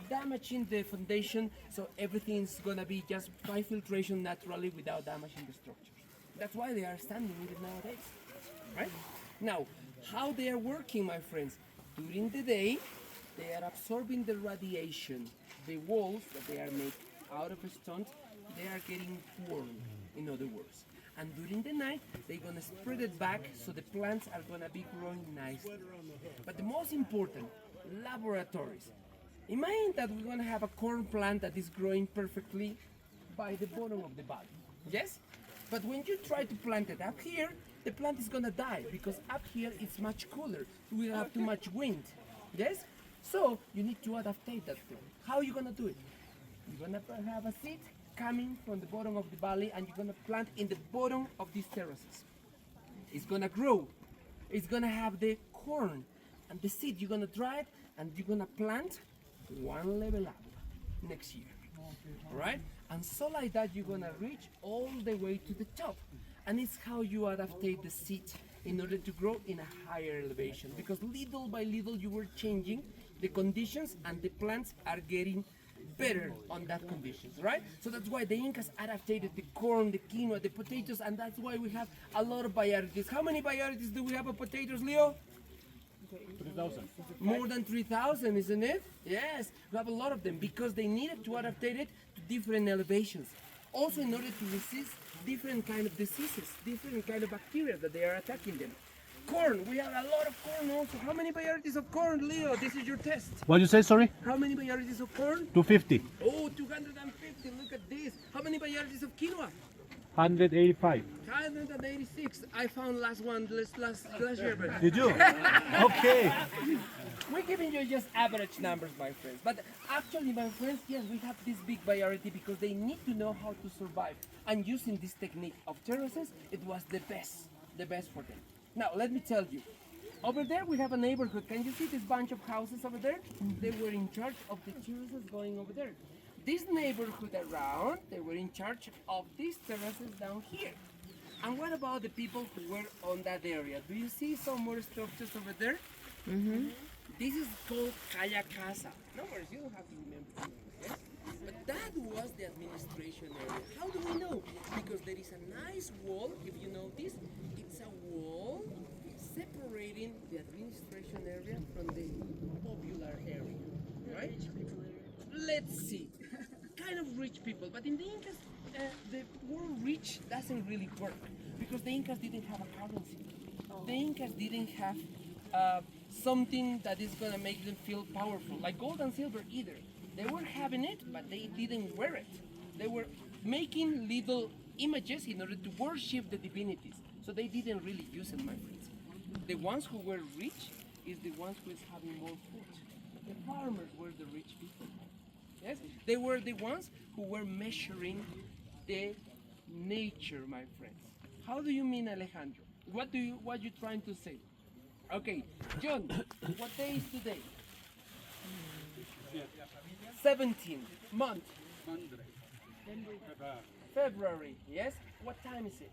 damaging the foundation, so everything's gonna be just by filtration naturally without damaging the structures. That's why they are standing with it nowadays, right? Now, how they are working, my friends? During the day, they are absorbing the radiation. The walls that they are made out of stone, they are getting warm, in other words. And during the night, they're gonna spread it back so the plants are gonna be growing nicely. But the most important, laboratories. Imagine that we're gonna have a corn plant that is growing perfectly by the bottom of the valley. Yes? But when you try to plant it up here, the plant is gonna die because up here it's much cooler. We have too much wind. Yes? So you need to adaptate that plant. How are you gonna do it? You're gonna have a seed coming from the bottom of the valley and you're gonna plant in the bottom of these terraces. It's gonna grow. It's gonna have the corn and the seed. You're gonna dry it and you're gonna plant one level up next year. All right? And so like that you're gonna reach all the way to the top. And it's how you adaptate the seed in order to grow in a higher elevation. Because little by little you were changing the conditions and the plants are getting better on that conditions, right? So that's why the Incas adapted the corn, the quinoa, the potatoes, and that's why we have a lot of varieties. How many varieties do we have of potatoes, Leo? 3,000. More than 3,000, isn't it? Yes, we have a lot of them because they needed to adapt it to different elevations. Also in order to resist different kind of diseases, different kind of bacteria that they are attacking them. Corn, we have a lot of corn also. How many varieties of corn, Leo? This is your test. What did you say, sorry? How many varieties of corn? 250. Oh, 250, look at this. How many varieties of quinoa? 185. 186. I found last year. But Did you? Okay. we're giving you just average numbers, my friends. But actually, my friends, yes, we have this big variety because they need to know how to survive. And using this technique of terraces, it was the best for them. Now, let me tell you. Over there, we have a neighborhood. Can you see this bunch of houses over there? They were in charge of the terraces going over there. This neighborhood around, they were in charge of these terraces down here. And what about the people who were on that area? Do you see some more structures over there? Mm-hmm. This is called Calle Casa. No worries, you don't have to remember. Yes? But that was the administration area. How do we know? Because there is a nice wall, if you notice, it's a wall separating the administration area from the popular area, right? Let's see. Kind of rich people, but in the Incas, the word rich doesn't really work because the Incas didn't have a currency. The Incas didn't have something that is gonna make them feel powerful, like gold and silver either. They were having it, but they didn't wear it. They were making little images in order to worship the divinities. So they didn't really use it, my friends. The ones who were rich is the ones who is having more food. The farmers were the rich people. Yes, they were the ones who were measuring the nature, my friends. How do you mean, Alejandro? What you trying to say? Okay, John, what day is today? 17 month. February, yes? What time is it?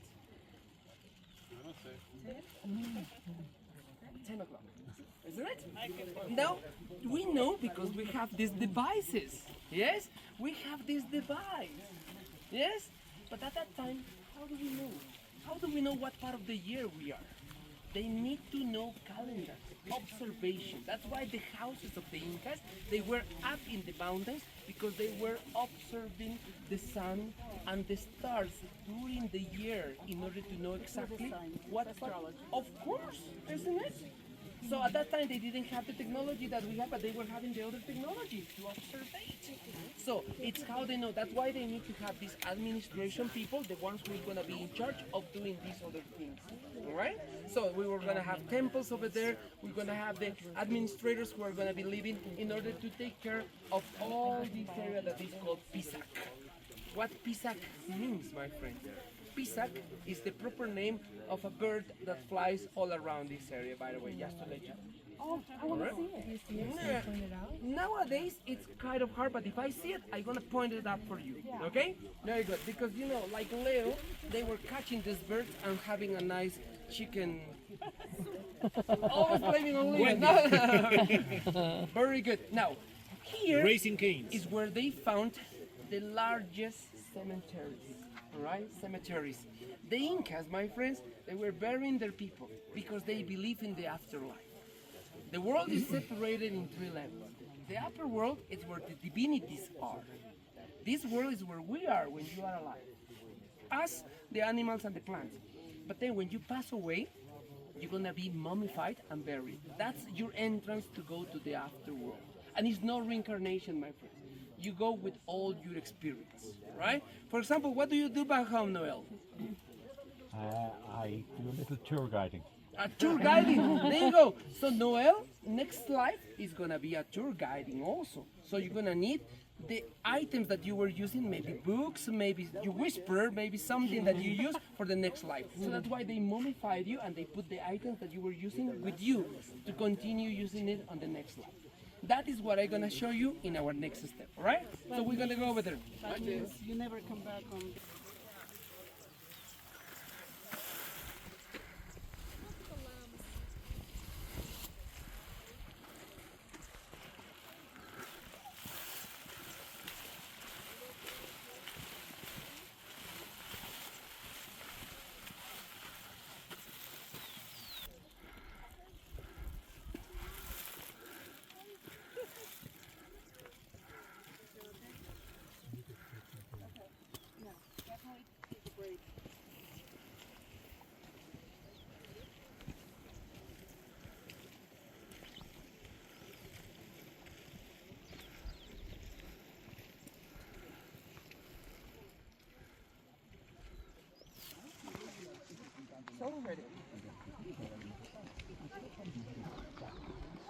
10 o'clock. Isn't it? Now, we know because we have these devices. Yes? We have this device. Yes? But at that time, how do we know? How do we know what part of the year we are? They need to know calendar, observation. That's why the houses of the Incas, they were up in the mountains because they were observing the sun and the stars during the year in order to know exactly what part. Of course, isn't it? So at that time they didn't have the technology that we have, but they were having the other technology to observe it. So it's how they know. That's why they need to have these administration people, the ones who are gonna be in charge of doing these other things. All right? So we were gonna have temples over there. We're gonna have the administrators who are gonna be living in order to take care of all this area that is called Pisac. What Pisac means, my friend? Pisac is the proper name of a bird that flies all around this area, by the way, just to let you know. Oh, I want to see it. You see it? Yeah. Point it out? Nowadays, it's kind of hard, but if I see it, I'm gonna point it out for you. Yeah. Okay? Very good. Because you know, like Leo, they were catching these birds and having a nice chicken. Always blaming on Leo. No. Very good. Now, here Raising canes. is where they found the largest cemeteries. Alright? Cemeteries. The Incas, my friends, they were burying their people because they believe in the afterlife. The world is separated in three levels. The upper world is where the divinities are. This world is where we are when you are alive. Us, the animals and the plants. But then when you pass away, you're gonna be mummified and buried. That's your entrance to go to the afterworld. And it's no reincarnation, my friends. You go with all your experience, right? For example, what do you do back home, Noel? I do a little tour guiding. A tour guiding. There you go. So Noel, next life is gonna be a tour guiding also. So you're gonna need the items that you were using, maybe books, maybe you whisper, maybe something that you use for the next life. So that's why they mummified you and they put the items that you were using with you to continue using it on the next life. That is what I'm gonna show you in our next step, all right? So we're gonna go over there. That means you never come back on.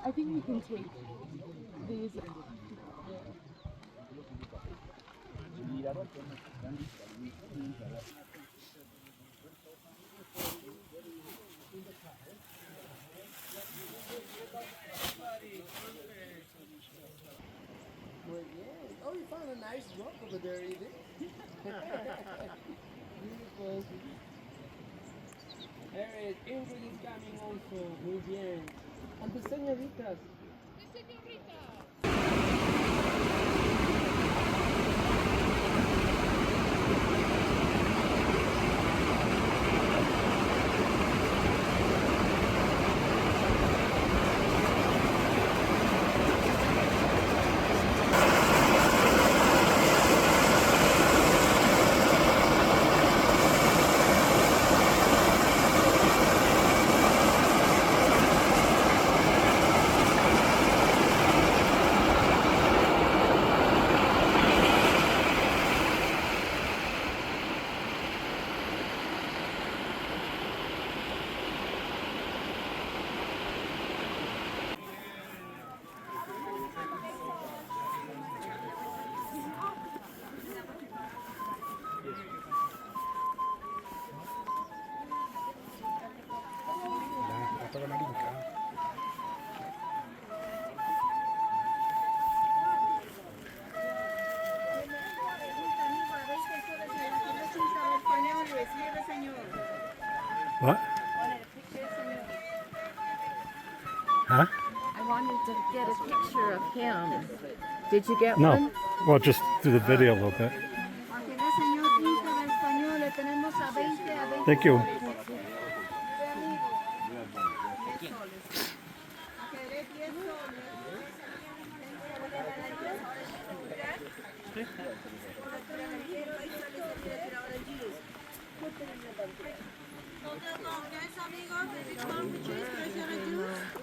I think we can take these. Oh, you found a nice rock over there, Edith. Beautiful. There is Ingrid is coming also. Muy bien. And the señoritas. What? Huh? I wanted to get a picture of him. Did you get No. one? Well, just do the video a little bit. Thank you.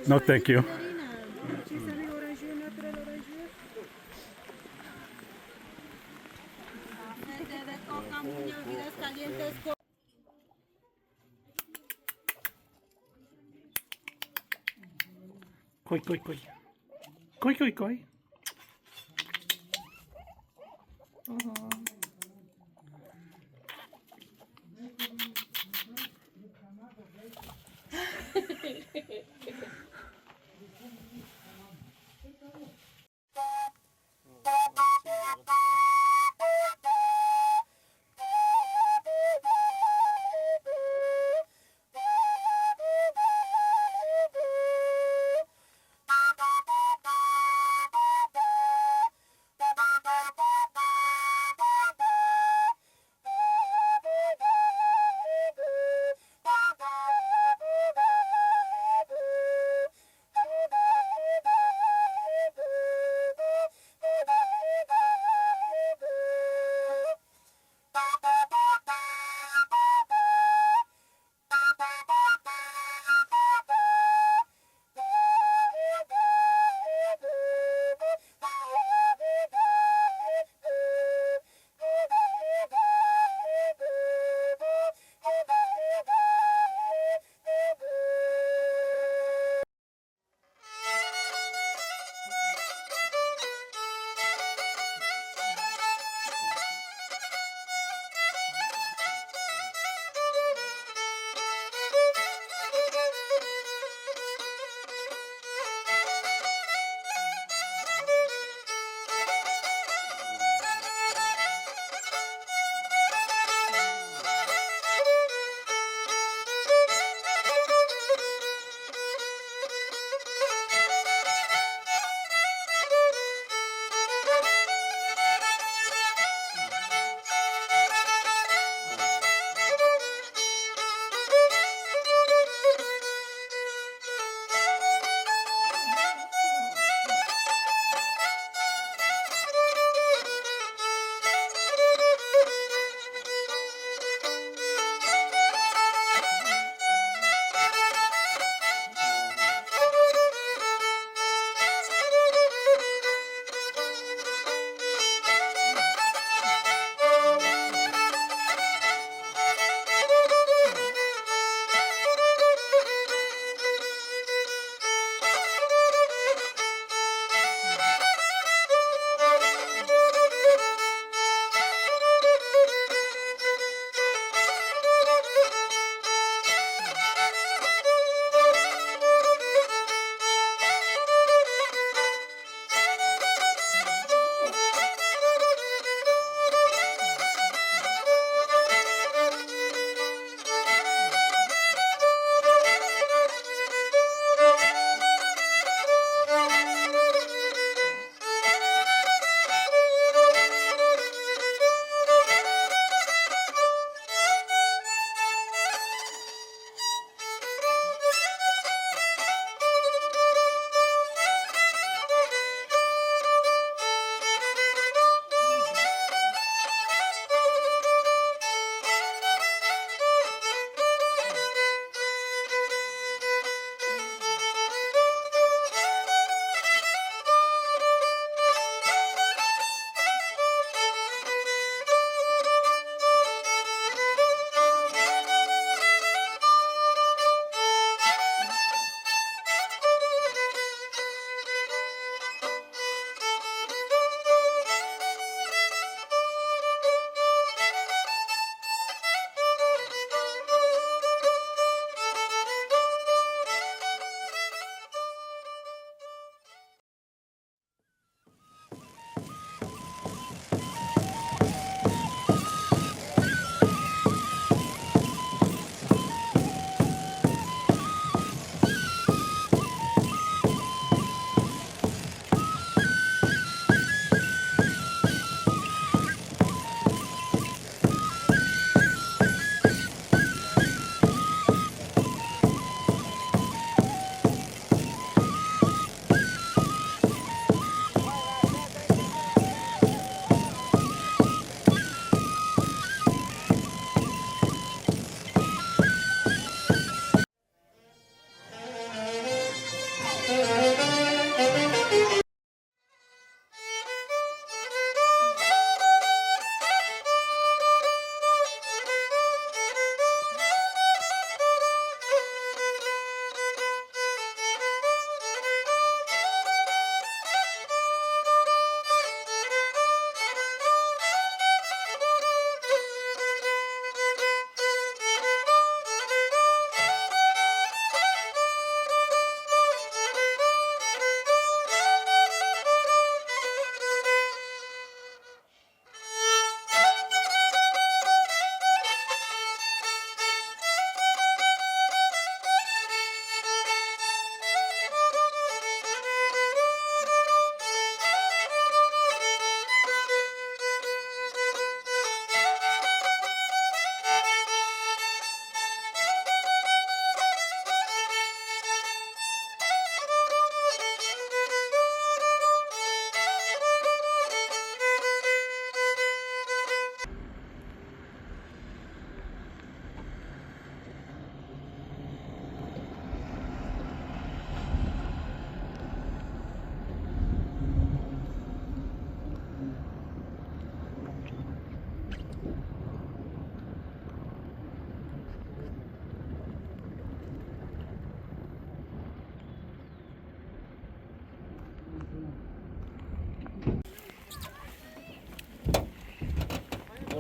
No, thank you. Koi, koi, koi. Koi, koi, koi.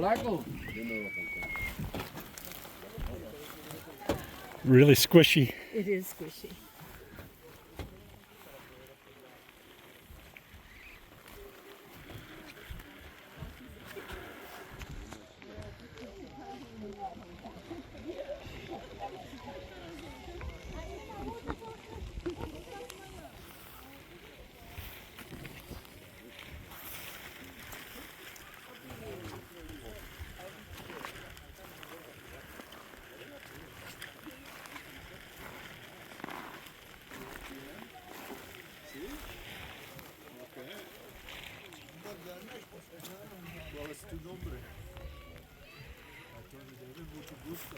Larco. Really squishy. It is squishy. ¿Cuál es tu nombre? Antonio, mucho gusto.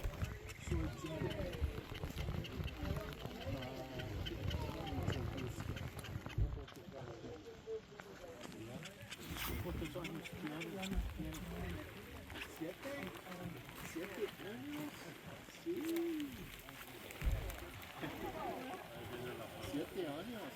Soy Joe. ¿Cuántos años tienes? ¿7? ¿7 años? Sí. 7 años.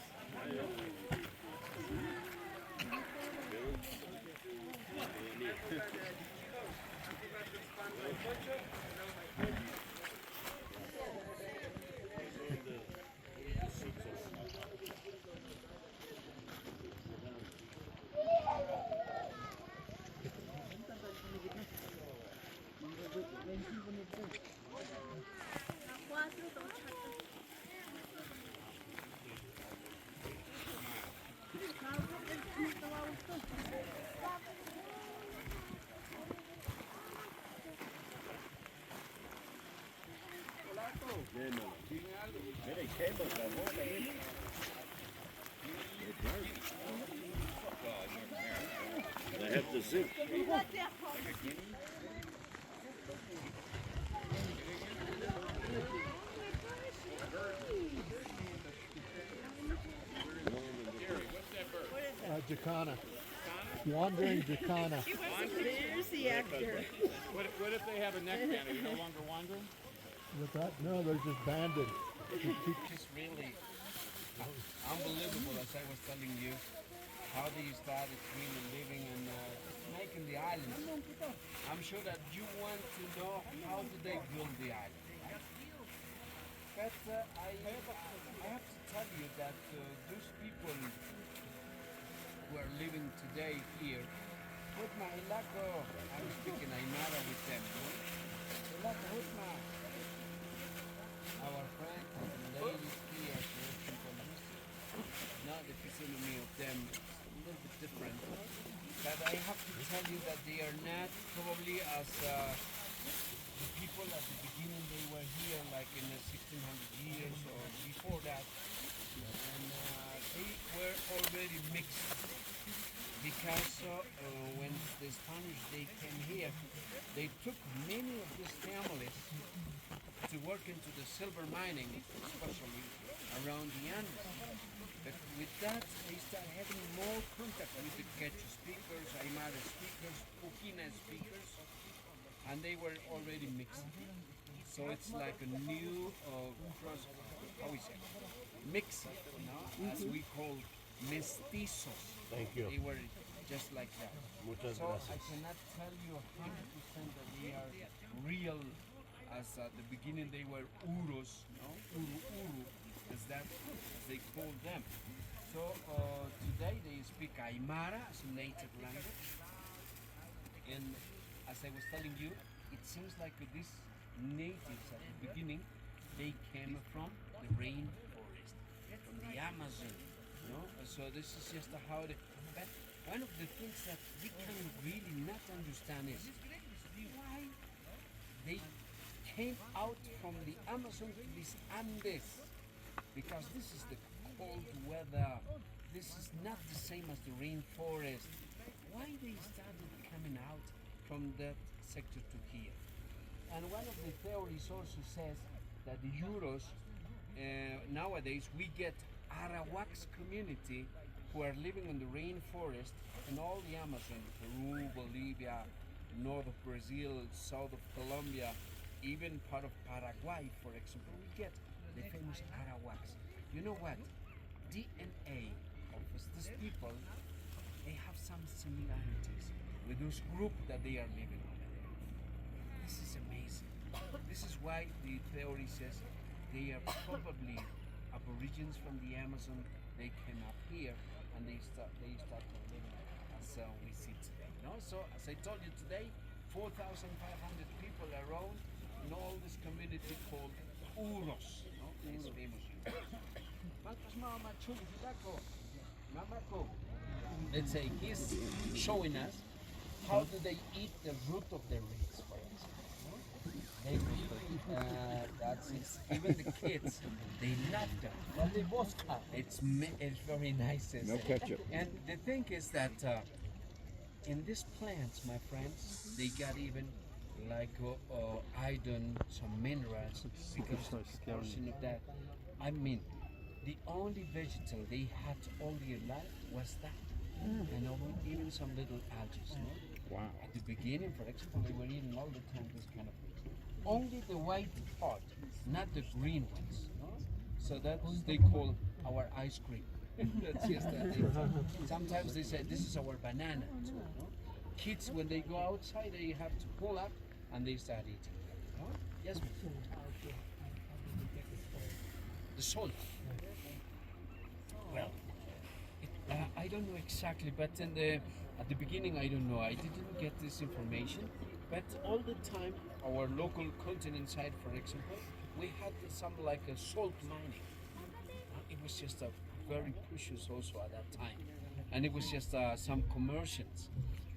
I have the zoo. Jacana. Wandering Jacana. Here's the actor. What if they have a neck band? Are you no longer wandering? With that? No, they're just banded. It's really unbelievable, as I was telling you, how they started really living and making the island. I'm sure that you want to know how did they build the island, right? But I have to tell you that those people who are living today here, with my Larco, I'm speaking Aymara with them. Larco, with my our friend and ladies here, not the physiognomy of them, it's a little bit different. But I have to tell you that they are not probably as the people at the beginning. They were here like in the 1600 years or before that, and they were already mixed because when the Spanish they came here, they took many of these families to work into the silver mining, especially around the Andes. But with that, they started having more contact with the Quechua speakers, Aymara speakers, Pujina speakers, and they were already mixed. So it's like a new cross, how we say, mix, as we call mestizos. Thank you. They were just like that. Muchas so gracias. I cannot tell you 100% that they are real. As at the beginning they were Uros, no? Uru, as they call them. So today they speak Aymara as a native language. And as I was telling you, it seems like these natives at the beginning, they came from the rainforest, from the Amazon. No? So this is just how they... But one of the things that we can really not understand is why they came out from the Amazon to these Andes, because this is the cold weather. This is not the same as the rainforest. Why they started coming out from that sector to here? And one of the theories also says that the Uros, nowadays we get Arawaks community who are living in the rainforest and all the Amazon, Peru, Bolivia, north of Brazil, south of Colombia, even part of Paraguay, for example, we get the famous Arawaks. You know what? DNA of these people, they have some similarities with those group that they are living on. This is amazing. This is why the theory says they are probably aborigines from the Amazon. They came up here and they start living as we see today. No? So as I told you today, 4,500 people around in all this community called Uros. No? This famous Uros. Let's say he's showing us how do they eat the root of the reeds, for example. That's it. Even the kids, they love them. It's very nice. No ketchup. And the thing is that in these plants, my friends, they got even like iron, some minerals, because portion of that. I mean, the only vegetable they had all their life was that. And even some little algae. No? Wow. At the beginning, for example, they were eating all the time this kind of things. Only the white part, not the green ones. No? So that's they call our ice cream. That's just that. Sometimes they say this is our banana. Too, no? Kids, when they go outside, they have to pull up and they start eating them. No? Yes, ma'am. The salt. Well, I don't know exactly, but at the beginning I don't know. I didn't get this information, but all the time our local continent side, for example, we had some like a salt mining. It was just a very precious also at that time, and it was just some commercials.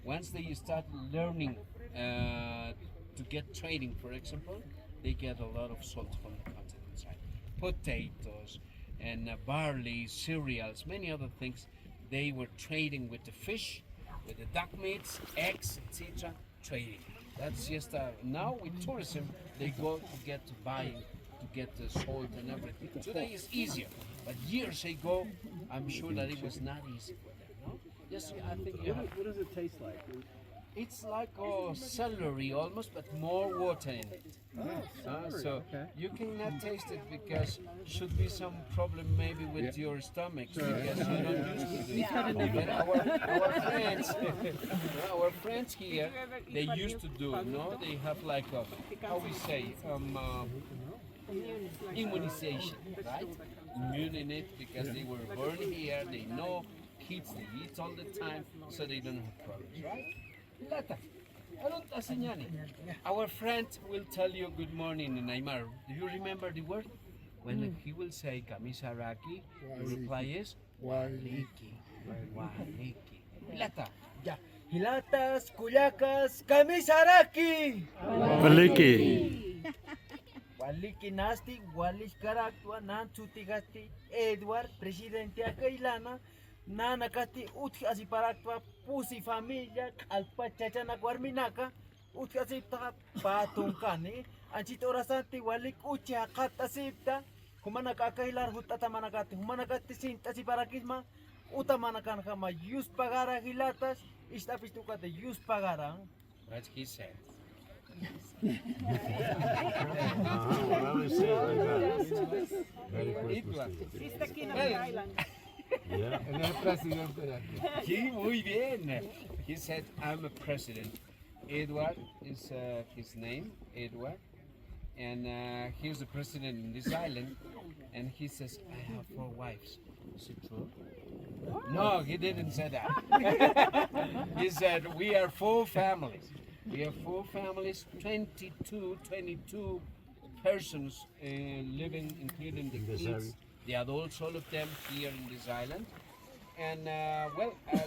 Once they start learning to get trading, for example, they get a lot of salt from the continent side, potatoes and barley, cereals, many other things. They were trading with the fish, with the duck meats, eggs, etc. Trading. That's just now with tourism, they go to get the salt and everything. Today is easier, but years ago, I'm sure that it was not easy for them. No? Yes, I think. What does it taste like? It's like celery almost, but more water in it. So you cannot taste it because should be some problem maybe with your stomach because you don't used to do it. But our friends here, they used to do it. No, they have like how we say immunization, right? Immune in it because they were born here. They know kids, they eat all the time, so they don't have problems, right? Our friend will tell you good morning in Aymara. Do you remember the word? When he will say kamisaraki, the reply is waliki. Waliki. Hilata. Ya. Hilatas, kuyacas, kamisaraki. Waliki. Waliki nasti, walish karaktua, nan chutigasti, Edward, presidente akailana. Nana kati utki asi paraktua pusi familia alpachachana guarminaka utki asi patunkani anchit orasanti walik uchi hakata sipta humana kakailar hutata manakati humana kati sinta si parakisma utamanakan kama yus pagara hilatas istapistuka de yus pagara. What he said. Yeah. And el presidente de aquí. Muy bien. He said, I'm a president. Edward is his name, Edward. And he's the president in this island. And he says, I have 4 wives. Is it true? No, he didn't say that. He said, we are 4 families. We have 4 families, 22 persons living, including the kids. The adults, all of them here in this island. And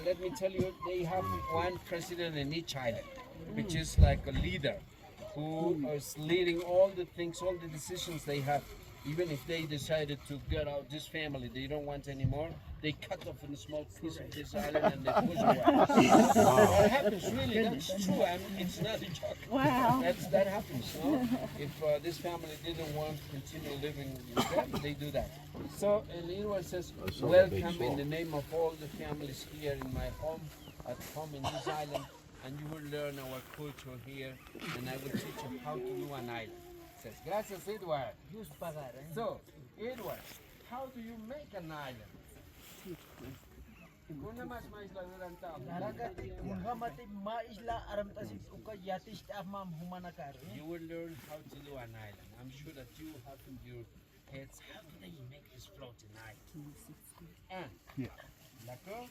let me tell you, they have one president in each island, which is like a leader who is leading all the things, all the decisions they have. Even if they decided to get out this family, they don't want anymore, they cut off a small piece of this island and they push away. That happens, really, that's true. It's not a joke. Wow. That happens, no? If this family didn't want to continue living with them, they do that. So, and Edward says, welcome in the name of all the families here in my home, at home in this island, and you will learn our culture here, and I will teach you how to do an island. Says, gracias, Edward. So, Edward, how do you make an island? Una más isla durantao. Narakati kunhamati ma isla aramtasi uka yatish amam humanakar. You will learn how to do an island. I'm sure that you have in your heads how do they make this floating island. And Larco,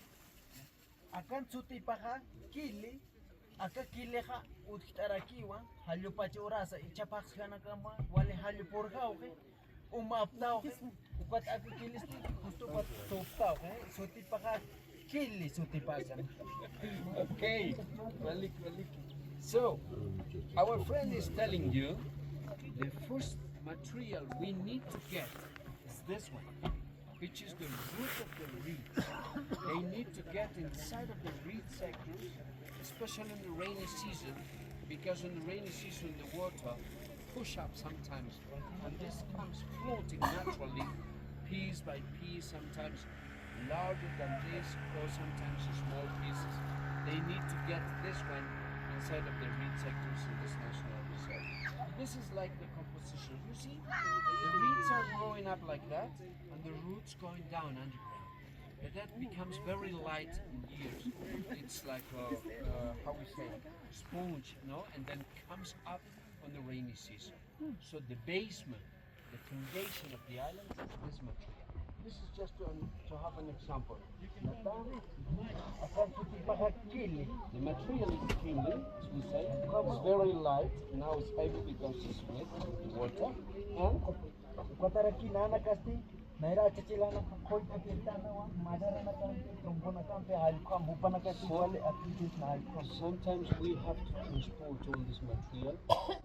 Akan suti paha kili aka kileha utkitarakiwa halyo pachurasa ichapax kanakama wale halyo porjauke umaptauke ukat aka kilisti justo pat toptauke suti paha kili suti pasan. okay, Malik. So, our friend is telling you the first material we need to get is this one, which is the root of the reeds. They need to get inside of the reed sectors, especially in the rainy season, because in the rainy season the water push up sometimes, and this comes floating naturally, piece by piece, sometimes larger than this, or sometimes small pieces. They need to get this one inside of the reed sectors in this national reserve. This is like the composition. You see, the reeds are growing up like that, and the roots going down underground. But that becomes very light in years. It's like how we say, sponge, and then comes up on the rainy season. So the basement, the foundation of the island is this material. This is just to have an example. The material is kili, as we say. It's very light. Now it's heavy because it's wet, the water. And Ukataraki nana kasti naira chachilana koi kakirtana wa madara na kan trumpona kan pe halkam bupana kasti wale activities na halkam. Sometimes we have to transport all this material.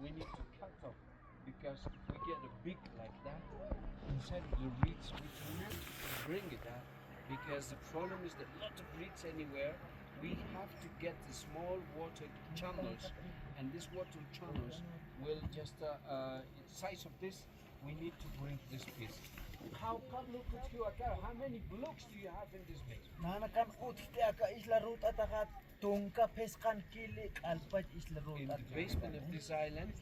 We need to cut off because we get a big like that inside of the reeds. We cannot bring it out because the problem is that a lot of reeds anywhere. We have to get the small water channels, and these water channels will just size of this. We need to bring this piece. How come look at you? How many blocks do you have in this base? Nana kan utkite aka isla root ataka tungka peskan kili alpat isla root. In the basement of this island,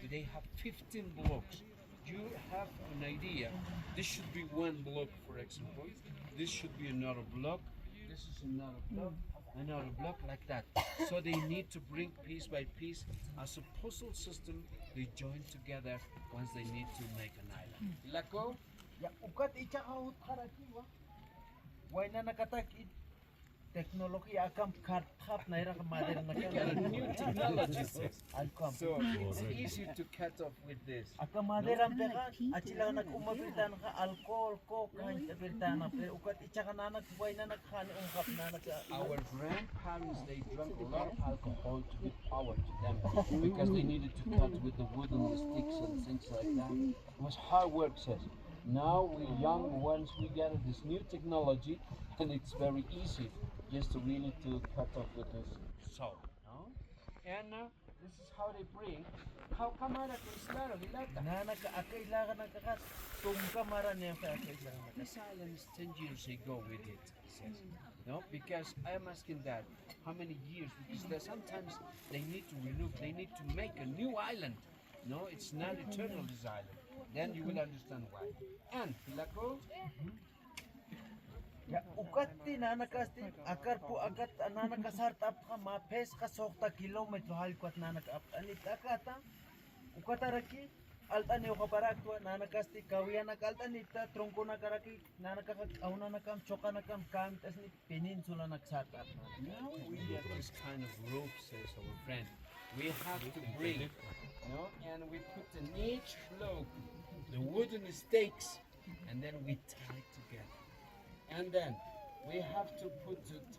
they have 15 blocks. You have an idea. This should be one block, for example. This should be another block. This is another block. Another block like that. So they need to bring piece by piece as a puzzle system. They join together once they need to make an island. Larco? Ya ukat ichaka hut karakiwa. Waina nakatak technology akam karthap naira madera We got a new technology. Alkam. So it's easy to cut off with this. Akam madera pekan achila nak umapirtan ka alcohol ko kain pirtana pero ukat ichaka nanak waina nakhan ungkap nanak. Our grandparents, they drank a lot of alcohol to give power to them because they needed to cut with the wood and the sticks and things like that. It was hard work, says. Now we young ones, we get this new technology, and it's very easy just to really to cut off with this saw. No? And this is how they bring. How come I This island is 10 years ago we did, he says. No, because I am asking that how many years, because sometimes they need to renew, they need to make a new island. No, it's not eternal, this island. Then you will understand why. And Larco? Ya ukatti nanakasti akar po agat nanakasart up ka mapes ka sokta kilometro halkwat nanak up ani takata ukataraki altani o kaparakwa nanakasti kawiana kaltanita tronco nakaraki nanakaka auna nakam choka nakam kam tasni peninsula naksart up. Now we have this kind of rope, says our friend. We have to bring, and we put in each block the wooden stakes, and then we tie it together. And then we have to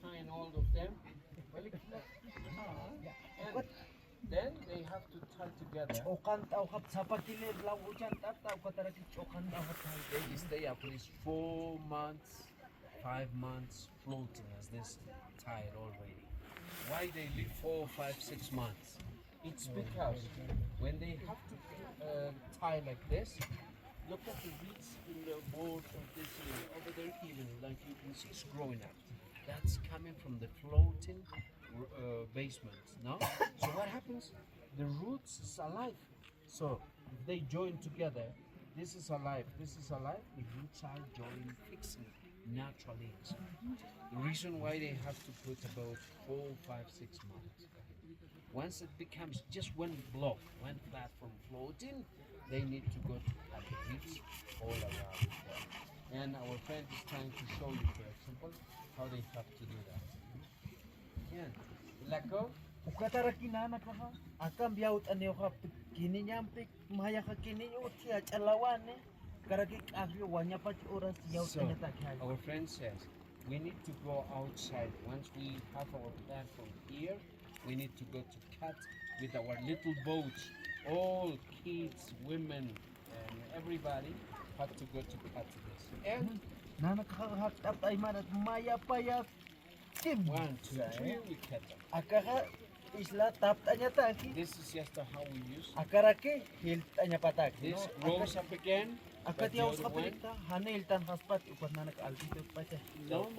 tie in all of them. And then they have to tie together. They stay at least 4 months, 5 months floating as this tied already. Why they live 4, 5, 6 months? It's because when they have to tie like this, look at the reeds in the board of this over there, even like you can see, it's growing up. That's coming from the floating basement. No. So what happens? The roots is alive. So if they join together, this is alive. This is alive. The roots are joining, fixing naturally inside. The reason why they have to put about 4, 5, 6 months. Once it becomes just one block, one platform floating, they need to go to cut the reefs all around the world. And our friend is trying to show you, for example, how they have to do that. Yeah. Larco? Ukatara kinana kaha, akam biaut aneo ka kini nyampik maya ka kini utia chalawane, karaki agyo wanya pat oras yaut So, anya takhai. our friend says, we need to go outside. Once we have our platform here, we need to go to cut with our little boats. All kids, women, and everybody have to go to cut this. And Nana kaha tap ay marat maya paya kim. 1, 2, 3, we cut them. Akaha isla tap anya taki. This is just how we use. Akarake hil anya patak. This rolls up again. Akat but the yaw other sa one- pelikta hanil tan haspat upat nanak altitude pa siya. No,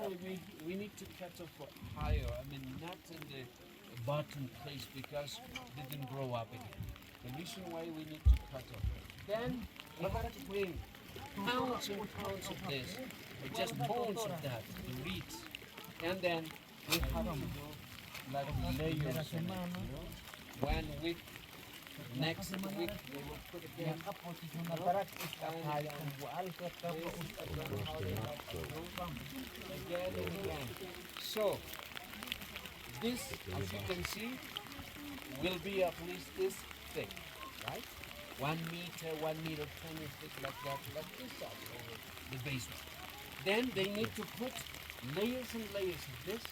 we need to cut off higher. I mean, not in the bottom place because they didn't grow up again. The reason why we need to cut off. Then we have to bring pounds and pounds of this, or just pounds of that, the reeds. And then we have to do like layers in it, you know? 1 week, next week they will put again. Again and again. So, this, as you can see, will be at least this thick, right? 1 meter, 1 meter, 20 thick, like that, like this side over the basement. Then they need to put layers and layers of this,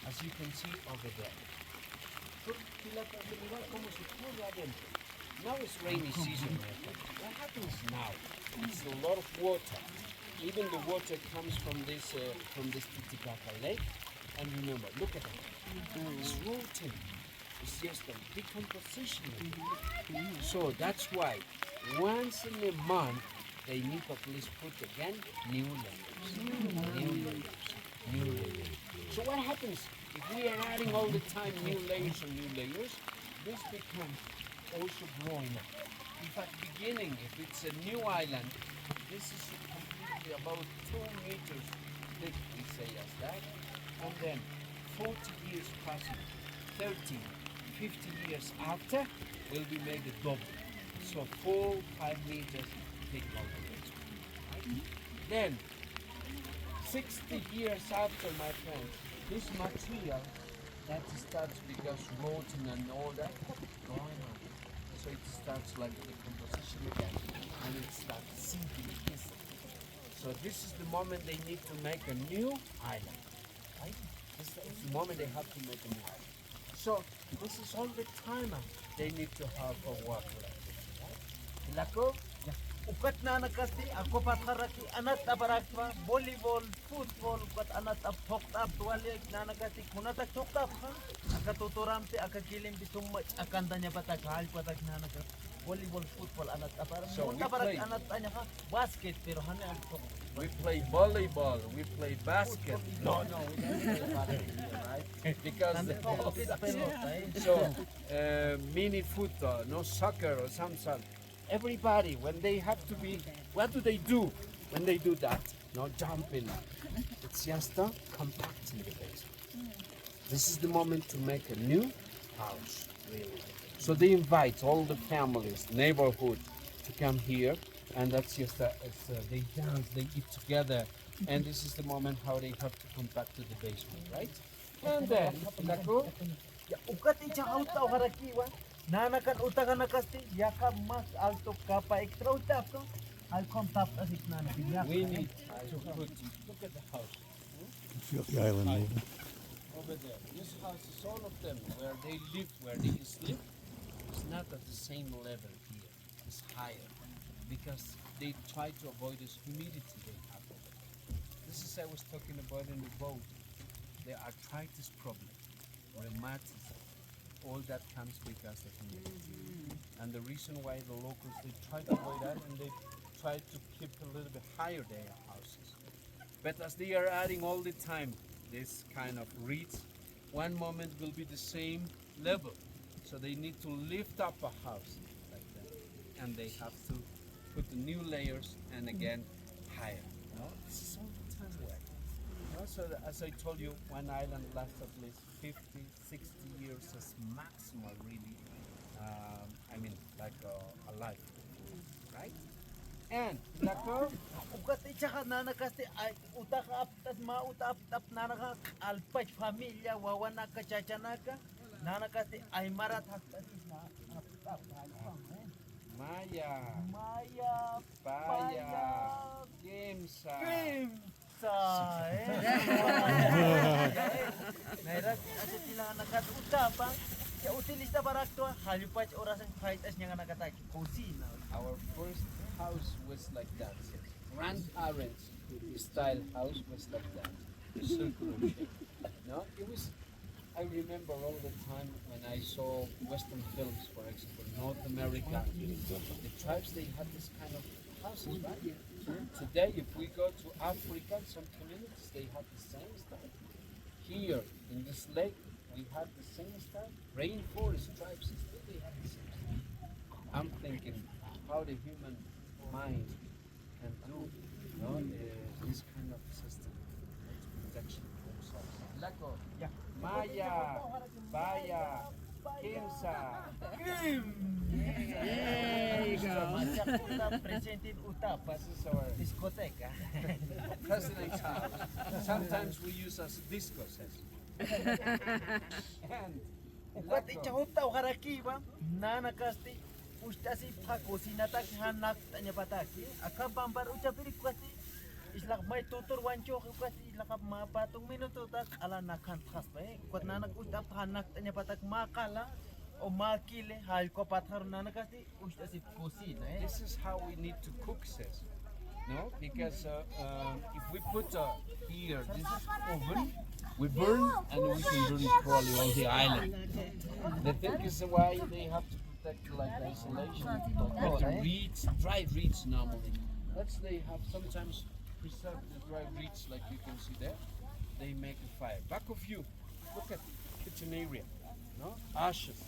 as you can see over there. Now it's rainy season, my friend. What happens now? It's a lot of water. Even the water comes from this Titicaca lake. And remember, look at it. It's rotting. It's just a decomposition. So that's why once in a month they need to at least put again new layers. New layers. New layers. So what happens if we are adding all the time new layers and new layers? This becomes also growing up. If at the beginning, if it's a new island, this is completely about 2 meters thick, we say as that. And then 40 years passing, 30, 50 years after, will be made a double. So 4, 5 meters thick altogether. Right? Then, 60 years after, my friend, this material that starts because rotten and all that, going on. So it starts like the decomposition again, and it starts sinking easily. So this is the moment they need to make a new island. Right? This is the moment they have to make a new island. So this is all the time they need to have a water like this. Right? Larco? Ukat na nakasti ako patharaki anat abarakwa volleyball football ukat anat apok tap tuwalik na nakati kunata chokap ha akatuturamte akakilim bisum akandanya patak hal patak na nakat volleyball football anat aparam So we tabarak play- anat anya ka basket pero hani ako We play volleyball, we play basket. No, we don't play basketball, right? Because so mini football, no soccer or some sort. Everybody, when they have to be, what do they do when they do that? No jumping. It's just compacting the basement. This is the moment to make a new house, really. So they invite all the families, neighborhood, to come here, and that's just they dance, they eat together, and this is the moment how they have to come back to the basement, right? And then, Larco, ukat icha auta harakiwa nanakan utagan nakasti yaka mas alto kapa extra utapto al contact asik nana we need to put, look at the house. Feel the island moving. Over there, this house is all of them, where they live, where they sleep. It's not at the same level here, it's higher, because they try to avoid this humidity they have over there. This is I was talking about in the boat, the arthritis problem, rheumatism, all that comes because of humidity. And the reason why the locals, they try to avoid that, and they try to keep a little bit higher their houses. But as they are adding all the time this kind of reeds, one moment will be the same level. So they need to lift up a house like that. And they have to put the new layers and again higher. No? This is all the time work. Also, as I told you, one island lasts at least 50, 60 years as maximal, really. Alive, right? And Larco, Ukati tsaka nanakasti ay utaka aptat ma utap nanaka alpach familia wawanaka chachanaka nanakasti ay marat haktati na aptap Maya, Maya Paya, Kimsa. Nairat asa tila nakat utapa ya utilista barakto halipach orasan fight as nyanga nakataki kusina. Our first house was like that. Grandparents' style house was like that. Circular shape. No, it was. I remember all the time when I saw Western films, for example, North America. The tribes they had this kind of houses, right? Today, if we go to Africa, some communities they have the same style. Here in this lake, we have the same style. Rainforest tribes still they have the same style. I'm thinking how the human mind can do, this kind of system, protection for themselves. Larco, yeah. Maya, Paya, Kimsa. There you go. Presented Utapa. This is our discoteca. president's house. Sometimes we use as disco sets. And Ukati chahuta uharakiwa nanakasti ustasi pakosinata hanak tanya pataki akabambar uchapiri kwati islak may tutor wancho kwati islak mapatung minuto tak ala nakhan khaspa kwat nanak utap hanak tanya patak makala o makile hal ko pathar nanakasti ustasi kosina. This is how we need to cook, says. No, because if we put here, this is oven, we burn and we can burn probably on the island. The thing is why they have to protect like the isolation of the reeds, dry reeds normally. That's they have sometimes preserved the dry reeds like you can see there. They make a fire. Back of you, look at kitchen area, no? Ashes.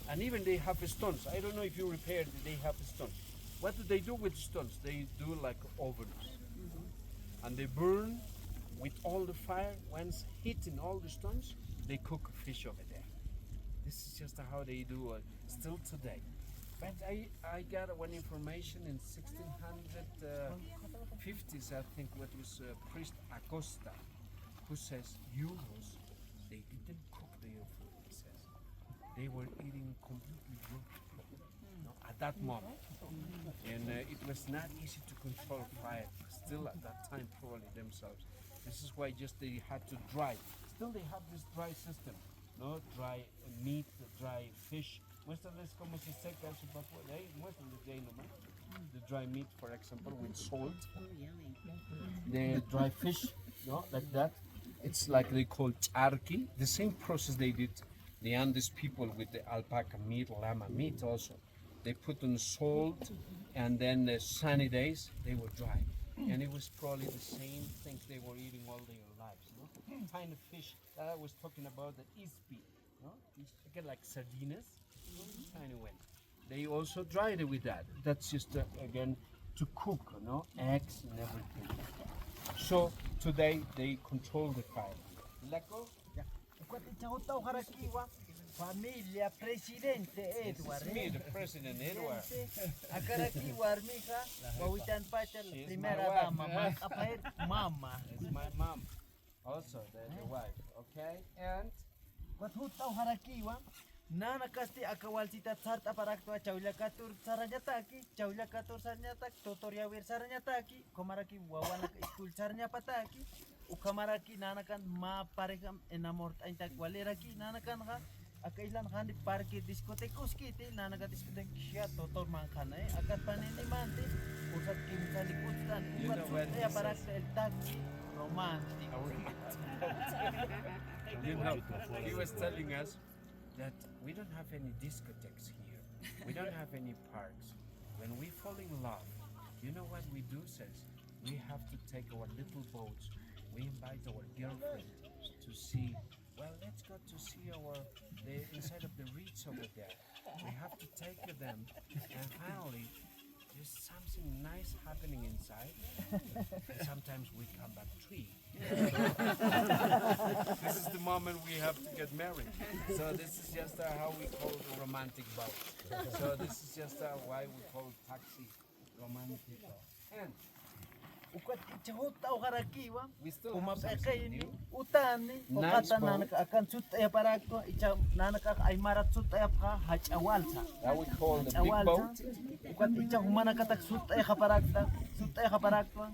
And even they have stones. I don't know if you repaired it, they have stones. What do they do with stones? They do like ovens. And they burn with all the fire. Once hitting all the stones, they cook fish over there. This is just how they do it still today. But I got one information in 1650s, I think, what was priest Acosta, who says Uros, they didn't cook their food, he says. They were eating completely raw food, at that moment. And it was not easy to control fire, still at that time probably themselves. This is why just they had to dry. Still they have this dry system, no? Dry meat, dry fish. Muéstrales cómo se seca su papel. Muéstrales de ahí nomás. The dry meat, for example, with salt. The dry fish, like that. It's like they call charqui. The same process they did the Andes people with the alpaca meat, llama meat also. They put on salt, and then the sunny days they were dry. And it was probably the same things they were eating all their lives. Kind of fish that I was talking about, the ispi. It's like sardinas. Kind of went. They also dried it with that. That's just again to cook, eggs and everything. So today they control the fire. Larco? Familia Presidente Edward. This is me, the President Edward. Akaraki warmija, wawitan pacha la primera dama, makapair mama. It's my mom, also the wife. Okay, and what hutau harakiwa? Nana kasti akawalsita tsart aparaktua chaulakatur saranyataki, chaulakatur sarnyatak, totoria wir sarnyataki, komaraki wawana school sarnyapataki, ukamaraki nanakan ma parekam enamort aintak waleraki nanakan ha. Akailan kan di parque discotekus kiti nanaga diskotek siya totor man kana akat panini mante usat kimsa likutan ukat ya para el taxi romantic. He was telling us that we don't have any discotheques here. We don't have any parks. When we fall in love, you know what we do, says? We have to take our little boats. We invite our girlfriend to see. Well, let's go to see the inside of the reeds over there. We have to take them, and finally, there's something nice happening inside. And sometimes we come back tree. This is the moment we have to get married. So this is just how we call it a romantic boat. So this is just why we call taxi romantic. And Ukat ichahut tau harakiwa. we still have Umapeka something ini new. utani. Nice Ukata boat. nanaka akan sut ya parakto. Icha nanaka ay marat sut ya pa hachawalsa. That we call the big Hachawalsa. boat. Ukat icha humana katak sut ya parakta. Sut ya parakto.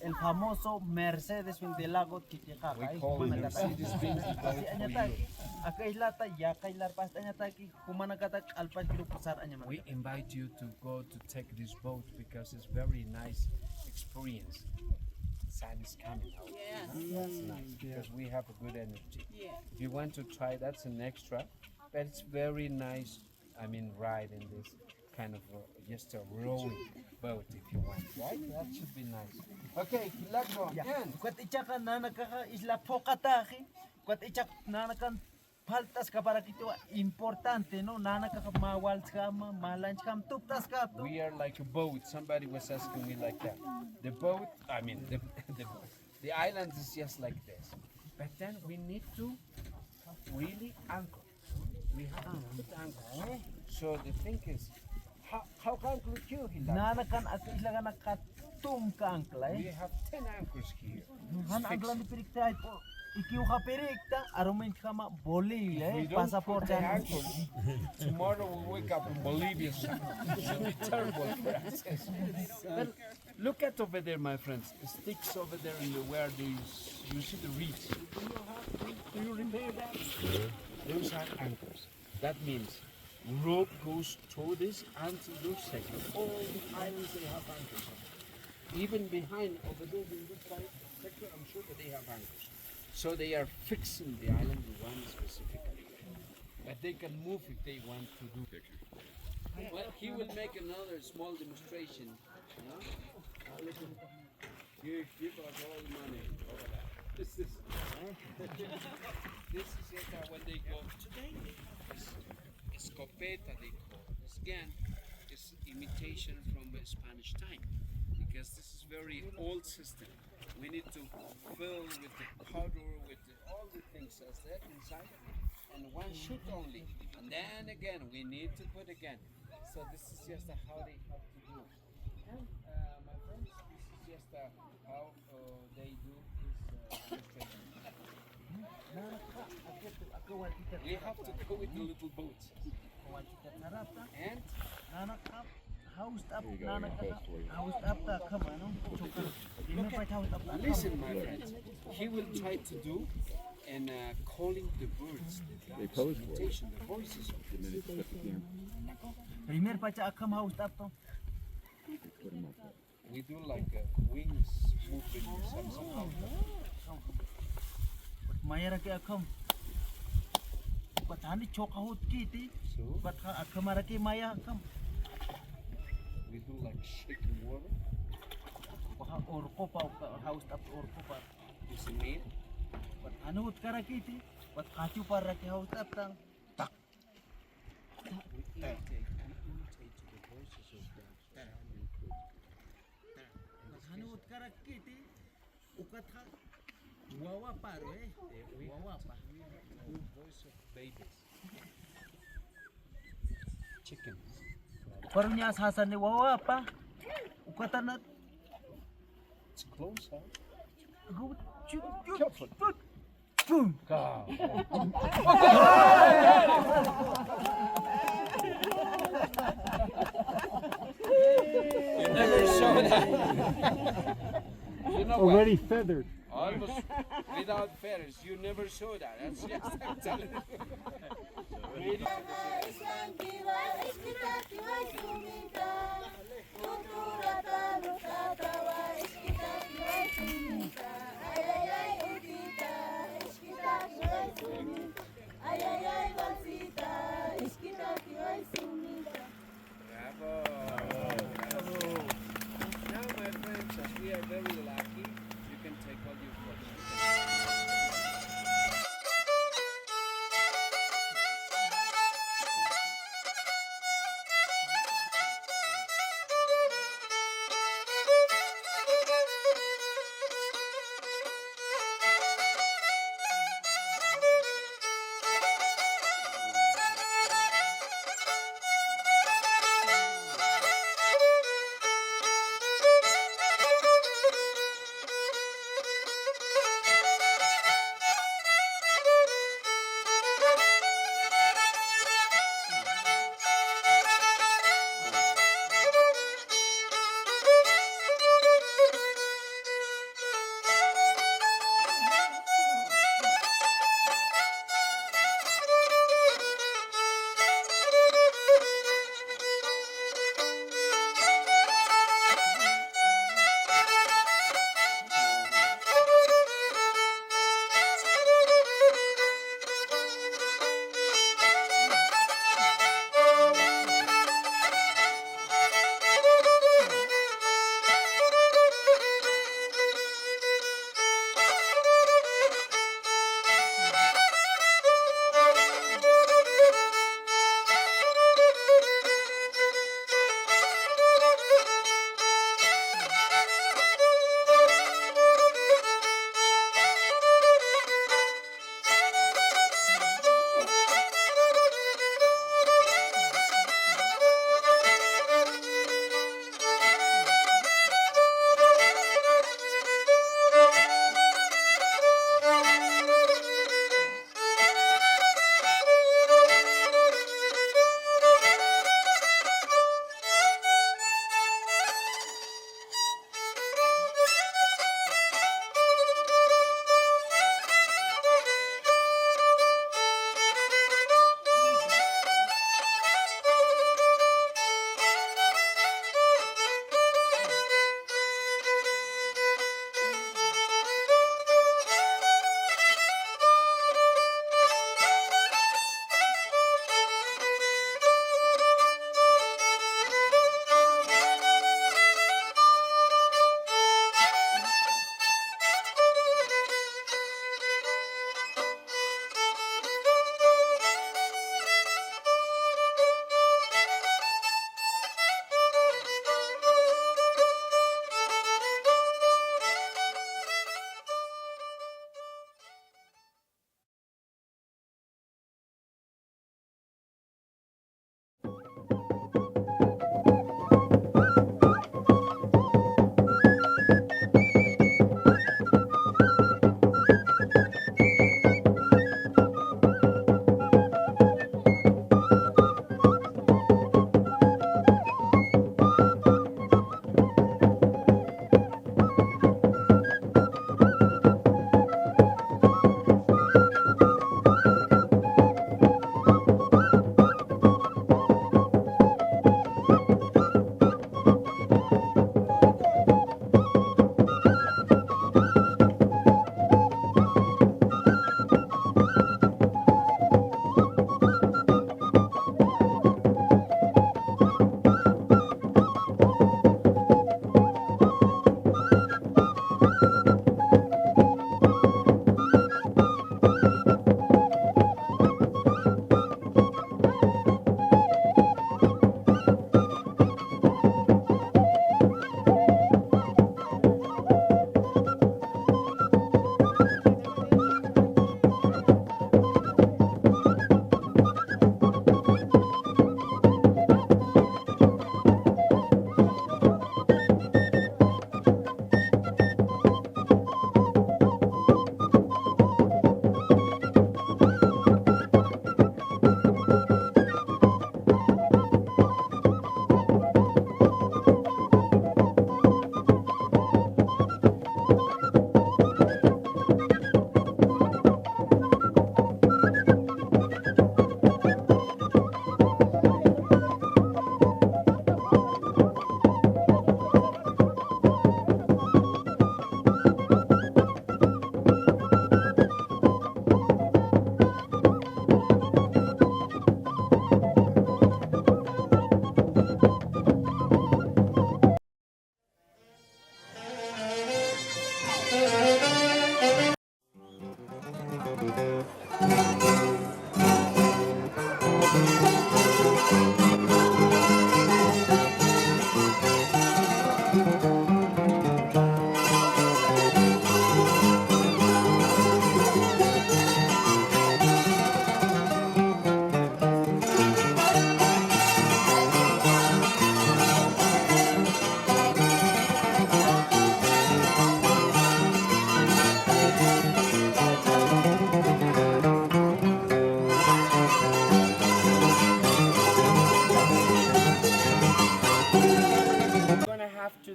El famoso Mercedes del lago Titicaca. We call the Mercedes-Benz boat Kasi for anyataki. you. Akailata ya kailar pasta anyataki. Humana katak alpas kilo pasar anyaman. We invite you to go to take this boat because it's very nice experience. Sun is coming out. That's nice because we have a good energy. If you want to try, that's an extra, but it's very nice. I mean, ride in this kind of just a rowing boat if you want, right? That should be nice. Okay, Larco, and Kuat ichaka nanaka isla pokataji. Kuat ichak nanakan faltas ka para kito importante no nanaka mawal kama malanch kam tuptas ka to. we are like a boat. Somebody was asking me like that. The boat, I mean, the island is just like this. But then we need to really anchor. We have to put anchor. So the thing is, how can we kill him? Nanakan at isla ka nakatum ka angkla We have 10 anchors here. Han angkla ni pirikta ay po. Ikiu ka pirikta arumin kama boli We don't passport put the anchors. Tomorrow we wake up in Bolivia. It should be terrible for us. But look at over there, my friends. The sticks over there in the where you see the reeds. Do you remember that? Those are anchors. That means rope goes through this until those sections. All the islands they have anchors. Even behind over there in this side sector, I'm sure that they have anchors. So they are fixing the island in one specifically. But they can move if they want to do. Well, he will make another small demonstration. Give us all the money over that. This is just when they go today. Escopeta they call it. This again is imitation from the Spanish time because this is very old system. We need to fill with the powder, with all the things as that inside, and one shoot only. And then again, we need to put again. So this is just how they have to do. And my friends, this is just how they do this demonstration. We have to go with the little boats. And listen, my friends, he will try to do and calling the birds, the imitation, the voices of the Primer pacha akam house up to. We do like wings moving somehow. Mayara ke akam. Patani chokahut kiti. But akamara ke maya akam. We do like shaking water. Orko pa house up orko pa. Is it mean? But anu utkara kiti. But kachu para ke house up tang. Tak. We imitate the voices of the Anu utkara kiti. Ukatha wawa paro wawa pa. Voice of babies. Chickens. Parunya sasan ni wawa pa. Ukatana. It's close, huh? Careful. Boom. You never saw that. You know Already what? feathered. Almost without feathers. You never saw that. That's just I'm telling you. Bravo. Now, my friends, as we are very lucky, you can take all your photos.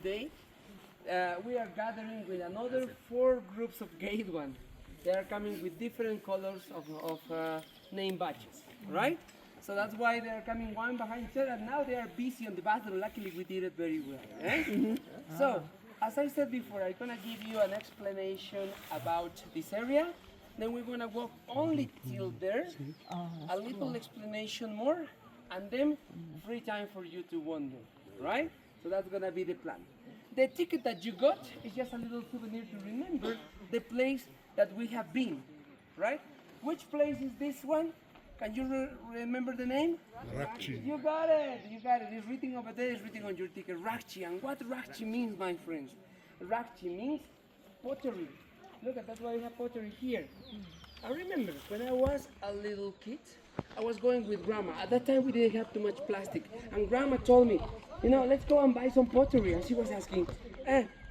today, we are gathering with another 4 groups of gate one. They are coming with different colors of name badges, right? So that's why they are coming one behind each other, and now they are busy on the bathroom. Luckily, we did it very well. Eh? So, as I said before, I'm gonna give you an explanation about this area. Then we're gonna walk only till there, a little explanation more, and then free time for you to wander, right? So that's gonna be the plan. The ticket that you got is just a little souvenir to remember the place that we have been, right? Which place is this one? Can you remember the name? Raqchi. You got it, you got it. It's written over there, it's written on your ticket, Raqchi. And what Raqchi means, my friends? Raqchi means pottery. Look at that's why we have pottery here. I remember when I was a little kid, I was going with grandma. At that time we didn't have too much plastic. And grandma told me, you know, let's go and buy some pottery. And she was asking,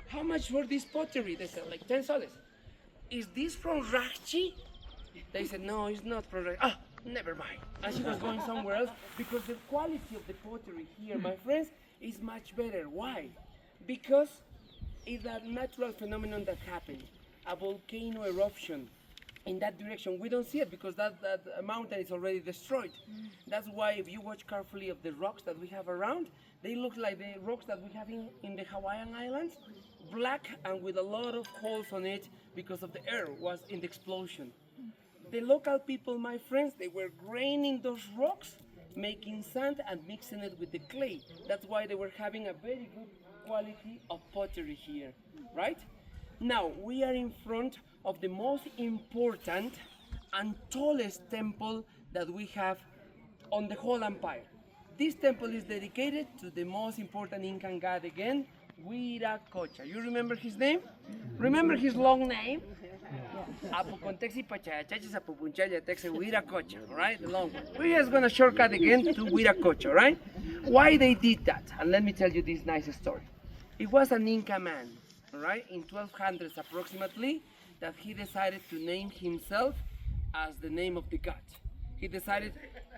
how much for this pottery? They said, like 10 soles. Is this from Raqchi? They said, no, it's not from Raqchi. Ah, never mind. And she was going somewhere else because the quality of the pottery here, my friends, is much better. Why? Because it's a natural phenomenon that happened. A volcano eruption in that direction. We don't see it because that mountain is already destroyed. That's why if you watch carefully of the rocks that we have around, they look like the rocks that we have in the Hawaiian Islands, black and with a lot of holes on it because of the air was in the explosion. The local people, my friends, they were graining those rocks, making sand and mixing it with the clay. That's why they were having a very good quality of pottery here, right? Now, we are in front of the most important and tallest temple that we have on the whole empire. This temple is dedicated to the most important Incan god again, Huiracocha. You remember his name? Remember his long name? Apucontexi Pachachachis Apupunchaya Texe Huiracocha, right? The long one. We're just gonna shortcut again to Huiracocha, right? Why they did that? And let me tell you this nice story. It was an Inca man, right, in 1200s approximately, that he decided to name himself as the name of the god. He decided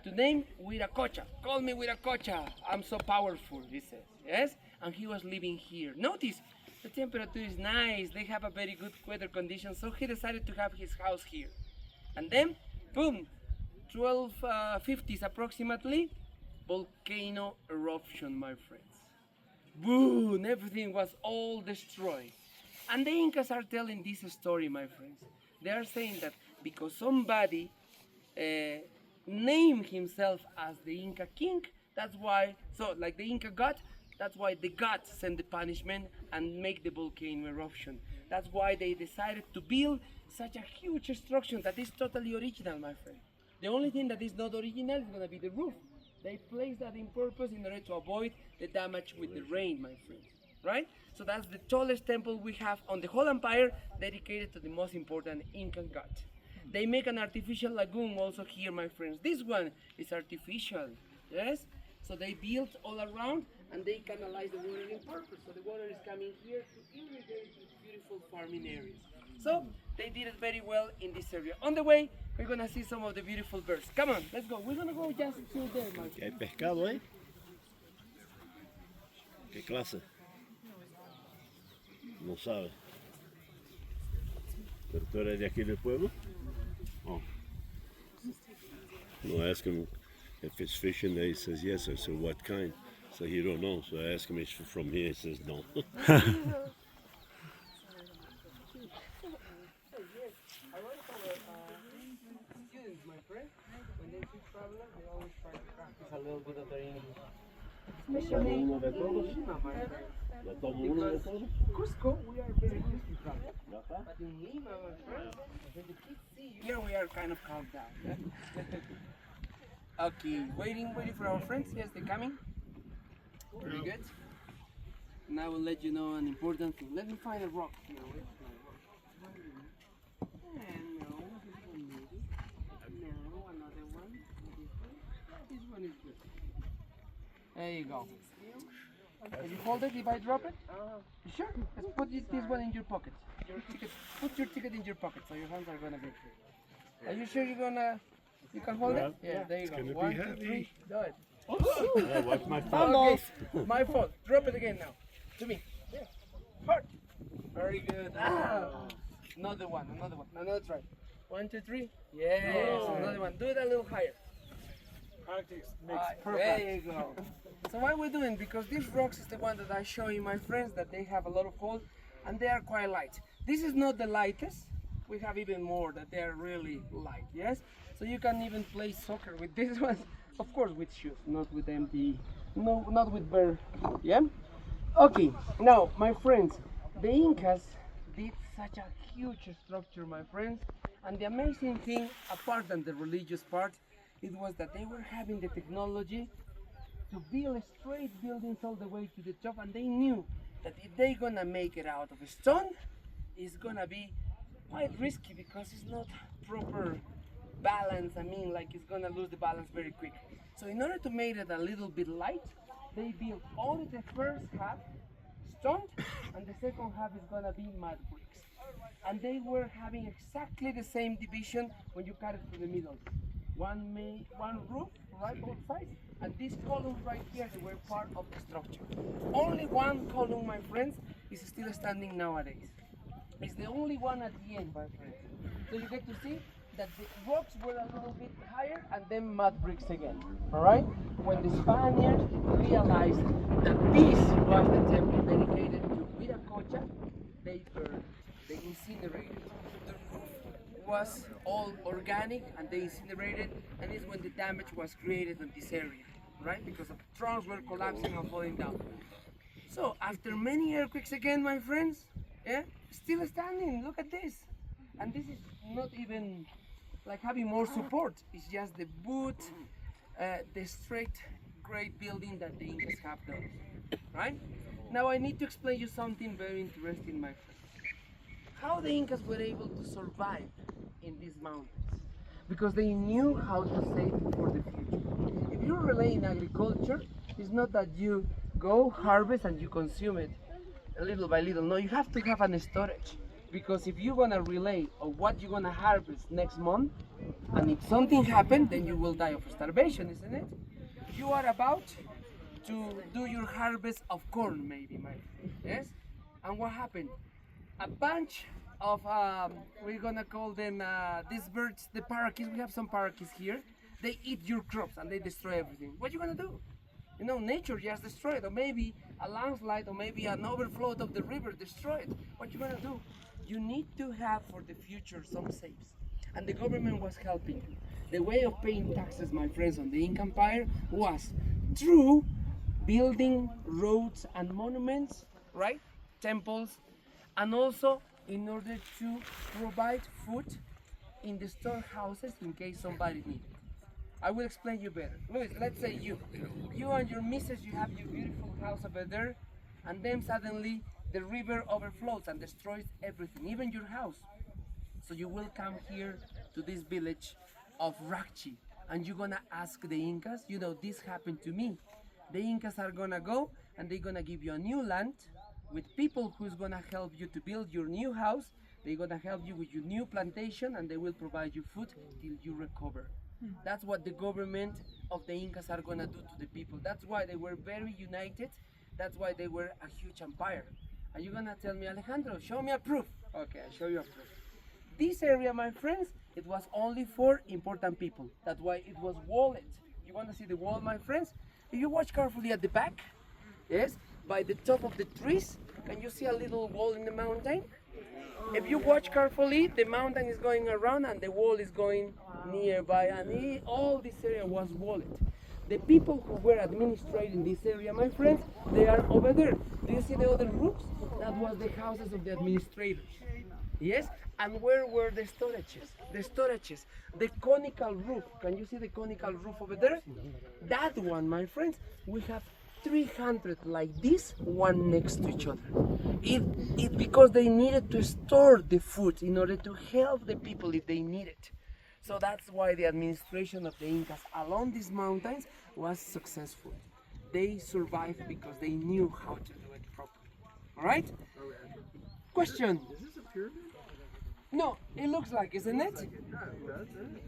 to name Huiracocha. Call me Huiracocha, I'm so powerful, he says, yes? And he was living here. Notice, the temperature is nice, they have a very good weather conditions, so he decided to have his house here. And then, boom, 1250s approximately, volcano eruption, my friends. Boom, everything was all destroyed. And the Incas are telling this story, my friends. They are saying that because somebody named himself as the Inca king, that's why, so like the Inca god, that's why the gods send the punishment and make the volcano eruption. That's why they decided to build such a huge structure that is totally original, my friend. The only thing that is not original is going to be the roof. They placed that in purpose in order to avoid the damage with the rain, my friends, right? So that's the tallest temple we have on the whole empire, dedicated to the most important Incan god. They make an artificial lagoon also here, my friends. This one is artificial, yes? So they built all around and they canalize the water in purpose. So the water is coming here to irrigate these beautiful farming areas. So they did it very well in this area. On the way, we're gonna see some of the beautiful birds. Come on, let's go. We're gonna go just to there, my friend. ¿Hay pescado ahí? ¿Qué clase? No sabe. ¿Pero tú eres de aquí del pueblo? Oh. No, ask him if it's fishing there. He says yes. I said, what kind? So he don't know. So I ask him if it's from here. He says no. A little bit of their English. Especially uno de todos. Le tomo uno de todos. Cusco, we are very used to travel. But in Lima, my friend, when the kids see you, here we are kind of calmed down. Okay, waiting for our friends. Yes, they're coming. Very good. And I will let you know an important thing. Let me find a rock here. Where's my rock? And no, this one maybe. No, another one. This one is good. There you go. Can you hold it if I drop it? You sure? Let's put this one in your pocket. Your ticket. Put your ticket in your pocket so your hands are gonna be free. Are you sure you're gonna? You can hold it? Yeah, there you go. 1, 2, 3. Do it. Yeah, what's my fault? Okay, my fault. Drop it again now. To me. Hard. Very good. Ah. Another one. Another try. 1, 2, 3. Yes. Another one. Do it a little higher. Practice makes There perfect. you go. So what we're doing, because these rocks is the one that I show you my friends, that they have a lot of holes and they are quite light. This is not the lightest. We have even more that they are really light, yes? So you can even play soccer with this one. Of course with shoes, not with empty, no, not with bare, yeah? Okay, now my friends, the Incas did such a huge structure, my friends, and the amazing thing, apart than the religious part, it was that they were having the technology to build straight buildings all the way to the top, and they knew that if they're gonna make it out of stone, it's gonna be quite risky because it's not proper balance. I mean, like it's gonna lose the balance very quick. So in order to make it a little bit light, they built only the first half stone, and the second half is gonna be mud bricks. And they were having exactly the same division when you cut it to the middle. One roof, right, both sides, and these columns right here, they were part of the structure. Only one column, my friends, is still standing nowadays. It's the only one at the end, my friends. So you get to see that the rocks were a little bit higher and then mud bricks again, all right? When the Spaniards realized that this was the temple dedicated to Viracocha, they burned, they incinerated. The roof was all organic and they incinerated, and it's when the damage was created in this area, right? Because the trunks were collapsing and falling down. So after many earthquakes again, my friends, yeah, still standing, look at this. And this is not even like having more support, it's just the wood, the straight great building that the Incas have done, right? Now I need to explain you something very interesting, my friends. How the Incas were able to survive in these mountains, because they knew how to save for the future. If you rely in agriculture, it's not that you go harvest and you consume it little by little. No, you have to have an storage, because if you're gonna rely on what you're gonna harvest next month, and if something happened, then you will die of starvation, isn't it? You are about to do your harvest of corn, maybe, my friend, yes? And what happened? A bunch of, we're gonna call them these birds, the parakeets. We have some parakeets here. They eat your crops and they destroy everything. What are you gonna do? You know, nature just destroyed, or maybe a landslide, or maybe an overflow of the river destroyed. What you gonna do? You need to have for the future some saves, and the government was helping you. The way of paying taxes, my friends, on the Inca Empire was through building roads and monuments, right? Temples, and also in order to provide food in the storehouses in case somebody needs it. I will explain you better. Luis, let's say you and your missus, you have your beautiful house over there, and then suddenly the river overflows and destroys everything, even your house. So you will come here to this village of Raqchi, and you're gonna ask the Incas, you know, this happened to me. The Incas are gonna go and they're gonna give you a new land with people who's gonna help you to build your new house. They're gonna help you with your new plantation, and they will provide you food till you recover. That's what the government of the Incas are gonna do to the people. That's why they were very united. That's why they were a huge empire. And you're gonna tell me, Alejandro, show me a proof. Okay, I'll show you a proof. This area, my friends, it was only for important people. That's why it was walled. You wanna see the wall, my friends? If you watch carefully at the back, yes, by the top of the trees, can you see a little wall in the mountain? If you watch carefully, the mountain is going around and the wall is going nearby, and all this area was walled. The people who were administrating this area, my friends, they are over there. Do you see the other roofs? That was the houses of the administrators. Yes? And where were the storages? The storages, the conical roof. Can you see the conical roof over there? That one, my friends, we have 300 like this, one next to each other. It because they needed to store the food in order to help the people if they need it. So that's why the administration of the Incas along these mountains was successful. They survived because they knew how to do it properly. All right? Question. Is this a pyramid? No, it looks like, isn't it?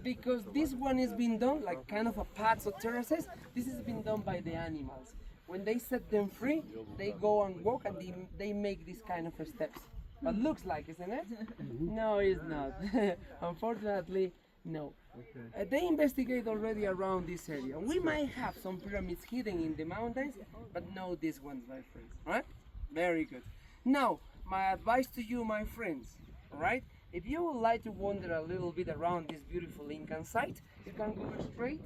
Because this one is being done like kind of a paths or terraces. This has been done by the animals. when they set them free, they go and walk and they make these kind of steps. But looks like, isn't it? No, it's not. Unfortunately, no. They investigate already around this area. We might have some pyramids hidden in the mountains, but no these ones, my friends. Right? Very good. Now, my advice to you, my friends, right? If you would like to wander a little bit around this beautiful Incan site, you can go straight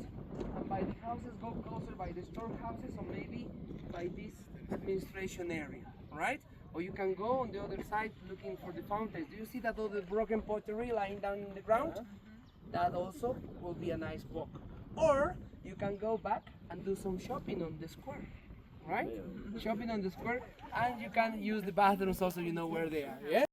and by the houses, go closer by the storehouses or maybe by this administration area, right? Or you can go on the other side looking for the fountains. Do you see that other broken pottery lying down in the ground? That also will be a nice walk. Or you can go back and do some shopping on the square, right? Shopping on the square, and you can use the bathrooms also, you know where they are, yeah?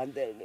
pandero.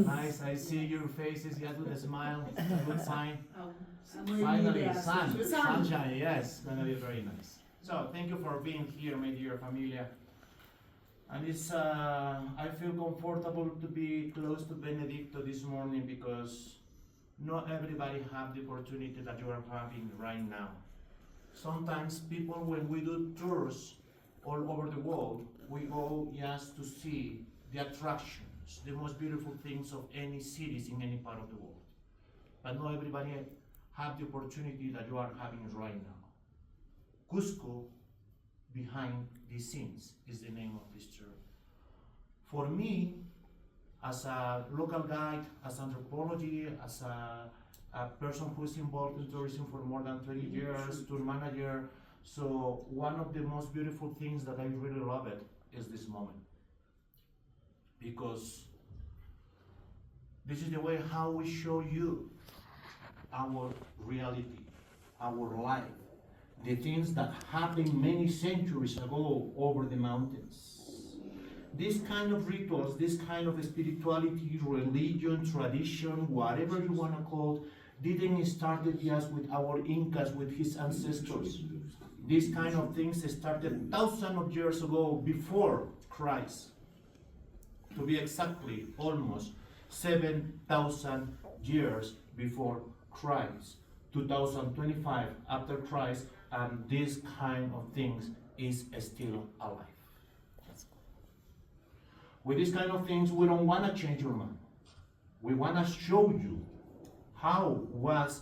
Nice, I see your faces, yes, with a smile, good sign. Finally, sunshine, yes, gonna be very nice. So, thank you for being here, my dear familia. And it's, I feel comfortable to be close to Benedicto this morning because not everybody have the opportunity that you are having right now. Sometimes people, when we do tours all over the world, we go just to see the attractions, the most beautiful things of any cities in any part of the world. But not everybody have the opportunity that you are having right now. Cusco, behind the scenes, is the name of this tour. For me, as a local guide, as anthropology, as a person who is involved in tourism for more than 20 years, tour manager, so one of the most beautiful things that I really love it is this moment. Because this is the way how we show you our reality, our life, the things that happened many centuries ago over the mountains. These kind of rituals, this kind of spirituality, religion, tradition, whatever you want to call it, didn't start just with our Incas, with his ancestors. These kind of things started thousands of years ago before Christ. To be exactly, almost 7,000 years before Christ. 2025 after Christ, and this kind of things is still alive. With these kind of things, we don't want to change your mind. We want to show you how was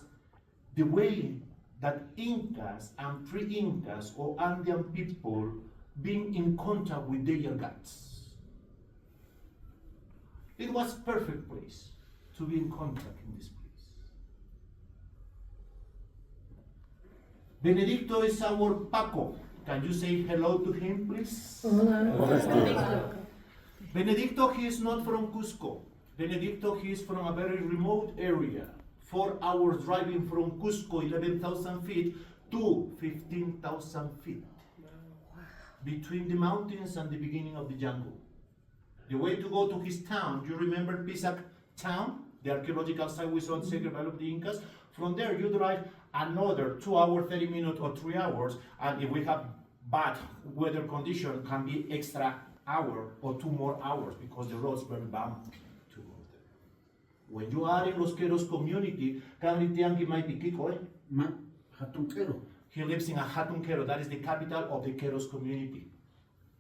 the way that Incas and pre-Incas or Andean people being in contact with their gods. It was a perfect place to be in contact in this place. Benedicto is our Paco. Can you say hello to him, please? Hola. Benedicto, he is not from Cusco. Benedicto, he is from a very remote area. 4 hours driving from Cusco, 11,000 feet, to 15,000 feet. Between the mountains and the beginning of the jungle. The way to go to his town, you remember Pisac town? The archaeological site we saw in Sacred Valley of the Incas? From there, you drive another 2 hours, 30 minutes, or 3 hours, and if we have bad weather condition, can be extra hour or 2 more hours because the roads were bumpy to go there. When you are in Los Queros community, Kanritiangi might be Kiko, Hatunkero. He lives in a Hatunkero. That is the capital of the Keros community.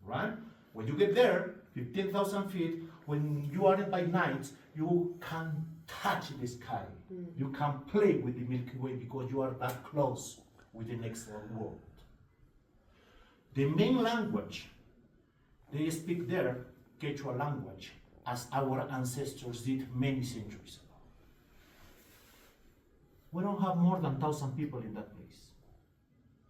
Right? When you get there, 15,000 feet, when you are by night, you can touch the sky. You can play with the Milky Way because you are that close with the next world. The main language they speak there, Quechua language, as our ancestors did many centuries ago. We don't have more than 1,000 people in that place.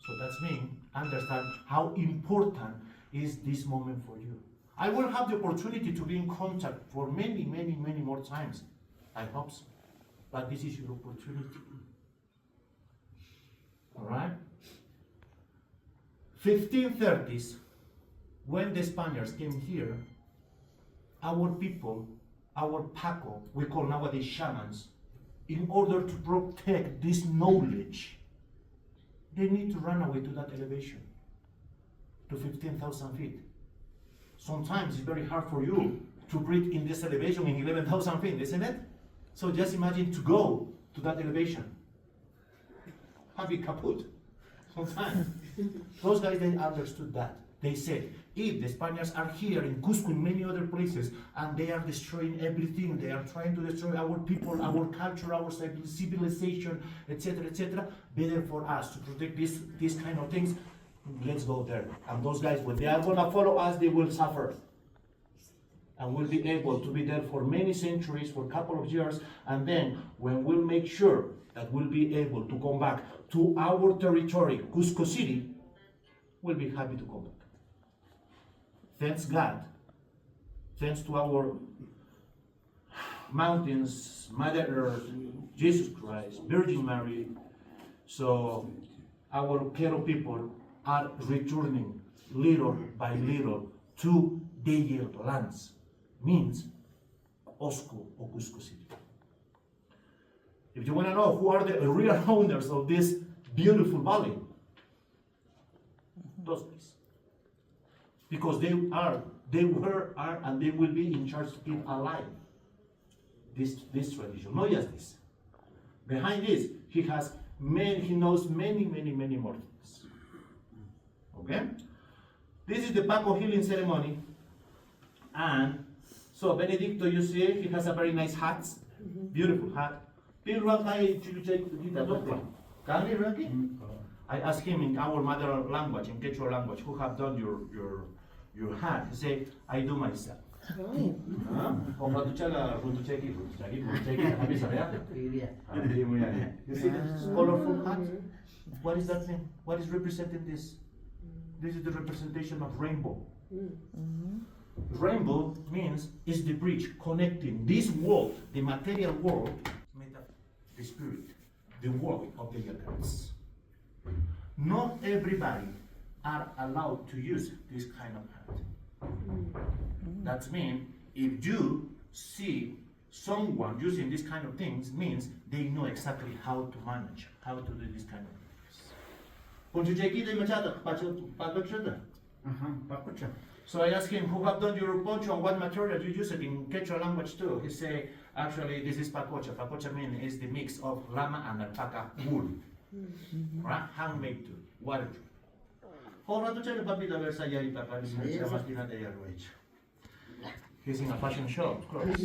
So that's mean, understand how important is this moment for you. I will have the opportunity to be in contact for many, many, many more times. I hope so. But this is your opportunity. All right? 1530s, when the Spaniards came here, our people, our Paco, we call nowadays shamans, in order to protect this knowledge, they need to run away to that elevation, to 15,000 feet. Sometimes it's very hard for you to breathe in this elevation in 11,000 feet, isn't it? So just imagine to go to that elevation. Happy kaput. Sometimes. Those guys, they understood that. They said, if the Spaniards are here in Cusco and many other places, and they are destroying everything, they are trying to destroy our people, our culture, our civilization, etc., better for us to protect these kind of things, let's go there. And those guys, when they are gonna follow us, they will suffer. And we'll be able to be there for many centuries, for a couple of years, and then when we'll make sure that we'll be able to come back to our territory, Cusco City, we'll be happy to come back. Thanks God, thanks to our mountains, Mother Earth, Jesus Christ, Virgin Mary, so our Quero people are returning little by little to their lands, means Osco or Cusco City. If you want to know who are the real owners of this beautiful valley, those guys. Because they were, and they will be in charge to keep alive this tradition, not just this. Behind this, he knows many more things. Okay? This is the Paco healing ceremony. And so Benedicto, you see, he has a very nice hat, beautiful hat. I asked him in our mother language, in Quechua language, who have done your hat. He said, I do myself. You see this colorful hat? What is that thing? What is representing this? This is the representation of rainbow. Rainbow means is the bridge connecting this world, the material world, the spirit, the world of the gods. Not everybody are allowed to use this kind of hat. That means if you see someone using this kind of things, means they know exactly how to manage, how to do this kind of things. So I asked him, who have done your poncho and what material you use it in Quechua language too? He said, actually this is pacocha. Pacocha means is the mix of llama and alpaca wool. Right? Handmade too. Waterproof. He's in a fashion show, of course.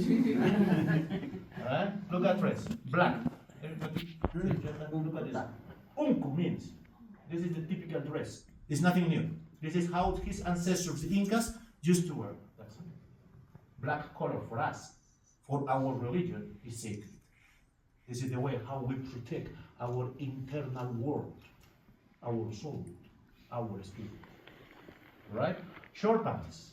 Right? Look at dress. Black. Look at this. Unku means this is the typical dress. It's nothing new. This is how his ancestors, the Incas, used to wear. That's it. Black color for us, for our religion, is sacred. This is the way how we protect our internal world, our soul, our spirit. Right? Short pants.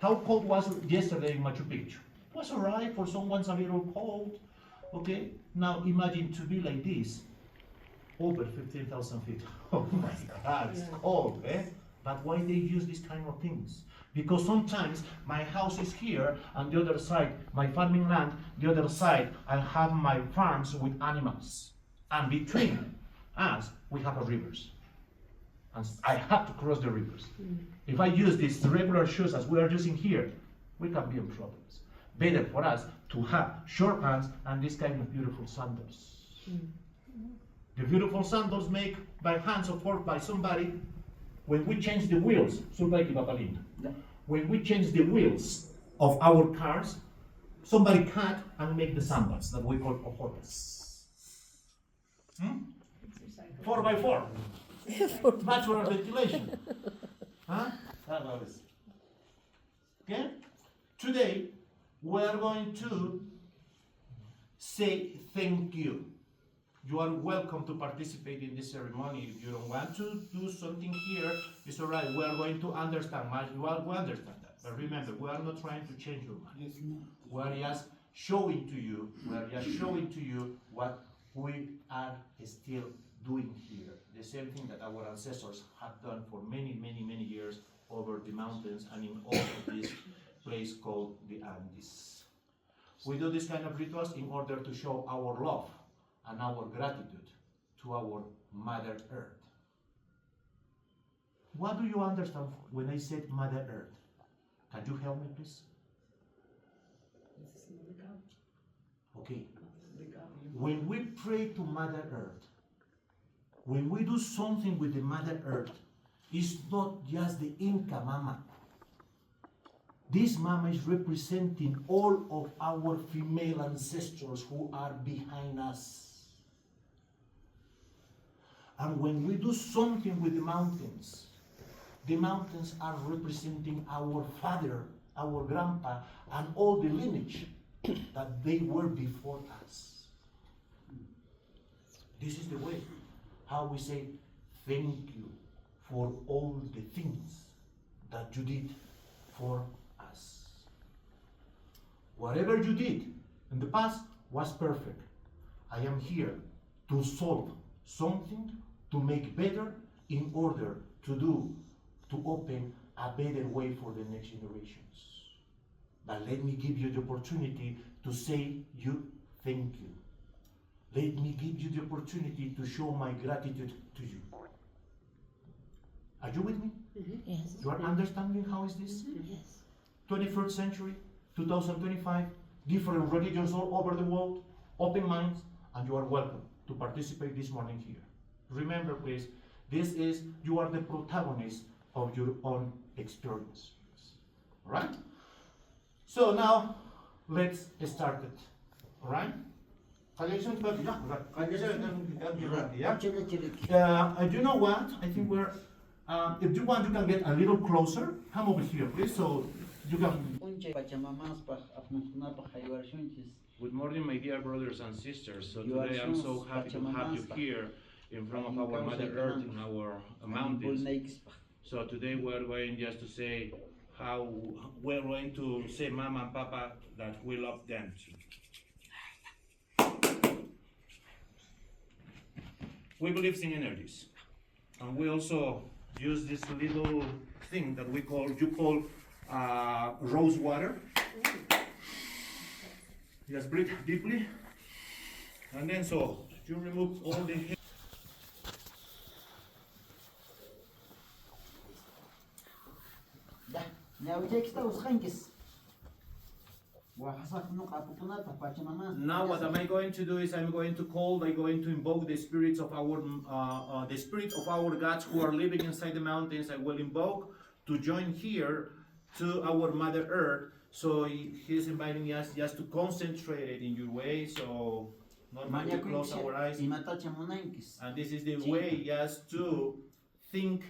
How cold was it yesterday in Machu Picchu? It was alright, for someone's a little cold. Okay? Now imagine to be like this, over 15,000 feet. Oh my God, it's cold, eh? But why they use these kind of things? Because sometimes my house is here, and the other side, my farming land, the other side, I have my farms with animals. And between us, we have a rivers. And I have to cross the rivers. If I use these regular shoes as we are using here, we can be in problems. Better for us to have short pants and this kind of beautiful sandals. The beautiful sandals made by hands or forged by somebody. When we change the wheels, when we change the wheels of our cars, somebody cut and make the sandals that we call ojotas. 4x4. Natural ventilation. Huh? Okay? Today, we are going to say thank you. You are welcome to participate in this ceremony. If you don't want to do something here, it's all right. We are going to understand. We understand that. But remember, we are not trying to change your mind. We are just showing to you. We are just showing to you what we are still doing here. The same thing that our ancestors have done for many, many, many years over the mountains and in all of this place called the Andes. We do this kind of rituals in order to show our love and our gratitude to our Mother Earth. What do you understand when I said Mother Earth? Can you help me, please? Okay. When we pray to Mother Earth, when we do something with the Mother Earth, it's not just the Inca Mama. This Mama is representing all of our female ancestors who are behind us. And when we do something with the mountains are representing our father, our grandpa, and all the lineage that they were before us. This is the way how we say thank you for all the things that you did for us. Whatever you did in the past was perfect. I am here to solve something, to make better, in order to open a better way for the next generations. But let me give you the opportunity to say you thank you. Let me give you the opportunity to show my gratitude to you. Are you with me? Yes. You are understanding how is this? Yes. 21st century, 2025, different religions all over the world, open minds, and you are welcome to participate this morning here. Remember, please, you are the protagonist of your own experience. All right? So now, let's start it. All right? You know what? I think we're, if you want, you can get a little closer. Come over here, please, so you can. Good morning, my dear brothers and sisters. So today I'm so happy to have you here in front of our Mother Earth in our mountains. So today we're going just to say how we're going to say Mama and Papa that we love them. We believe in energies, and we also use this little thing that you call rose water. Just breathe deeply, and then so you remove all the hair. Now what am I going to do is I'm going to invoke the spirits of our gods who are living inside the mountains. I will invoke to join here to our Mother Earth. So he's inviting us just to concentrate it in your way. So normally we close our eyes. And this is the way just to think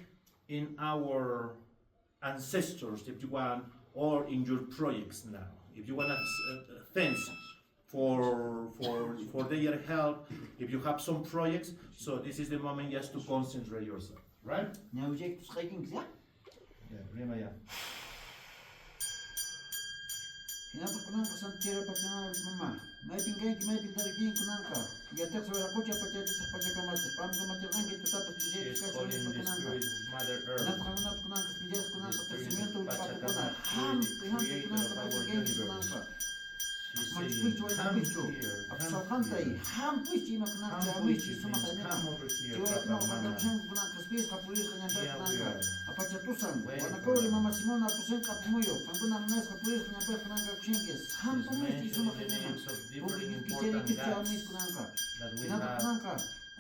in our ancestors, if you want, or in your projects now. If you want to thanks for their help, if you have some projects, so this is the moment just to concentrate yourself, right? Yeah,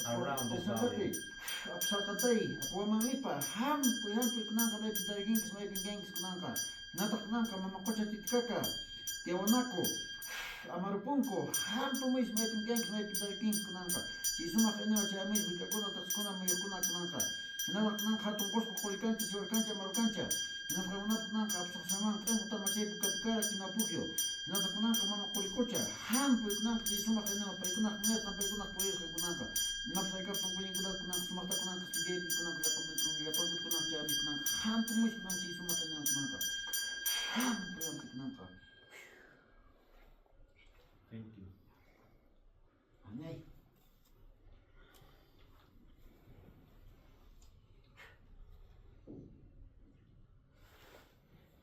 around this area. Apsakatay, Apuamalipa, Hampu Kunanka, maybe the Ginks, maybe Gangs Kunanka, Natakananka, Mamakocha Titicaca, Tewanako, Amarupunko, Hampu Miss, maybe Gangs, maybe the Ginks Kunanka, Chisuma Fenel, Chamis, with Kakuna Taskuna, Mayukuna Kunanka, Nalakananka, Cusco, Coricancha, Coricancha, Marucancha, Nakamanaka, Sacsayhuamán, Machu Picchu, Kinapujo, Natakunanka, Mamacoricocha, Hampu Kunanka, Chisuma Fenel, Paikunak, Neta, Paikunak, Kunanka. Napsayka from Queen Kunak, Sumata Kunak, Gay Kunak, Yapon Kunak, Jabby Kunak, Ham to Mush Kunak, Sumata Kunaka. Ham Kunaka. Thank you. Anay.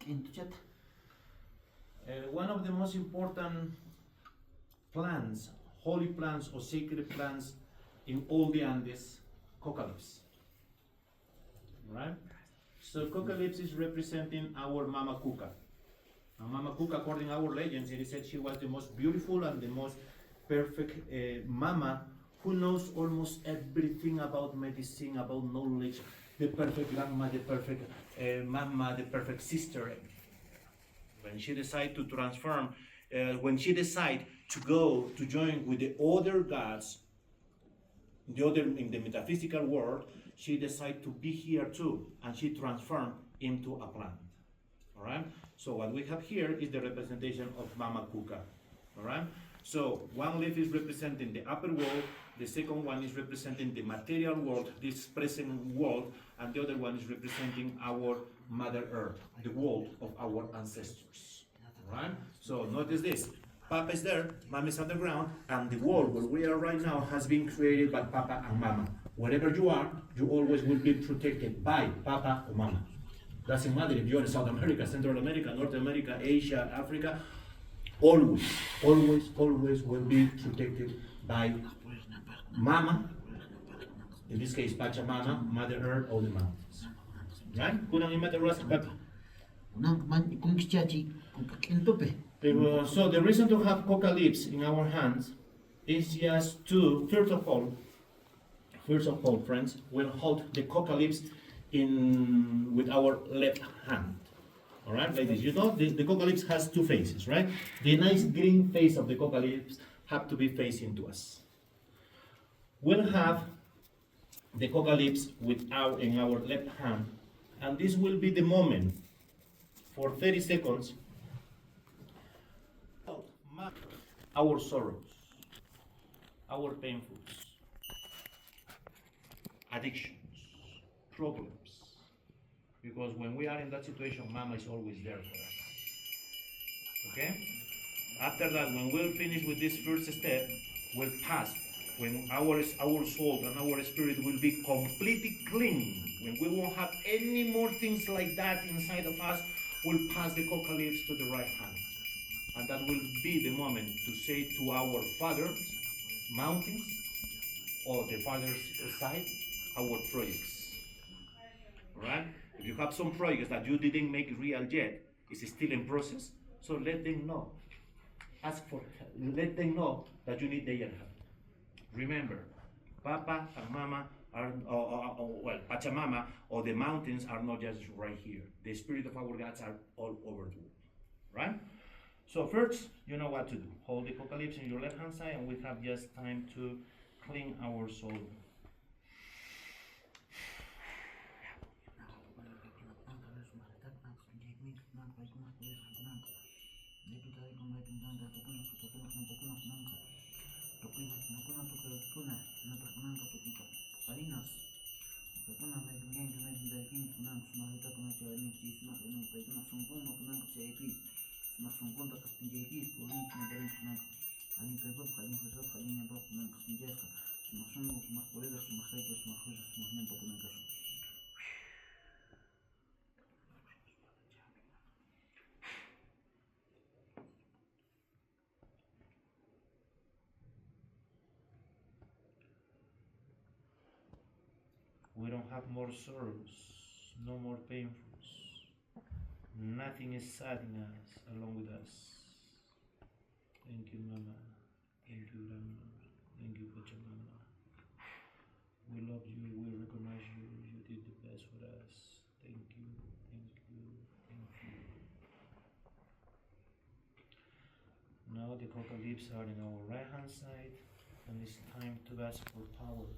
Into chat. One of the most important plants, holy plants or sacred plants in all the Andes, coca leaves. Right? So coca leaves is representing our Mama Cuca. Now, Mama Cuca, according to our legends, it is said she was the most beautiful and the most perfect mama who knows almost everything about medicine, about knowledge, the perfect grandma, the perfect mama, the perfect sister. When she decided to transform, when she decided to go to join with the other gods, the other in the metaphysical world, she decided to be here too, and she transformed into a plant. All right. So what we have here is the representation of Mama Cuca. All right. So one leaf is representing the upper world, the second one is representing the material world, this present world, and the other one is representing our Mother Earth, the world of our ancestors. All right. So notice this. Papa is there, Mama is underground, and the world where we are right now has been created by Papa and Mama. Wherever you are, you always will be protected by Papa or Mama. Doesn't matter if you're in South America, Central America, North America, Asia, Africa, always will be protected by Mama, in this case Pachamama, Mother Earth, or the mountains. Right? Kunang imata ras Papa. So the reason to have coca leaves in our hands is just to, first of all, friends, we'll hold the coca leaves with our left hand. All right, like this. You know, the coca leaves has two faces, right? The nice green face of the coca leaves have to be facing to us. We'll have the coca leaves in our left hand, and this will be the moment for 30 seconds. Our sorrows, our painfuls, addictions, problems. Because when we are in that situation, Mama is always there for us. Okay? After that, when we'll finish with this first step, we'll pass. When our soul and our spirit will be completely clean, when we won't have any more things like that inside of us, we'll pass the coca leaves to the right hand. And that will be the moment to say to our Father, mountains, or the Father's side, our projects. Right? If you have some projects that you didn't make real yet, it's still in process, so let them know. Ask for help. Let them know that you need their help. Remember, Papa and Mama are, well, Pachamama or the mountains are not just right here. The spirit of our gods are all over the world. Right? So first, you know what to do. Hold the coca leaves in your left hand side, and we have just time to clean our soul. We don't have more sorrows, no more painfuls. Nothing is saddening us along with us. Thank you, Mama. Thank you, Grandma. Thank you, Pachamama. We love you, we recognize you, you did the best for us. Thank you, thank you, thank you. Now the coca leaves are in our right hand side, and it's time to ask for power.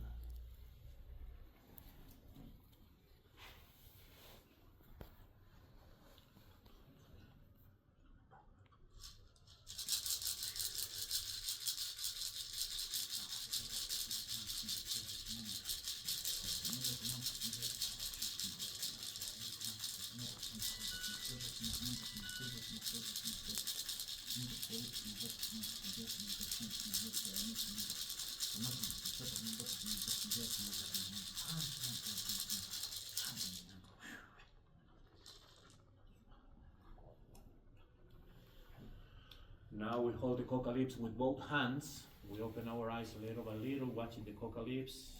Now we hold the coca leaves with both hands. We open our eyes little by little, watching the coca leaves.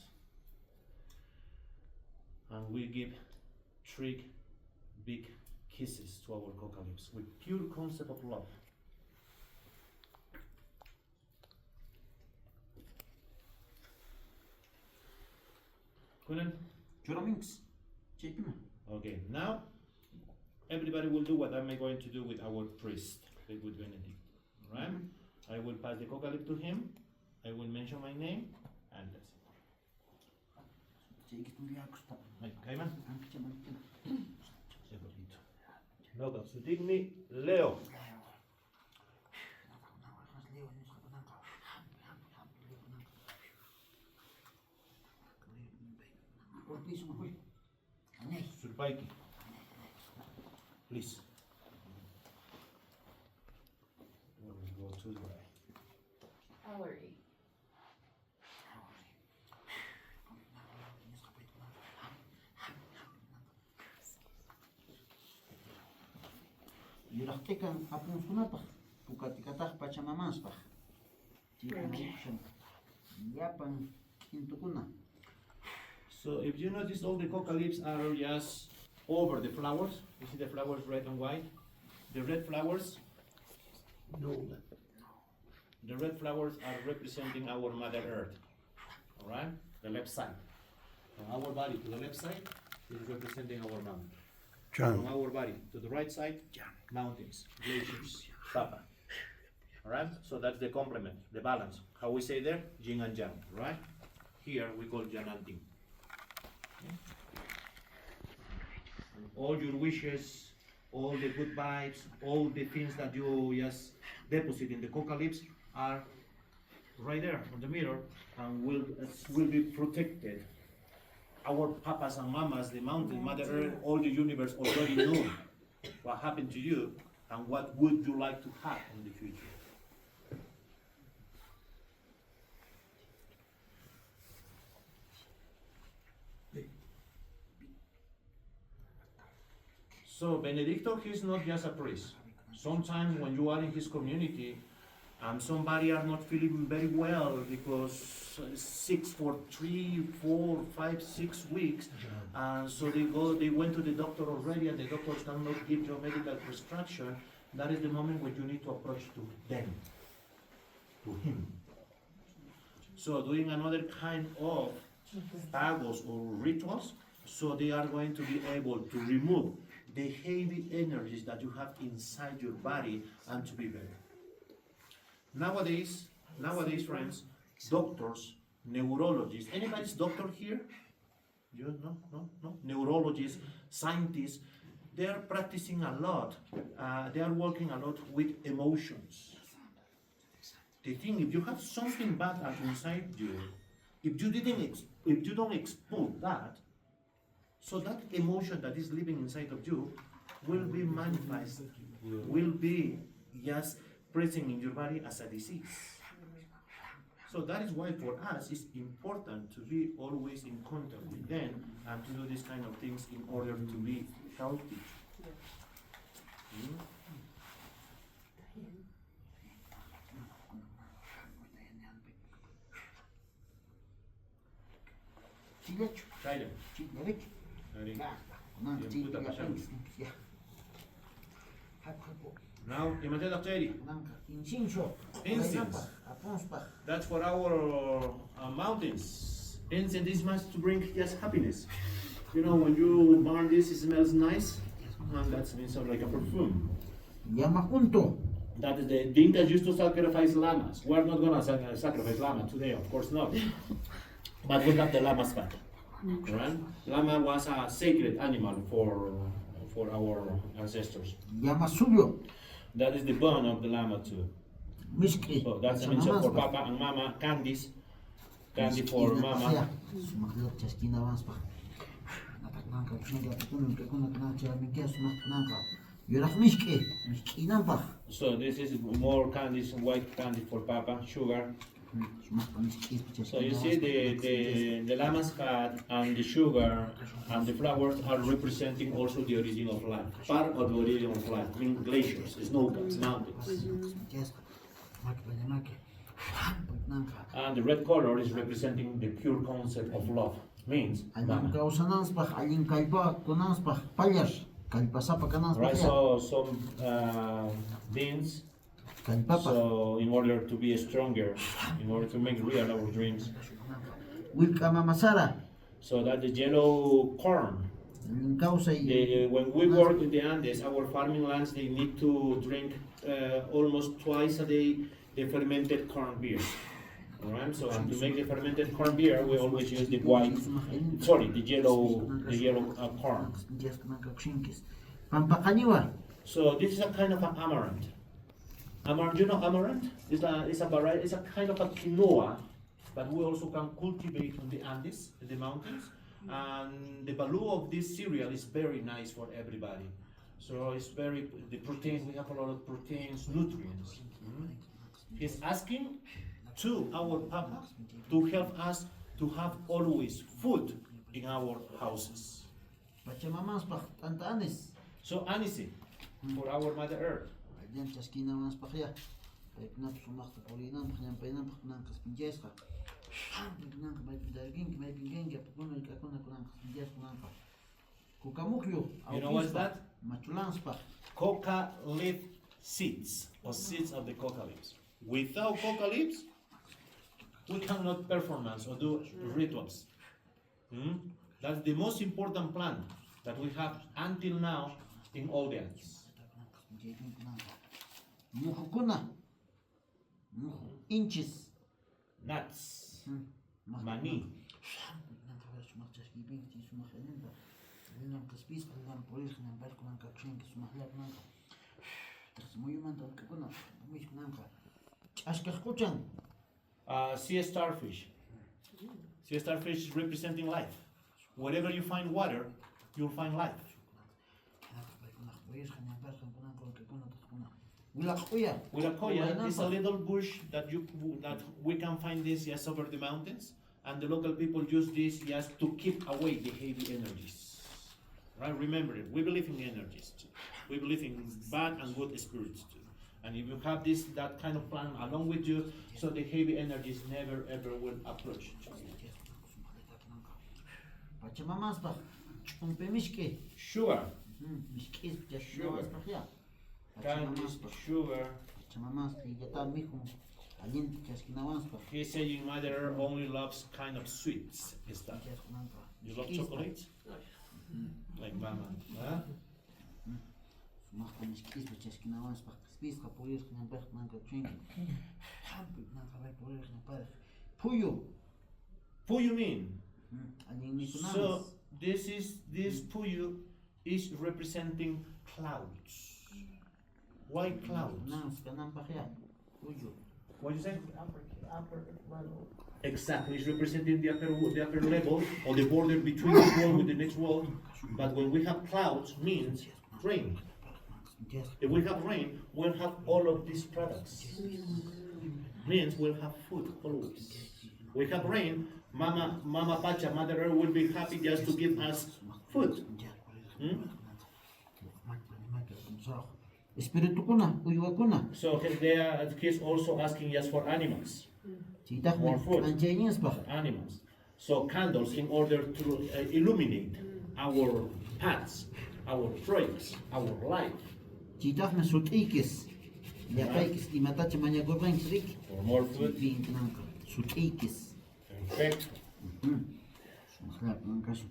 And we give 3 big kisses to our coca leaves with pure concept of love. Okay, now everybody will do what I'm going to do with our priest, with Benedict. Right? I will pass the coca leaf to him. I will mention my name, and that's it. Kaiman? Noga, sutigni Leo. Surbaiki. Please. We'll go to the right. Ellery. Yuraqtikan apunsunapaq pukatikataq pachamamaspaq. Yapan kintukuna. So if you notice, all the coca leaves are just over the flowers. You see the flowers red and white? The red flowers? No. The red flowers are representing our Mother Earth. Alright? The left side. From our body to the left side is representing our mom. John. From our body to the right side, mountains, glaciers, Papa. Alright? So that's the complement, the balance. How we say there? Yin and Yang. Right? Here we call Yananting. And all your wishes, all the good vibes, all the things that you just deposit in the coca leaves are right there on the mirror and will be protected. Our papas and mamas, the mountain, Mother Earth, all the universe already know what happened to you and what would you like to have in the future. So Benedicto, he's not just a priest. Sometimes when you are in his community and somebody are not feeling very well because sick for 3, 4, 5, 6 weeks, and so they went to the doctor already and the doctors cannot give you a medical prescription, that is the moment when you need to approach to them, to him. So doing another kind of pagos or rituals, so they are going to be able to remove the heavy energies that you have inside your body and to be better. Nowadays, friends, doctors, neurologists, anybody's doctor here? You? No? Neurologists, scientists, they are practicing a lot. They are working a lot with emotions. They think if you have something bad inside you, if you don't expose that, so that emotion that is living inside of you will be manifested, will be just present in your body as a disease. So that is why for us it's important to be always in contact with them and to do these kind of things in order to be healthy. Now, incense. That's for our mountains. Incense is meant to bring just happiness. You know, when you burn this, it smells nice, and that means like a perfume. Yamakunto. That is the Dinkas used to sacrifice llamas. We're not gonna sacrifice llama today, of course not. But we have the llama's fat. Right? Llama was a sacred animal for our ancestors. Yamasuyo. That is the bone of the llama too. Miski. So that's a means for Papa and Mama, candies. Candy for Mama. So this is more candies, white candy for Papa, sugar. So you see the llama's fat and the sugar and the flowers are representing also the origin of life. Part of the origin of life, I mean glaciers, snowcaps, mountains. And the red color is representing the pure concept of love. Means Mama. Right, so some beans. So in order to be stronger, in order to make real our dreams. So that the yellow corn. When we work in the Andes, our farming lands, they need to drink almost twice a day the fermented corn beer. Alright, so to make the fermented corn beer, we always use the the yellow corn. So this is a kind of an amaranth. Amaranth, you know amaranth? It's a variety, it's a kind of a quinoa, but we also can cultivate in the Andes, in the mountains. And the value of this cereal is very nice for everybody. So it's the proteins, we have a lot of proteins, nutrients. He's asking to our Papa to help us to have always food in our houses. So anise for our Mother Earth. You know what is that? Coca leaf seeds, or seeds of the coca leaves. Without coca leaves, we cannot performance or do rituals. That's the most important plant that we have until now in all the Andes. Inches. Nuts. Mani. Sea starfish. Sea starfish is representing life. Wherever you find water, you'll find life. Willacoya is a little bush that we can find this just over the mountains, and the local people use this just to keep away the heavy energies. Right? Remember it. We believe in energies too. We believe in bad and good spirits too. And if you have that kind of plant along with you, so the heavy energies never ever will approach you. Sugar. Sugar. Candies, sugar. He's saying Mother only loves kind of sweets. Is that? You love chocolate? Like Mama. Huh? Puyo mean? So this Puyo is representing clouds. White clouds. What you say? Upper level. Exactly, it's representing the upper level or the border between the wall with the next wall. But when we have clouds, means rain. If we have rain, we'll have all of these products. Means we'll have food always. We have rain, Mama Pacha, Mother Earth will be happy just to give us food. So he's also asking just for animals. More food. Animals. So candles in order to illuminate our paths, our trails, our life. For more food. Perfect. Sumakla kunan kaso.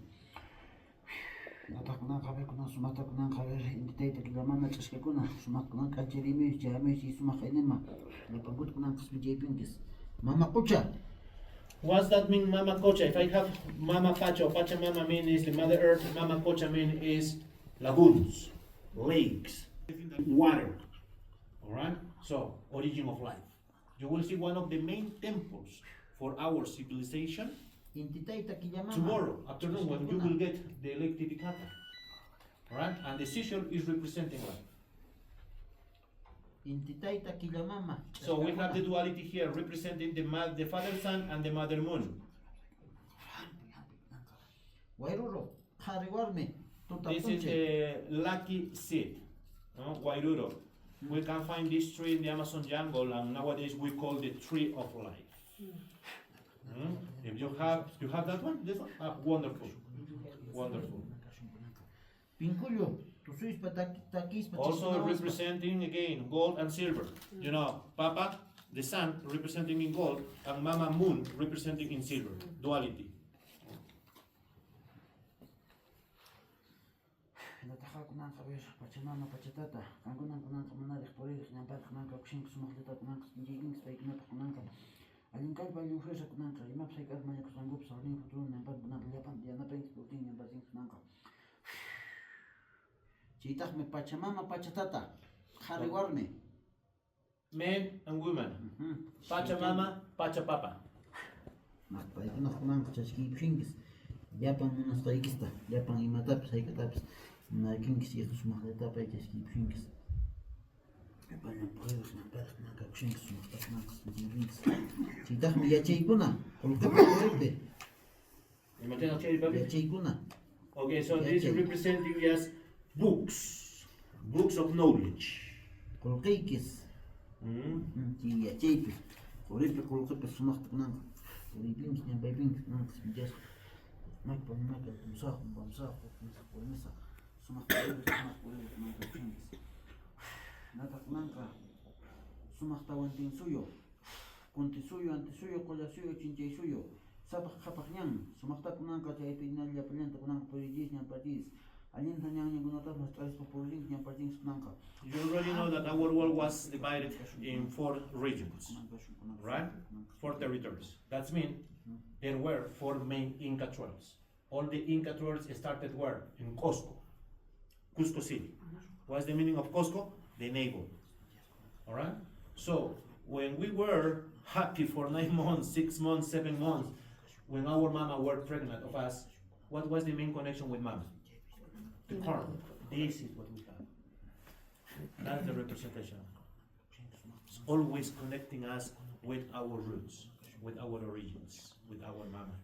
Nata kunan kabe kunan sumata kunan kabe inditaita kila mama chaske kunan sumak kunan kachirimi chame si sumak enema. Lepangut kunan kasmi jepingis. Mama kucha. What's that mean, Mama Cocha? If I have Mama Pacha, Pachamama mean is the Mother Earth, Mama Cocha mean is lagoons, lakes, water. Alright? So, origin of life. You will see one of the main temples for our civilization tomorrow afternoon when you will get the Lake Titicaca. Alright? And the seashore is representing life. So we have the duality here representing the father sun and the mother moon. This is the lucky seed, no? Wairuro. We can find this tree in the Amazon jungle, and nowadays we call the tree of life. If you have that one, this one, wonderful, wonderful. Also representing again gold and silver. You know, Papa, the sun, representing in gold, and Mama Moon representing in silver. Duality. Chitach me Pachamama Pachatata, Hariwarme. Men and women. Pachamama, Pachapapa. Nakpaikunak chaski pingis. Japan monastoikista, Japan imataps, haikataps, Nakings Yusmaheta Pachaski pingis. Japan Poedos Nampach Nakakshings, Matakanaks, Chitach me Yachaikuna, Olkape. Yachaikuna. Okay, so this is representing as books of knowledge. Kolkeikis. Yachaipis. Koripe Kolkape Sumaktakan. Koripins and Babins, just Mike Pomaka, himself, Bamsa, Misa, Sumakta, Natakanka, Sumaktawan Suyo, Contisuyo, Antisuyo, Colasuyo, Chinchasuyo, Sapakapakyan, Sumaktakanka, Jaipinalia, Palenta, Poligis, and Parties, Alintanyang, Gunota, Transport, and Parties, Nanka. You already know that our world was divided in 4 regions, right? 4 territories. That means there were 4 main Inca tribes. All the Inca tribes started where? In Cusco, Cusco City. What's the meaning of Cusco? The navel. All right? So when we were happy for 9 months, 6 months, 7 months, when our mama were pregnant of us, what was the main connection with mama? The corn. This is what we have. That's the representation. It's always connecting us with our roots, with our origins, with our mama.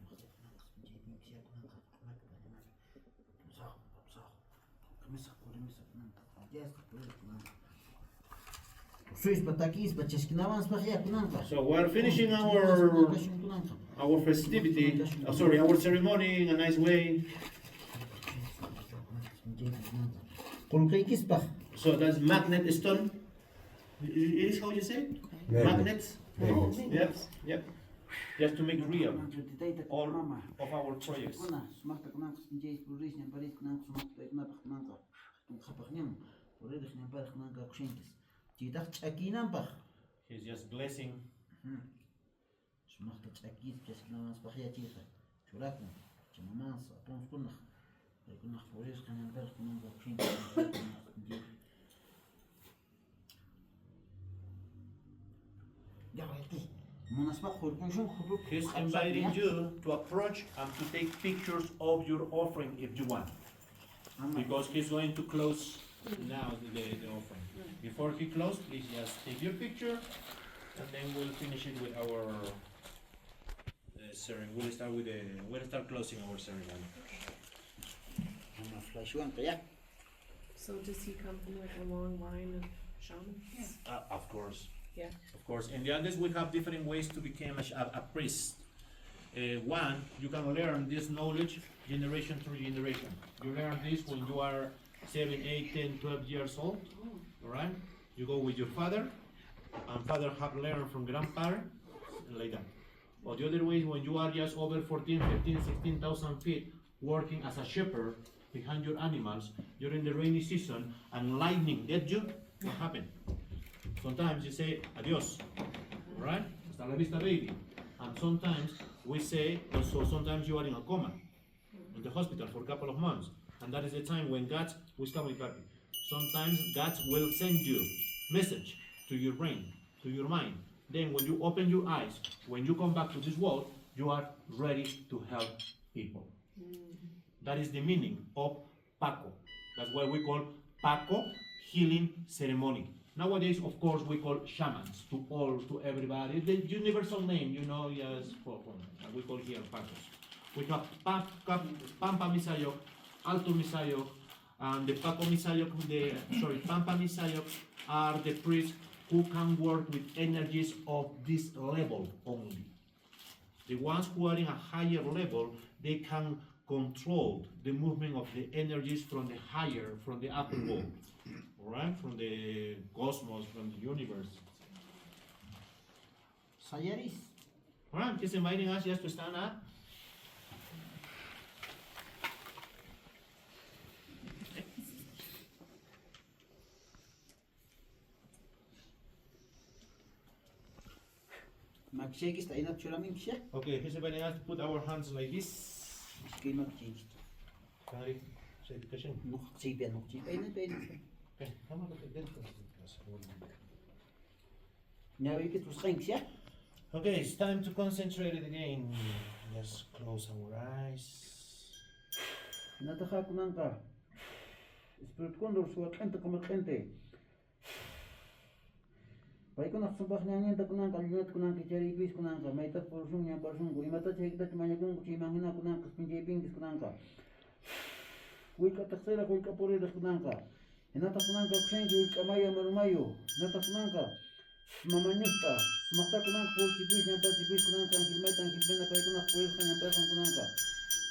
So we're finishing our festivity, our ceremony in a nice way. So that's magnet stone. It is how you say? Magnets? Yep. Just to make real all of our projects. He's just blessing. He's inviting you to approach and to take pictures of your offering if you want. Because he's going to close now the offering. Before he closes, please just take your picture and then we'll finish it with our ceremony. We'll start closing our ceremony. So does he come from like a long line of shamans? Of course. Yeah. Of course. In the Andes, we have different ways to become a priest. One, you can learn this knowledge generation through generation. You learn this when you are 7, 8, 10, 12 years old. Alright? You go with your father, and father have learned from grandparents, like that. Or the other way is when you are just over 14, 15, 16,000 feet working as a shepherd behind your animals during the rainy season and lightning hit you, what happened? Sometimes you say adios, right? Hasta la vista, baby. And sometimes we say, also sometimes you are in a coma in the hospital for a couple of months. And that is the time when God will come with happy. Sometimes God will send you message to your brain, to your mind. Then when you open your eyes, when you come back to this world, you are ready to help people. That is the meaning of Paco. That's why we call Paco healing ceremony. Nowadays, of course, we call shamans to everybody. The universal name, you know, yes, we call here Pacos. We have Pampa Misayok, Alto Misayok, and the Paco Misayok, Pampa Misayok are the priests who can work with energies of this level only. The ones who are in a higher level, they can control the movement of the energies from the higher, from the upper world, right? From the cosmos, from the universe. Sayaris. All right, just inviting us just to stand up. Okay, he's inviting us to put our hands like this. Okay, come on, okay, it's time to concentrate it again. Just close our eyes. Paikunak sumpah nyanyi tak kunang kalimat kunang kicari bis kunang ka maita porusung yang porusung ku imata cekita cumanya kung kucimangina kunang kas pinjeping bis kunang ka kuika taksera kuika pore das kunang ka inata kunang ka kusengi kuika maya marumayo inata kunang ka mamanyusta sumakta kunang ka porci bis yang porci bis kunang ka kilmaitan kilmena paikunak polis kan yang persan kunang ka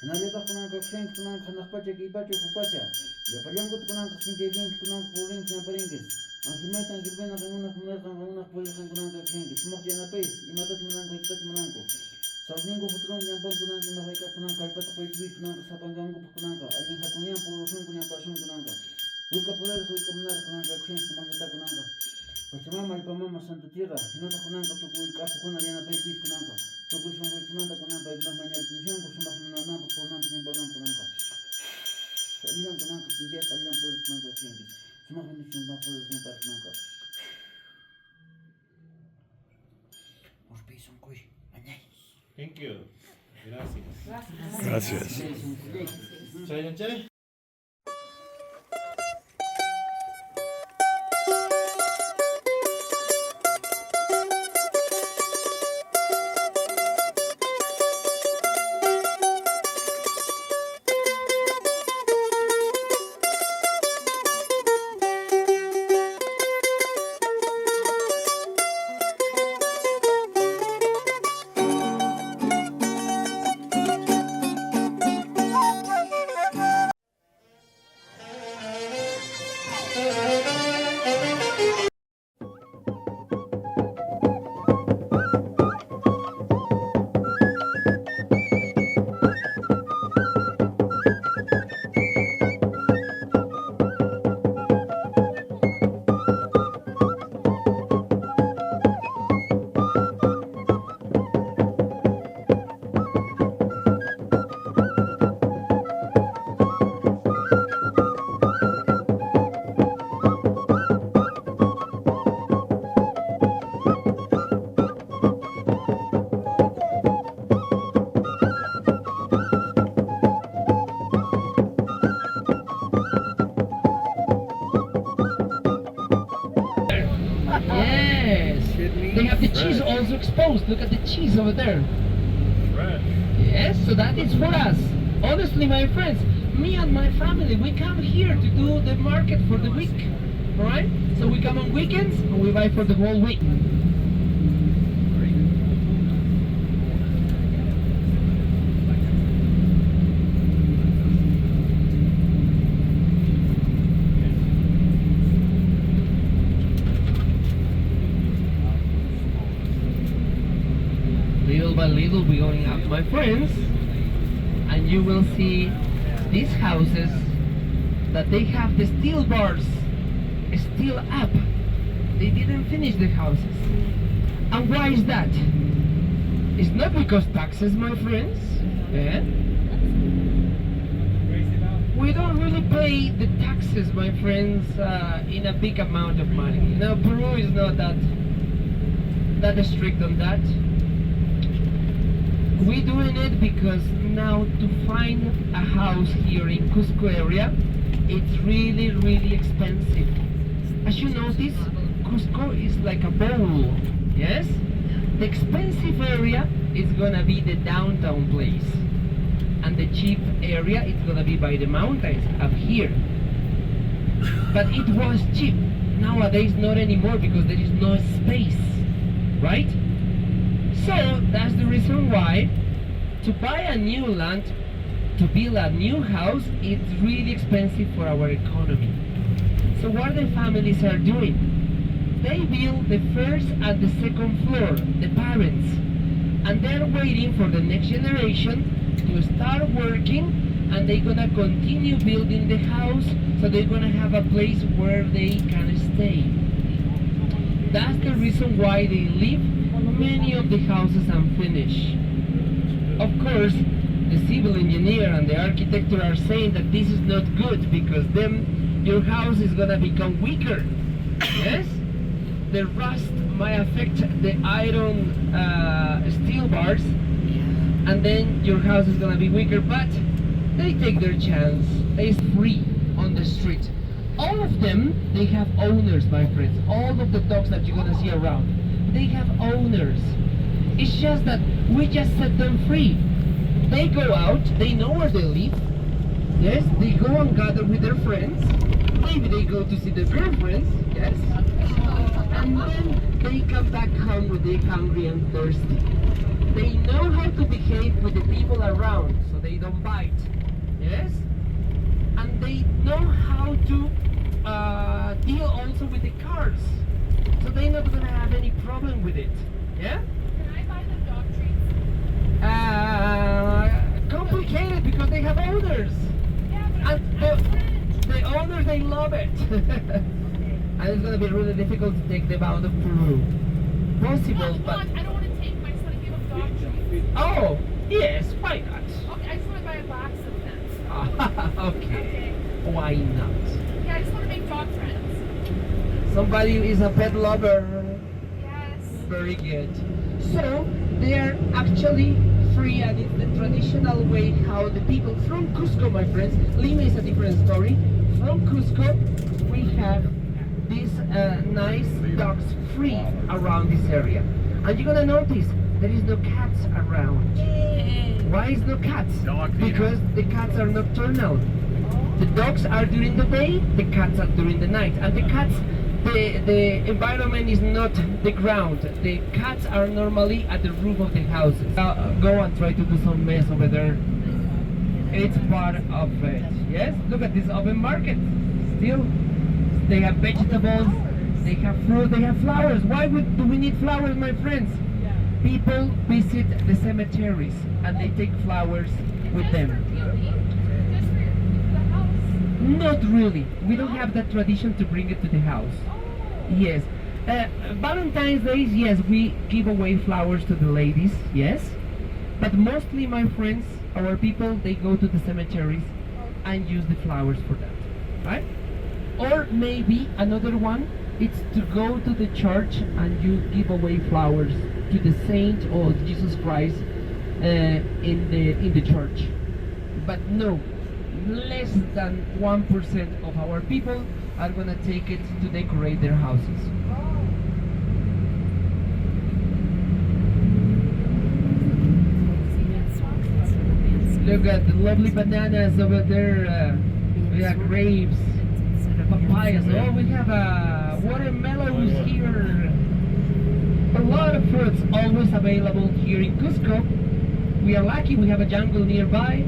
inaleta kunang ka kusengi kunang ka nakpacha kipacho kupacha ya palyangkut kunang kas pinjeping kunang ka poring yang paringkis ang himay tang gibay na kangunak pulis ang kunang kakhengi sumak diyan na pais imatat munang kaiktat munang ko sa linggo putrong yang pang kunang kinakay ka kunang kalpat ako ibig kunang ka sa panggang ko kunang ka aling hatong yan purusun kunyang pasung kunang ka uy ka purer ko ikamunar kunang kakhengi sumak nita kunang ka pachamama ipamama santa tira hinata kunang ka tukuy ka pukuna yan na paipis kunang ka tukuy sungkoy kunang kunang pa ibang manyal pinsyan ko sumak munanang pagpunang pinyambagang kunang ka sa ilang kunang ka pinjaya sa ilang pulis kunang kakhengi. Thank you. Gracias. Gracias. Chay. Exposed. Look at the cheese over there. Fresh. Yes, so that is for us. Honestly, my friends, me and my family, we come here to do the market for the week. Alright? So we come on weekends and we buy for the whole week. a little bit going up, my friends, and you will see these houses that they have the steel bars still up. They didn't finish the houses. And why is that? It's not because taxes, my friends. Yeah? We don't really pay the taxes, my friends, in a big amount of money. Now, Peru is not that strict on that. We're doing it because now to find a house here in Cusco area, it's really, really expensive. As you notice, Cusco is like a bowl, yes? The expensive area is gonna be the downtown place. And the cheap area is gonna be by the mountains up here. But it was cheap. Nowadays not anymore because there is no space, right? So that's the reason why to buy a new land, to build a new house, it's really expensive for our economy. So what the families are doing? They build the first and the second floor, the parents, and they're waiting for the next generation to start working, and they're gonna continue building the house, so they're gonna have a place where they can stay. That's the reason why they leave many of the houses unfinished. Of course, the civil engineer and the architect are saying that this is not good because then your house is gonna become weaker. Yes? The rust might affect the iron steel bars, and then your house is gonna be weaker, but they take their chance. They're free on the street. All of them, they have owners, my friends. All of the dogs that you're gonna see around, they have owners. It's just that we just set them free. They go out, they know where they live. Yes, they go and gather with their friends. Maybe they go to see their girlfriends, yes. And then they come back home when they're hungry and thirsty. They know how to behave with the people around, so they don't bite, yes? And they know how to deal also with the cars, so they're not gonna have any problem with it, yeah? Can I buy them dog treats? Complicated because they have owners. Yeah, but And the owners, they love it. And it's gonna be really difficult to take them out of Peru. Possible, but... I don't want to take my son and give him dog treats. Oh, yes, why not? Okay, I just want to buy a box of them. Okay. Why not? Yeah, I just want to make dog friends. Somebody who is a pet lover. Yes. Very good. So, they are actually free, and it's the traditional way how the people from Cusco, my friends, Lima is a different story. From Cusco, we have these nice dogs free around this area. And you're gonna notice there is no cats around. Why is no cats? Because the cats are nocturnal. The dogs are during the day, the cats are during the night. And the cats, the environment is not the ground. The cats are normally at the roof of the houses. Go and try to do some mess over there. It's part of it. Yes? Look at this open market. Still, they have vegetables, they have fruit, they have flowers. Why do we need flowers, my friends? People visit the cemeteries and they take flowers with them. Not really. We don't have that tradition to bring it to the house. Yes. Valentine's Day, yes, we give away flowers to the ladies, yes. But mostly, my friends, our people, they go to the cemeteries and use the flowers for that, right? Or maybe another one, it's to go to the church and you give away flowers to the saint or Jesus Christ in the church. But no, less than 1% of our people are gonna take it to decorate their houses. Look at the lovely bananas over there. We have grapes, papayas. Oh, we have watermelons here. A lot of fruits always available here in Cusco. We are lucky we have a jungle nearby.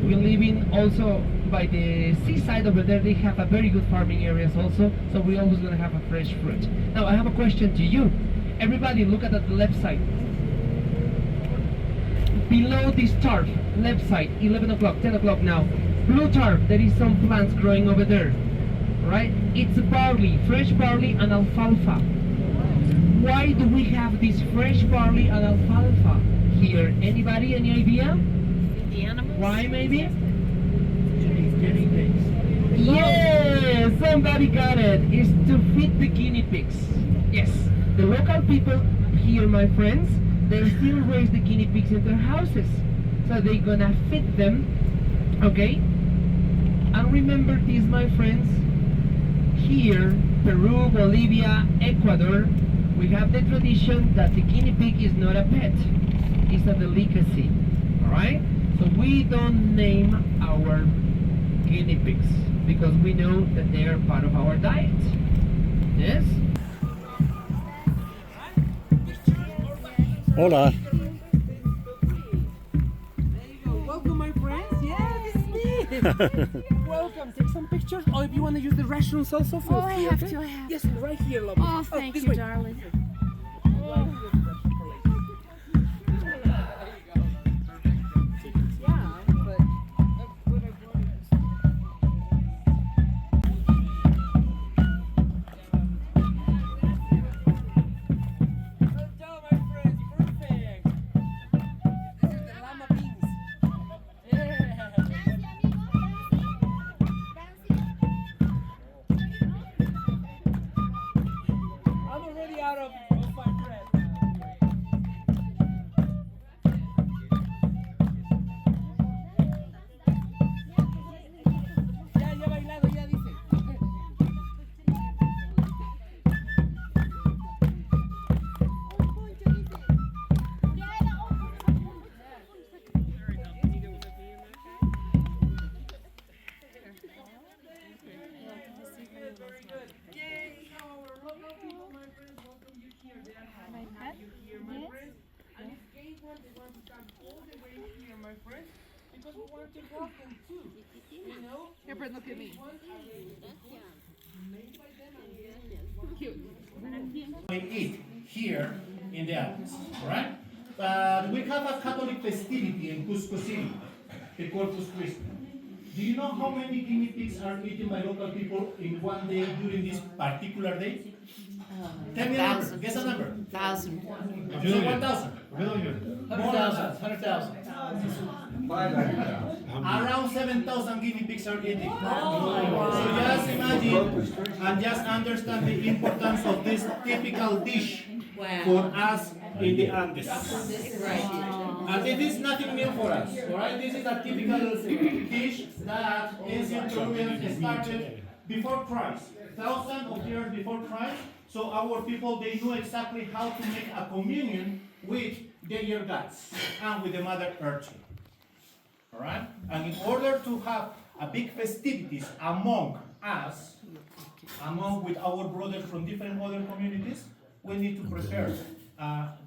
We live in also by the seaside over there. They have a very good farming areas also, so we're always going to have a fresh fruit. Now I have a question to you. Everybody look at the left side. below this tarp, left side, 11 o'clock, 10 o'clock now, blue tarp, there is some plants growing over there, right? It's barley, fresh barley and alfalfa. Why do we have this fresh barley and alfalfa here? Anybody, any idea? The animals? Why maybe? Yeah, somebody got it. It's to feed the guinea pigs. Yes, the local people here, my friends, they still raise the guinea pigs in their houses. So they're gonna feed them, okay? And remember this, my friends, here, Peru, Bolivia, Ecuador, we have the tradition that the guinea pig is not a pet, it's a delicacy, alright? So we don't name our guinea pigs because we know that they are part of our diet. Yes? Hola. Welcome, my friends. Yeah, this is me. Welcome. Take some pictures. Or if you want to use the restrooms also, feel I free, have okay? to, I have Yes, to. right here, lovely. Oh, thank this you, way. darling. Here, Brent, look at me. Cute. We eat here in the Alps, right? But we have a Catholic festivity in Cusco City, the Corpus Christi. Do you know how many guinea pigs are eaten by local people in one day during this particular day? Tell me a number. Guess a number. 1,000. You say 1,000. 100,000. 100,000. Around 7,000 guinea pigs are eating. So just imagine and just understand the importance of this typical dish for us in the Andes. And it is nothing new for us, alright? This is a typical dish that ancient Peruvians started before Christ, thousands of years before Christ. So our people, they knew exactly how to make a communion with their gods and with the Mother Earth. Alright? And in order to have a big festivities among us, among with our brothers from different other communities, we need to prepare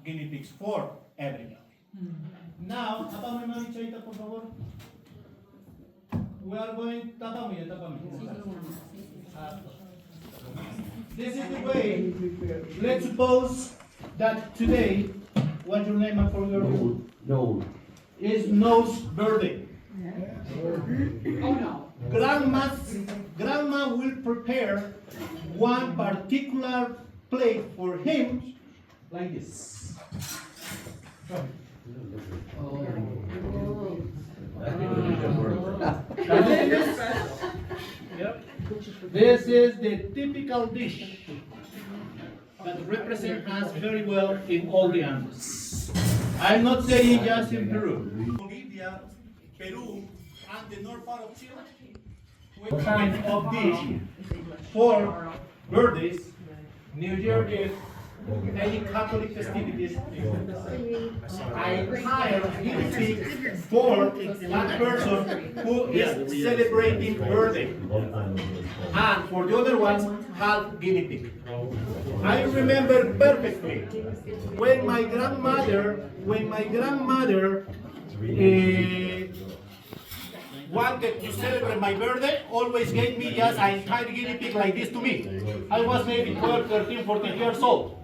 guinea pigs for everybody. Now, tapame mami Chaita, por favor. We are going, tapame. This is the way. Let's suppose that today, what's your name? I forgot. No. Is nose birthday. Oh no. Grandma will prepare one particular plate for him, like this. Yep. This is the typical dish that represents us very well in all the Andes. I'm not saying just in Peru. Bolivia, Peru, and the north part of Chile, what kind of dish for birthdays, New Year Eve, any Catholic festivities. I hire guinea pig for that person who is celebrating birthday, and for the other one, half guinea pig. I remember perfectly when my grandmother wanted to celebrate my birthday, always gave me just an entire guinea pig like this to me. I was maybe 12, 13, 14 years old.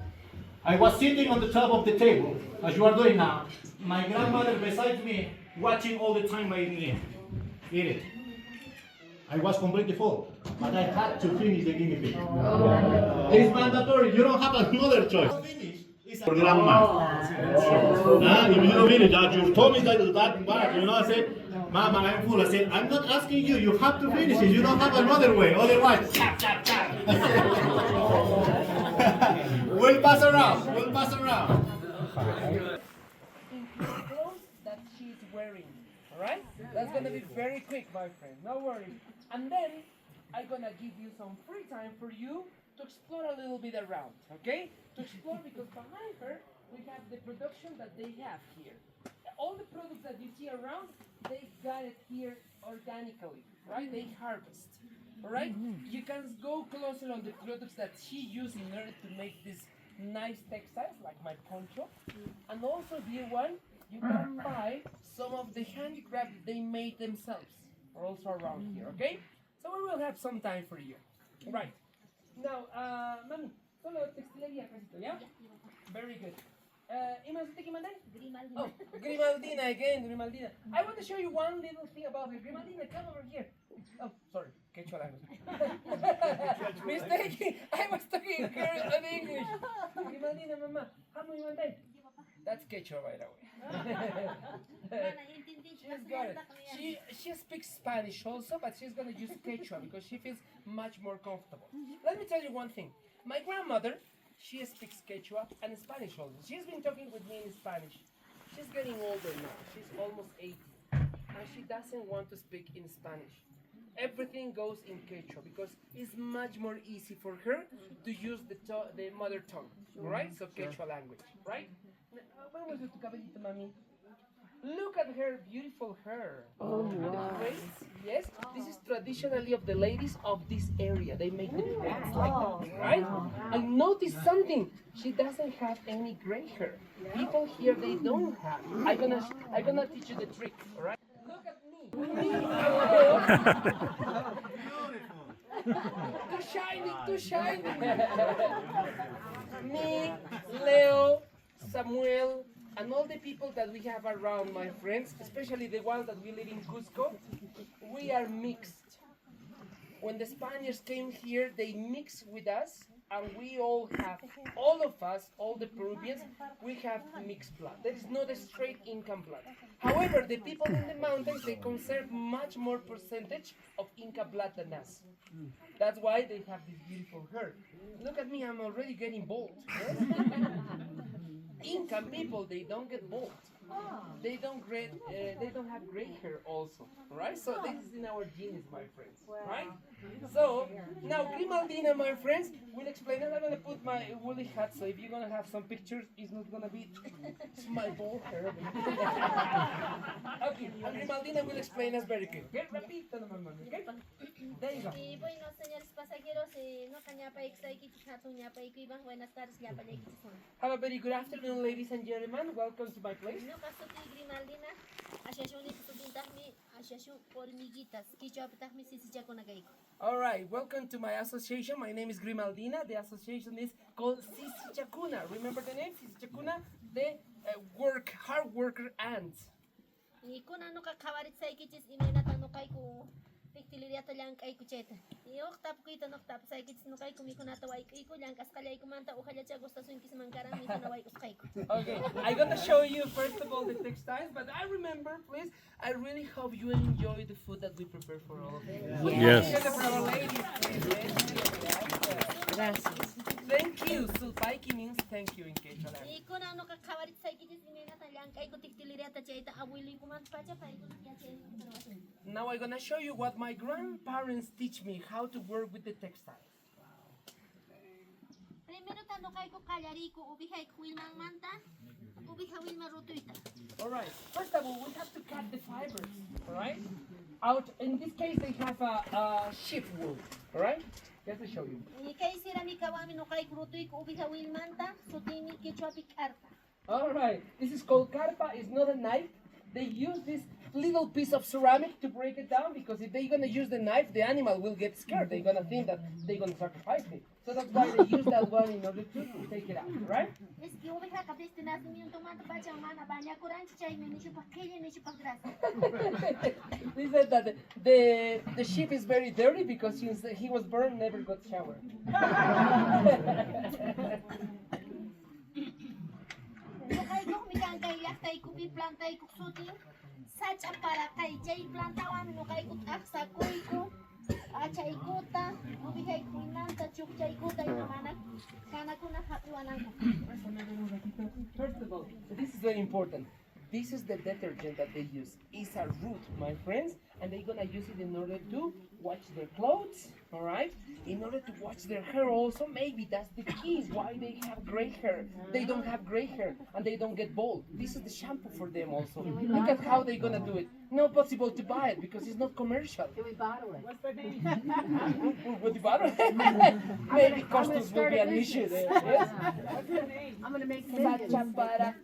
I was sitting on the top of the table, as you are doing now. My grandmother beside me, watching all the time my eat it. I was completely full, but I had to finish the guinea pig. It's mandatory. You don't have another choice. For grandma. If you don't finish that, your tummy is that bad. You know, I say, Mama, I'm full. I said, I'm not asking you. You have to finish it. You don't have another way. Otherwise, chap, chap, chap. We'll pass around. We'll pass around. In the clothes that she's wearing. Alright? That's gonna be very quick, my friend. No worries. And then I'm gonna give you some free time for you to explore a little bit around, okay? To explore, because behind her we have the production that they have here. All the products that you see around, they got it here organically, right? They harvest, all right? You can go closer on the products that she used in order to make these nice textiles, like my poncho. And also, dear one, you can buy some of the handicraft they made themselves, also around here, okay? So we will have some time for you. Right. Now, mami, solo textilería casito, ¿ya? Very good. Grimaldina. Oh, Grimaldina again, Grimaldina. I want to show you one little thing about her. Grimaldina, come over here. Oh, sorry, Quechua language. Mistake. I was talking in English. Grimaldina, mama. How do you want that? That's Quechua, by the way. She's got it. She speaks Spanish also, but she's gonna use Quechua because she feels much more comfortable. Let me tell you one thing. My grandmother, she speaks Quechua and Spanish also. She's been talking with me in Spanish. She's getting older now. She's almost 80. And she doesn't want to speak in Spanish. Everything goes in Quechua because it's much more easy for her to use the mother tongue, right? So Quechua language, right? Look at her beautiful hair. Oh, wow. Braids, yes, this is traditionally of the ladies of this area. They make the braids like that, right? And notice something. She doesn't have any gray hair. People here, they don't have. I'm gonna teach you the trick, all right? Look at me. Too shiny, too shiny. Me, Leo, Samuel, and all the people that we have around, my friends, especially the ones that we live in Cusco, we are mixed. When the Spaniards came here, they mixed with us, and we all have, all of us, all the Peruvians, we have mixed blood. There is not a straight Incan blood. However, the people in the mountains, they conserve much more percentage of Inca blood than us. That's why they have this beautiful hair. Look at me, I'm already getting bald. Yes? Incan people, they don't get bald. They don't have gray hair also, right? So this is in our genes, my friends, right? So now Grimaldina, my friends, will explain. And I'm gonna put my woolly hat, so if you're gonna have some pictures, it's not gonna be my bald hair. Okay, and Grimaldina will explain us very good. Okay, repeat, okay? There you go. Bueno, señores pasajeros, no kanya pa excited hatong nya pa ikuibang buenas tardes ya pa Have a very good afternoon, ladies and gentlemen. Welcome to my place. No caso ti Grimaldina, asociación ni tutintahmi, asociación hormiguitas, kichwa patahmi sisicha konagaiko. All right, welcome to my association. My name is Grimaldina. The association is called Sisichacuna. Remember the name? Sisichacuna, the hard worker ants. Ni kuna no kakawarit sa ikichis imena tano kay ko pictiliria talang kay kucheta. Yok tap ko ito nok tap sa ikichis no kay kumiko nataway ko lang kaskalay ko manta o kaya siya gusto sun kis mangkarang mi naway ko kay ko. Okay, I'm gonna show you first of all the textiles, but I remember, please, I really hope you enjoy the food that we prepare for all of you. Yes. For our ladies, gracias. Thank you. Sulpaiki means thank you in Quechua language. Iko na no kakawarit sa ikichis imena talang kay ko pictiliria ta cheta awili ko man pa cha pa iko na kya. Now I'm gonna show you what my grandparents teach me how to work with the textiles. Primero tano kay ko kalari ko ubihay ko wilmang manta, ubihay wilma rotuita. All right. First of all, we have to cut the fibers. All right. Out. In this case, they have a sheep wool. All right. Just to show you. Kay sira mi kawami no kay rotuik ubihay wilmanta, sutimi kichwa pikarpa. All right. This is called carpa. It's not a knife. they use this little piece of ceramic to break it down, because if they're gonna use the knife, the animal will get scared. They're gonna think that they're gonna sacrifice it. So that's why they use that one in order to take it out, right? They said that the sheep is very dirty because since he was born, never got showered. First of all, this is very important. This is the detergent that they use. It's a root, my friends, and they're gonna use it in order to wash their clothes, all right? In order to wash their hair also, maybe that's the key, why they have gray hair. They don't have gray hair, and they don't get bald. This is the shampoo for them also. Look at how they're gonna do it. Not possible to buy it because it's not commercial. Can we bottle it? What's the name? Would you bottle it? Maybe customs will be an issue there. Yes? What's the name? I'm gonna make Sacsayhuamán.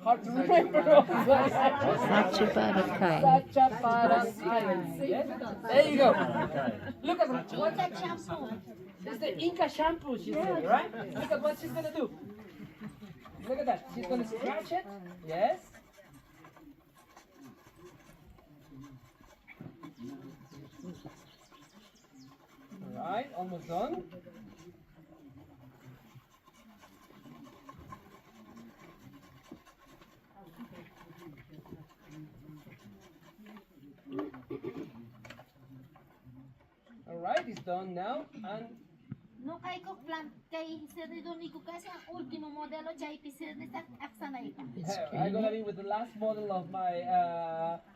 Hard to remember. Sacsayhuamán. Sacsayhuamán. Yes? There you go. Look at what that shampoo. This is the Inca shampoo, she said, right? Look at what she's gonna do. Look at that. She's gonna scratch it. Yes. Alright, almost done. Alright, it's done now, and No kay ko plan kay sir ni ko kasi ang ultimo modelo chay pisir ni sa aksana ito. I'm gonna be with the last model of my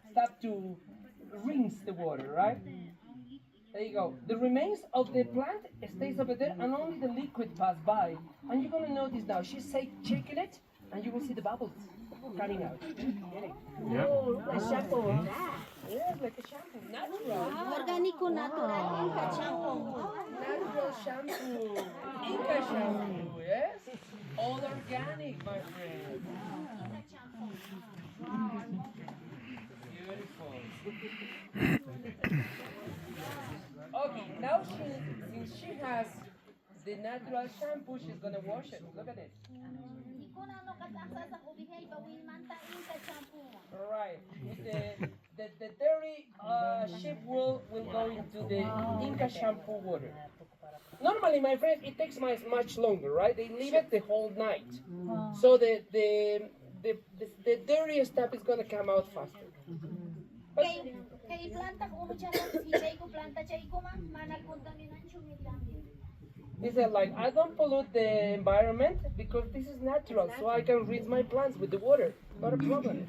step to rinse the water, right? There you go. The remains of the plant stays over there, and only the liquid pass by. And you're gonna notice now, she's shaking it, and you will see the bubbles coming out. Yeah. Oh, look at shampoo. Yes, like a shampoo, natural. Organico natural Inca shampoo. Natural shampoo, Inca shampoo, yes? All organic, my friend. Beautiful. Okay, now since she has the natural shampoo, she's gonna wash it. Look at it. Alright, the dirty sheep wool will go into the Inca shampoo water. Normally, my friend, it takes much longer, right? They leave it the whole night. So the dirty stuff is gonna come out faster. But, he said, like, I don't pollute the environment because this is natural, so I can rinse my plants with the water. Not a problem.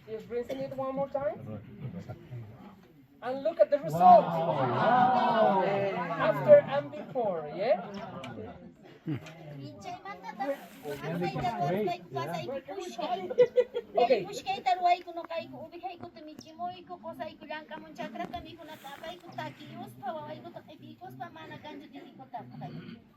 Just rinsing it one more time. And look at the result. Wow. After and before, yeah? Okay.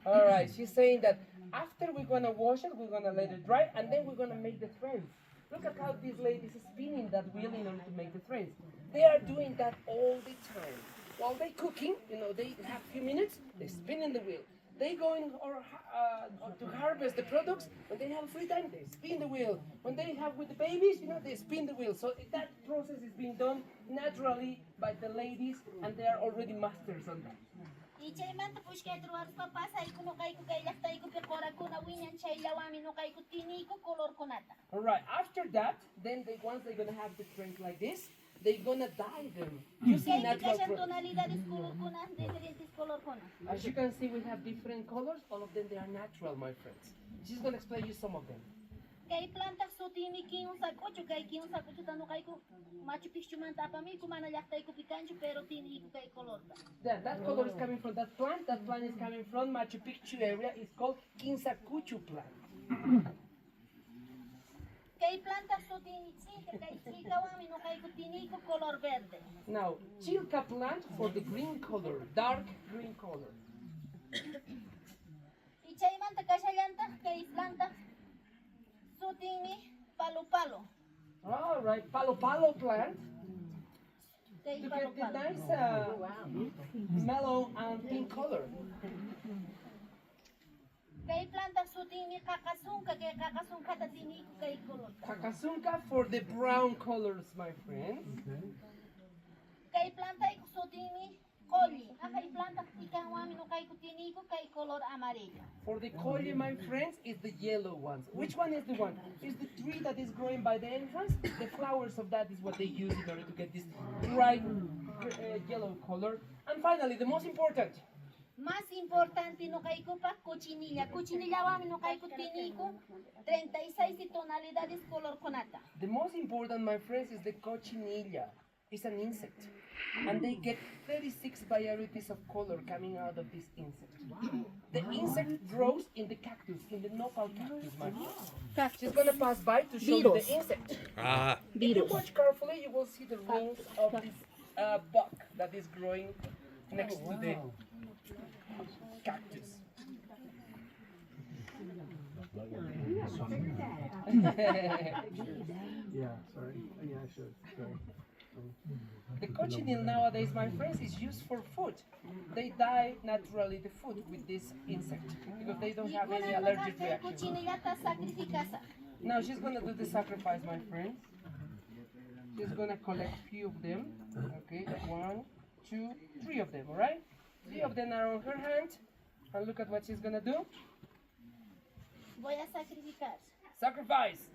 Alright, she's saying that after we're gonna wash it, we're gonna let it dry, and then we're gonna make the threads. Look at how this lady is spinning that wheel in order to make the threads. They are doing that all the time. While they're cooking, you know, they have a few minutes, they're spinning the wheel. They go in to harvest the products. When they have free time, they spin the wheel. When they have with the babies, you know, they spin the wheel. So that process is being done naturally by the ladies, and they are already masters on that. Alright, after that, then once they're gonna have the threads like this, they're gonna dye them using natural products. As you can see, we have different colors. All of them, they are natural, my friends. She's gonna explain you some of them. Kay planta sutini kiyong sakocho kay kiyong sakocho tano kay ko Machu Picchu man tapami ko manalaktay ko picancho pero tini ko kay color ba. That color is coming from that plant. That plant is coming from Machu Picchu area. It's called Quinsacuchu plant. Kay planta sutini kay chikawami no kay ko tini ko color verde. Now, chilca plant for the green color, dark green color. Ichay man ta kay planta sutini palo-palo. Oh, All right, palo palo plant. Kay To palo get the palo. nice mellow and pink color. Kay planta sutimi kakasunka kay kakasunka tatini ko kay color. Kakasunka for the brown colors, my friends. Kay planta ko sutimi koli. Kay planta ikawami no kay kutini ko kay color amarilla. For the collie, my friends, is the yellow ones. Which one is the one? Is the tree that is growing by the entrance? The flowers of that is what they use in order to get this bright yellow color. And finally, the most important. Más importante no kay ko pa cochinilla. Cochinilla wami no kay kutini ko 36 tonalidades color conata. The most important, my friends, is the cochinilla. It's an insect. And they get 36 varieties of color coming out of this insect. The insect grows in the cactus, in the nopal cactus, my friends. She's gonna pass by to show you the insect. If you watch carefully, you will see the rings of this bug that is growing next to the cactus. Yeah, sorry. Yeah, I should. Sorry. The cochineal nowadays, my friends, is used for food. They dye naturally the food with this insect because they don't have any allergic reaction. Now she's gonna do the sacrifice, my friends. She's gonna collect few of them. Okay, 1, 2, 3 of them, alright? 3 of them are on her hand. And look at what she's gonna do. Voy a sacrificar. Sacrifice!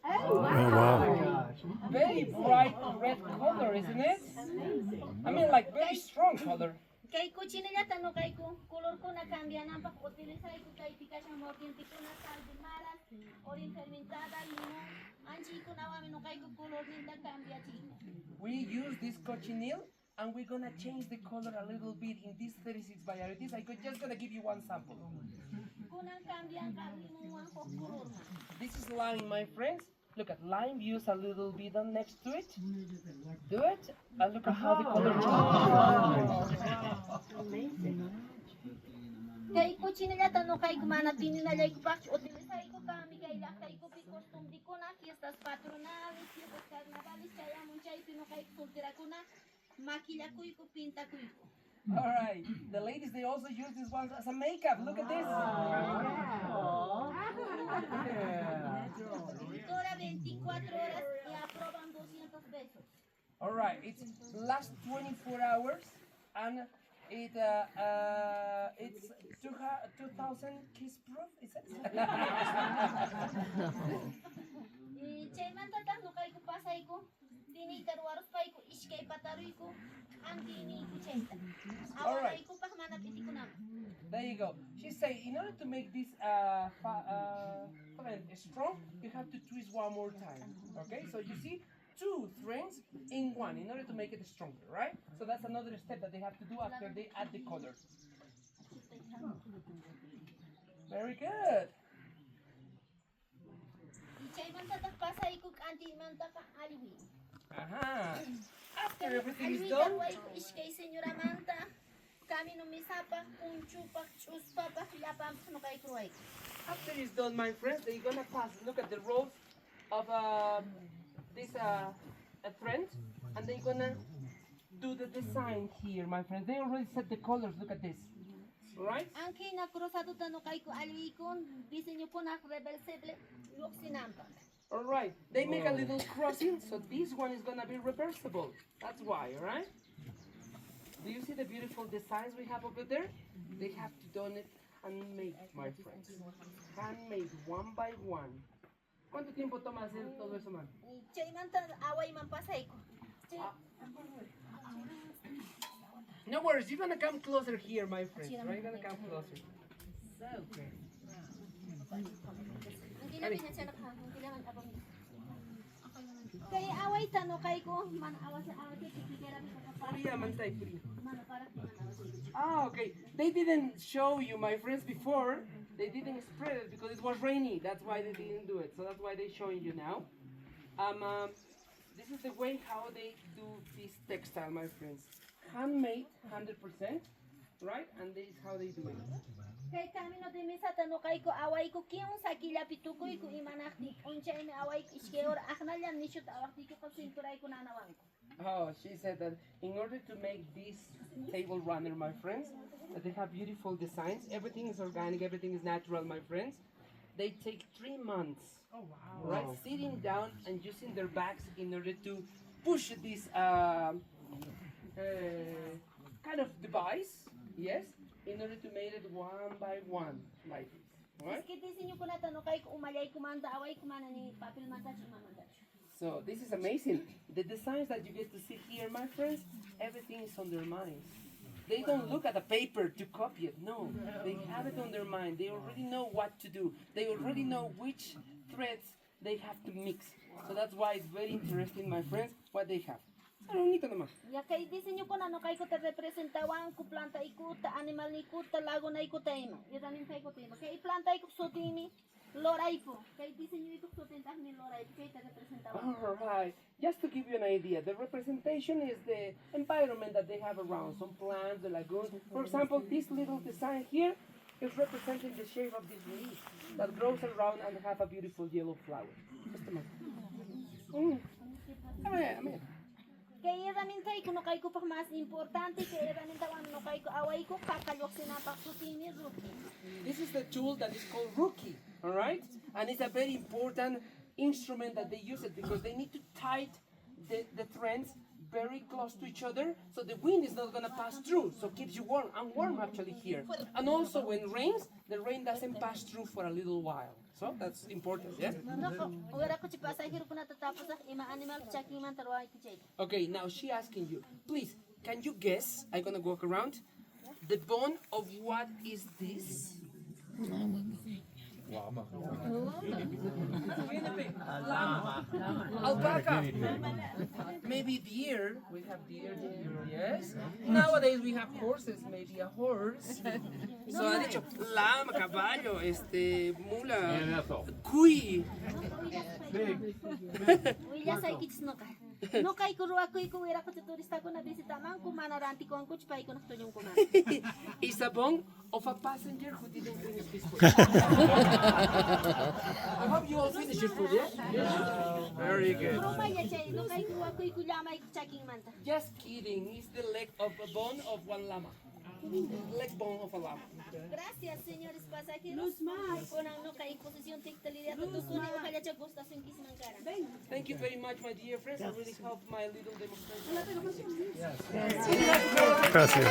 Oh, wow! Very bright red color, isn't it? I mean, like very strong color. Kay cochinilla tano kay ko color ko na cambia na pag utilizar ko kay Pisac mo tinti ko na sal de maras orin fermentada limon anji ko na wami no kay ko color ninda cambia ti. We use this cochineal and we're gonna change the color a little bit in these 36 varieties. I'm just gonna give you one sample. This is lime, my friends. Look at lime, use a little bit on next to it. Do it, and look at how the color changes. Kay cochinilla tano kay kumana tininalay ko pa utilizar ko kami kay la kay ko pi costumbre ko na fiestas patronales, fiestas carnavales kay amon chay pino kay soltera ko na maquilla ko ko pinta ko. All right, the ladies, they also use this one as a makeup. Look at this. Dura 24 horas y aproban 200 pesos. All right, it's last 24 hours and it's 2,000 kiss proof, is it? Chay mantata no kay ko pasay ko dini tarwaros pay ko iskay pataroy ko ang dini ko chenta. Awalay ko pa manapiti ko na. There you go. She say in order to make this strong, you have to twist one more time. Okay, so you see 2 threads in one in order to make it stronger, right? So that's another step that they have to do after they add the color. Very good. After everything is done, after it's done, my friends, they're gonna pass. Look at the rows of this thread, and they're gonna do the design here, my friends. They already set the colors. Look at this. Right? All right. They make a little crossing, so this one is gonna be reversible. That's why, all right? Do you see the beautiful designs we have over there? They have to done it handmade, my friends. Handmade, one by one. ¿Cuánto tiempo toma hacer todo eso, man? No worries, you're gonna come closer here, my friends. Right? You're gonna come closer. So good. Kaya away tano kay ko man awas away kikikira Ah, okay. They didn't show you, my friends, before. They didn't spread it because it was rainy. That's why they didn't do it. So that's why they're showing you now. This is the way how they do this textile, my friends. Handmade, 100%, right? And this is how they do it. Kay camino de misa tano kay ko away ko kiyong sa kilapitukoy ko imanakti. Unchay me away ko iskeor aknalyam nisyo tawakti ko kasinturay ko nanawang ko. Oh, she said that in order to make this table runner, my friends, that they have beautiful designs. Everything is organic, everything is natural, my friends. They take 3 months, right? Sitting down and using their backs in order to push this kind of device, yes, in order to make it one by one, like this, right? Iskitisin ko na tano kay ko umalyay kumanta away kumana ni papel mantaj mamanta. So this is amazing. The designs that you get to see here, my friends, everything is on their minds. They don't look at the paper to copy it. No, they have it on their mind. They already know what to do. They already know which threads they have to mix. So that's why it's very interesting, my friends, what they have. Ya kay disenyo ko nano kay ko te representawan ko planta ikut, animal ikut, lago na ikut tema. Iranin kay ko tema. Kay planta ikut sotini. Loray po. Kay disenyo ikut sotentah ni loray kay te representawan. All right. Just to give you an idea, the representation is the environment that they have around. Some plants, the lagoon. For example, this little design here is representing the shape of this leaf that grows around and have a beautiful yellow flower. Just a moment. Amen. Kaya ramin kay kuno kay ko pa mas importante kaya ramin tawan no kay ko away ko kakalok sinapak sutini ruki. This is the tool that is called Raqchi, all right? And it's a very important instrument that they use it because they need to tie the threads very close to each other so the wind is not going to pass through, so keeps you warm. I'm warm actually here. And also when it rains, the rain doesn't pass through for a little while. So that's important, yeah? Okay, now she asking you, please, can you guess, I'm going to walk around, the bone of what is this? Llama. Llama. Alpaca. Maybe deer. We have deer here, yes. Nowadays we have horses, maybe a horse. So ha dicho llama, caballo, mula, cuy. No kay ko ruwa ko ira ko turista ko na bisita man ko manaranti ko ang kuch pay ko nakto yung kuman. Is a bone of a passenger who didn't finish his food. I hope you all finish your food, yeah? Very good. Just kidding. It's the leg of a bone of one llama. Leg bone of a llama. Gracias, señores pasajeros. Kunang no kay posisyon tiktalidad tutunin mo kaya siya gustasyon kisman kara. Thank you very much, my dear friends. I really helped my little demonstration. Gracias.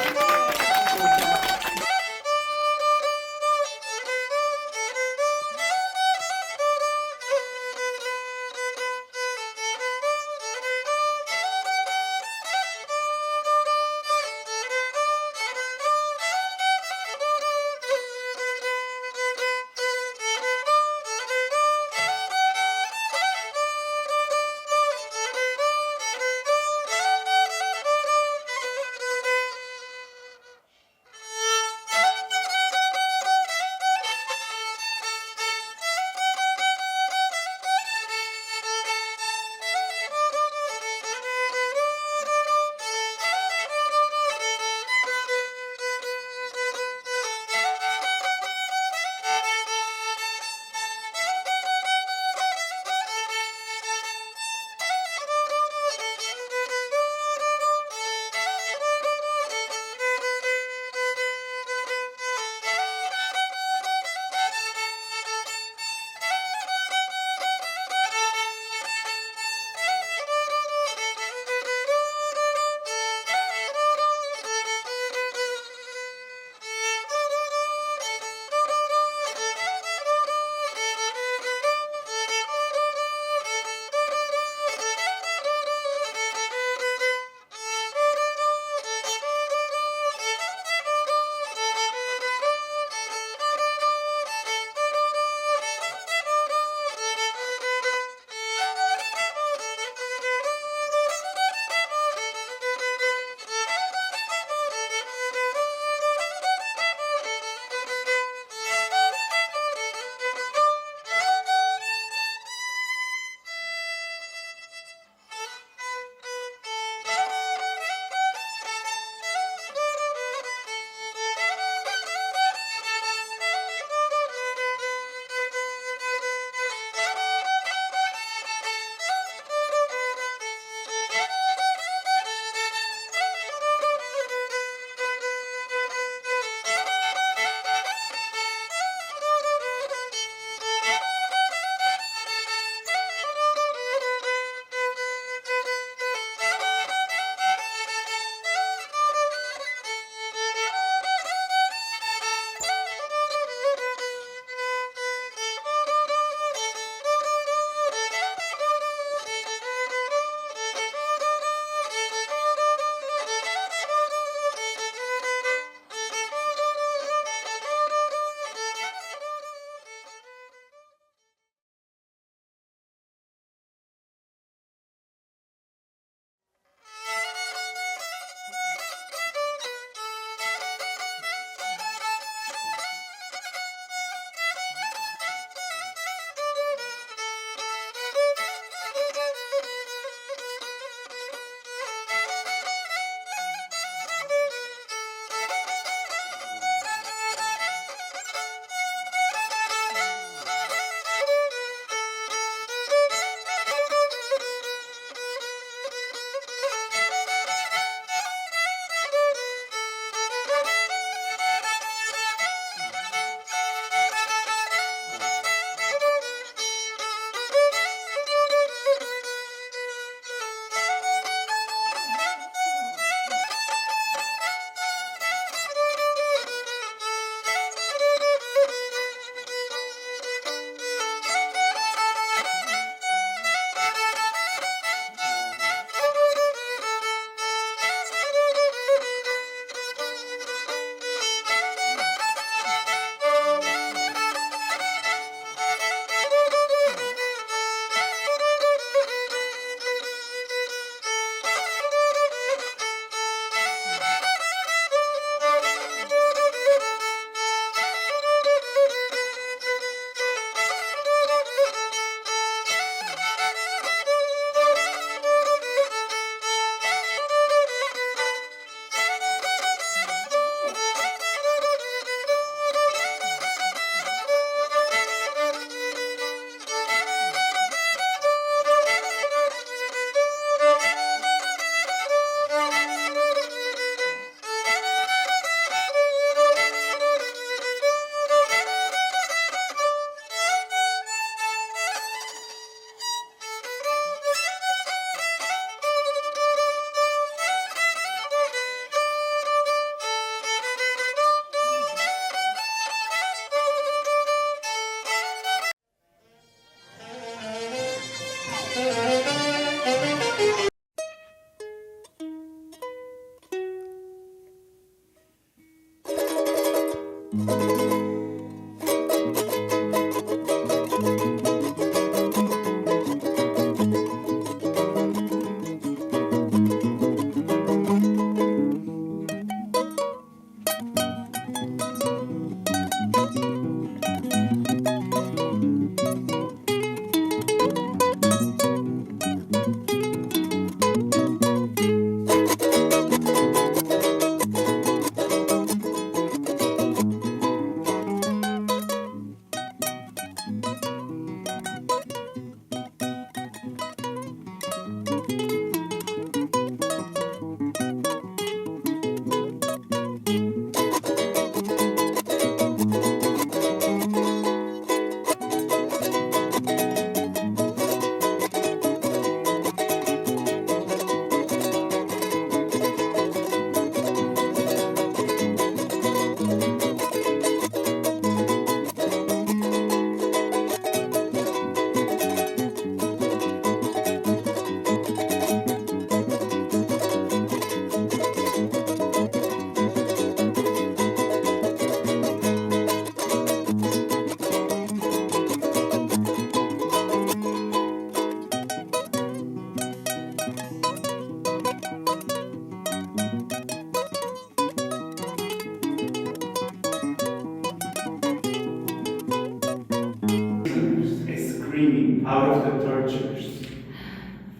screen out of the tortures.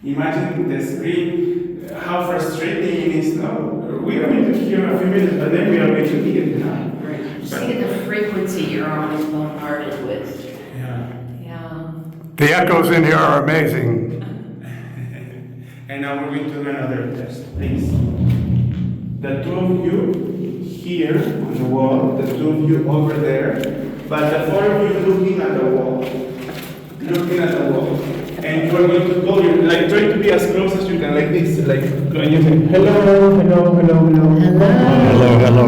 Imagine the screen, how frustrating it is now. We are going to hear a few minutes, but then we are going to hear it now. Right. Just think of the frequency you're always bombarded with. Yeah. Yeah. The echoes in here are amazing. And now we're going to do another test, please. The two of you here on the wall, the two of you over there, but the four of you looking at the wall. Looking at the wall. And we're going to call you, like try to be as close as you can, like this, like when you say, hello, hello, hello, hello. Hello, hello.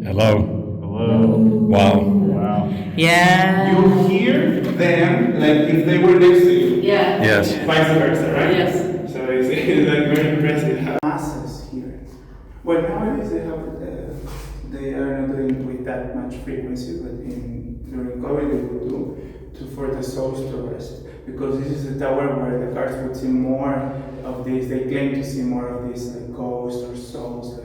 Hello. Hello. Wow. Wow. Yeah. You hear them like if they were next to you. Yeah. Yes. Vice versa, right? Yes. So it's like very impressive. Masses here. Well, nowadays they are not doing with that much frequency, but during COVID they would do for the souls to rest. Because this is the tower where the cards would see more of this. They claim to see more of these like ghosts or souls.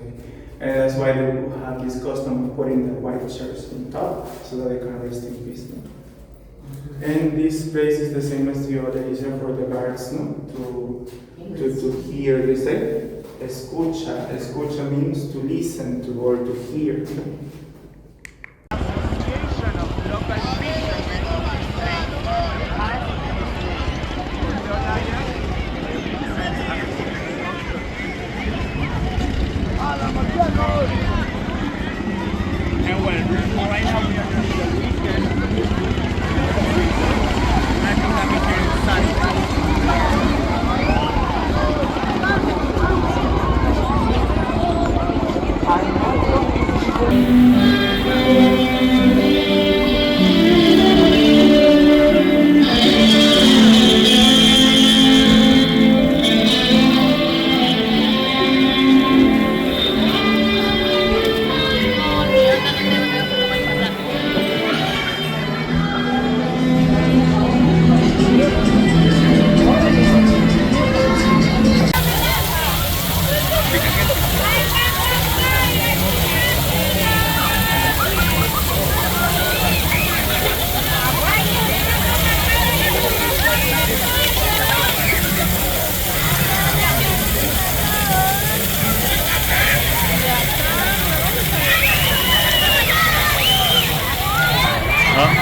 And that's why they have this custom of putting the white chairs on top so that they can rest in peace. No? And this place is the same as the other, easier for the guards, no? To hear. They say escucha. Escucha means to listen to or to hear.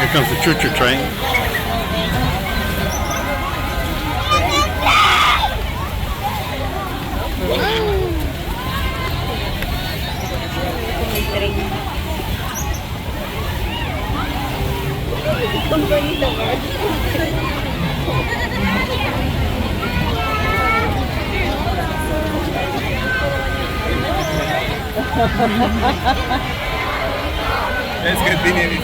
Here comes the choo-choo train. Let's continue.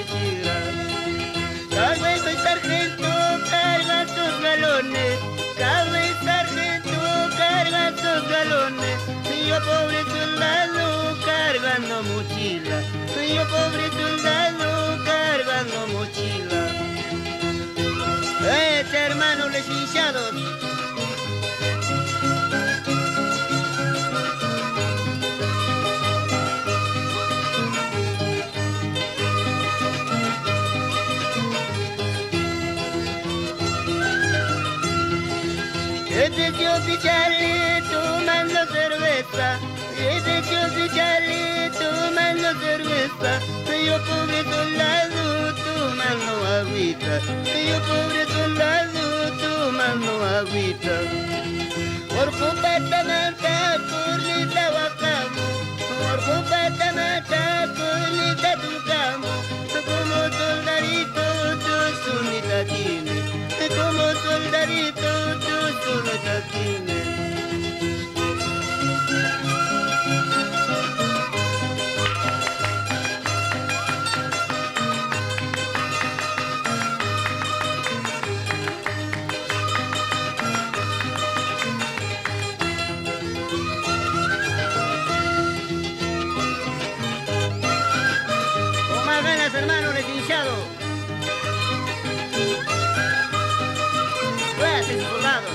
mochila. Cabe soy sargento, carga tus galones. Cabe sargento, carga tus galones. Yo pobre soldado cargando mochila. Yo pobre soldado cargando mochila. Hermanos les hinchados. Este tío Charlie tomando cerveza, este tío Charlie tomando cerveza, yo pobre soldado tomando agüita, yo pobre soldado tomando agüita. Por Patamata, Cornita Bacamo, por Patamata, Cornita Tucamo, como soldadito tú sunita tiene, como soldadito tú sunita tiene. Hermano deshinchado. Pues esos soldados.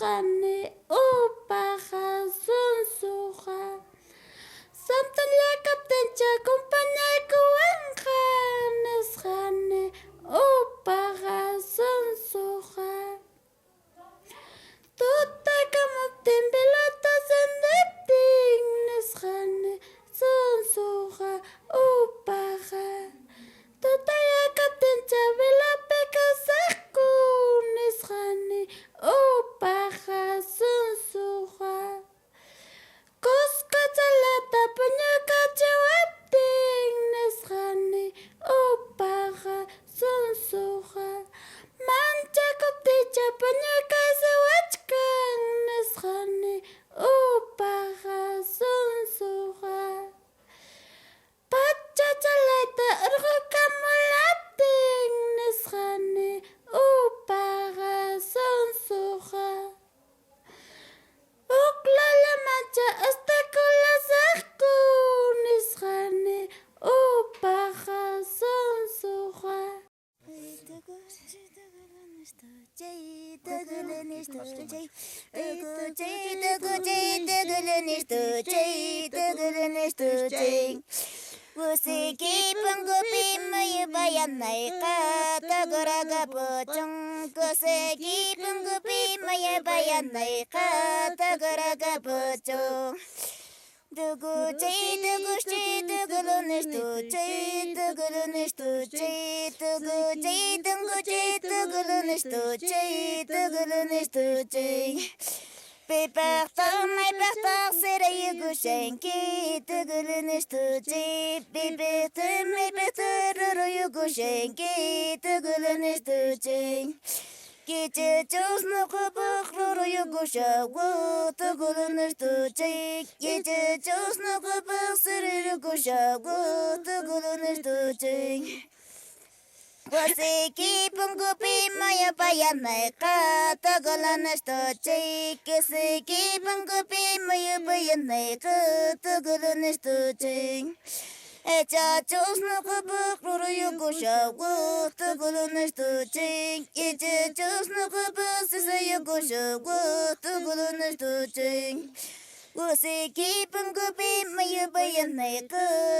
khane upaha sunsuha Samtan la kapten cha compañía kuenjanes khane upaha sunsuha Tuta kamuptin pilotos en dipting neskhane sunsuha upaha Tuta ya kapten cha vela peka sakku neskhane upaha sunsuha Cusco chalata puñuka chiwapting neskhane upaha sunsuha Mancha kupticha puñuka sewachkan neskhane upaha sunsuha Pacha chalata urgu kamulapting neskhane upaha sunsuha Uklala mancha hasta kula sakku neskhane upaha sunsuha Usiki panggupi mayu bayan naika taguraga pocong Kusiki panggupi mayu bayan naika taguraga pocong Dugu cai dugu cai dugu lunes tu cai dugu lunes tu cai dugu cai dugu cai dugu lunes tu cai dugu lunes tu cai Pipartar mai partar sera yugu shenki dugu lunes tu cai Pipartar mai partar roro yugu shenki dugu lunes tu cai Kiche chos no kubuk roro yugu shawu dugu lunes tu cai Kiche chos no kubuk sera yugu shawu dugu lunes tu cai Wasiki pungupi maya bayan naika tagalanas to cai Kisiki pungupi maya bayan naika tagalanas to cai Echa chos no kubuk roro yugu shawu tagalanas to cai Echa chos no kubuk sisa yugu shawu tagalanas to cai Usiki pungupi maya bayan naika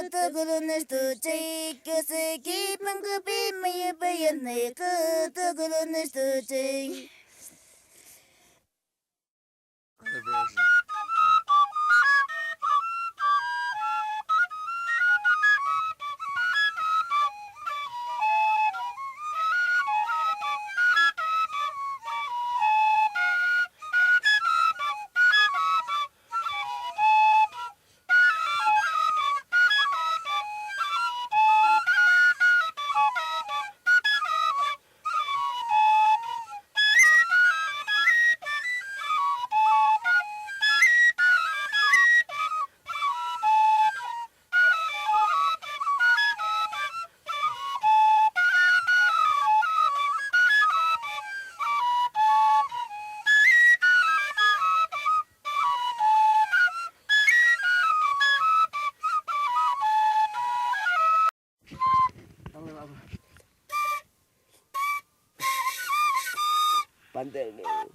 tagalanas to cai Usiki pungupi maya bayan naika tagalanas to cai Pandemia.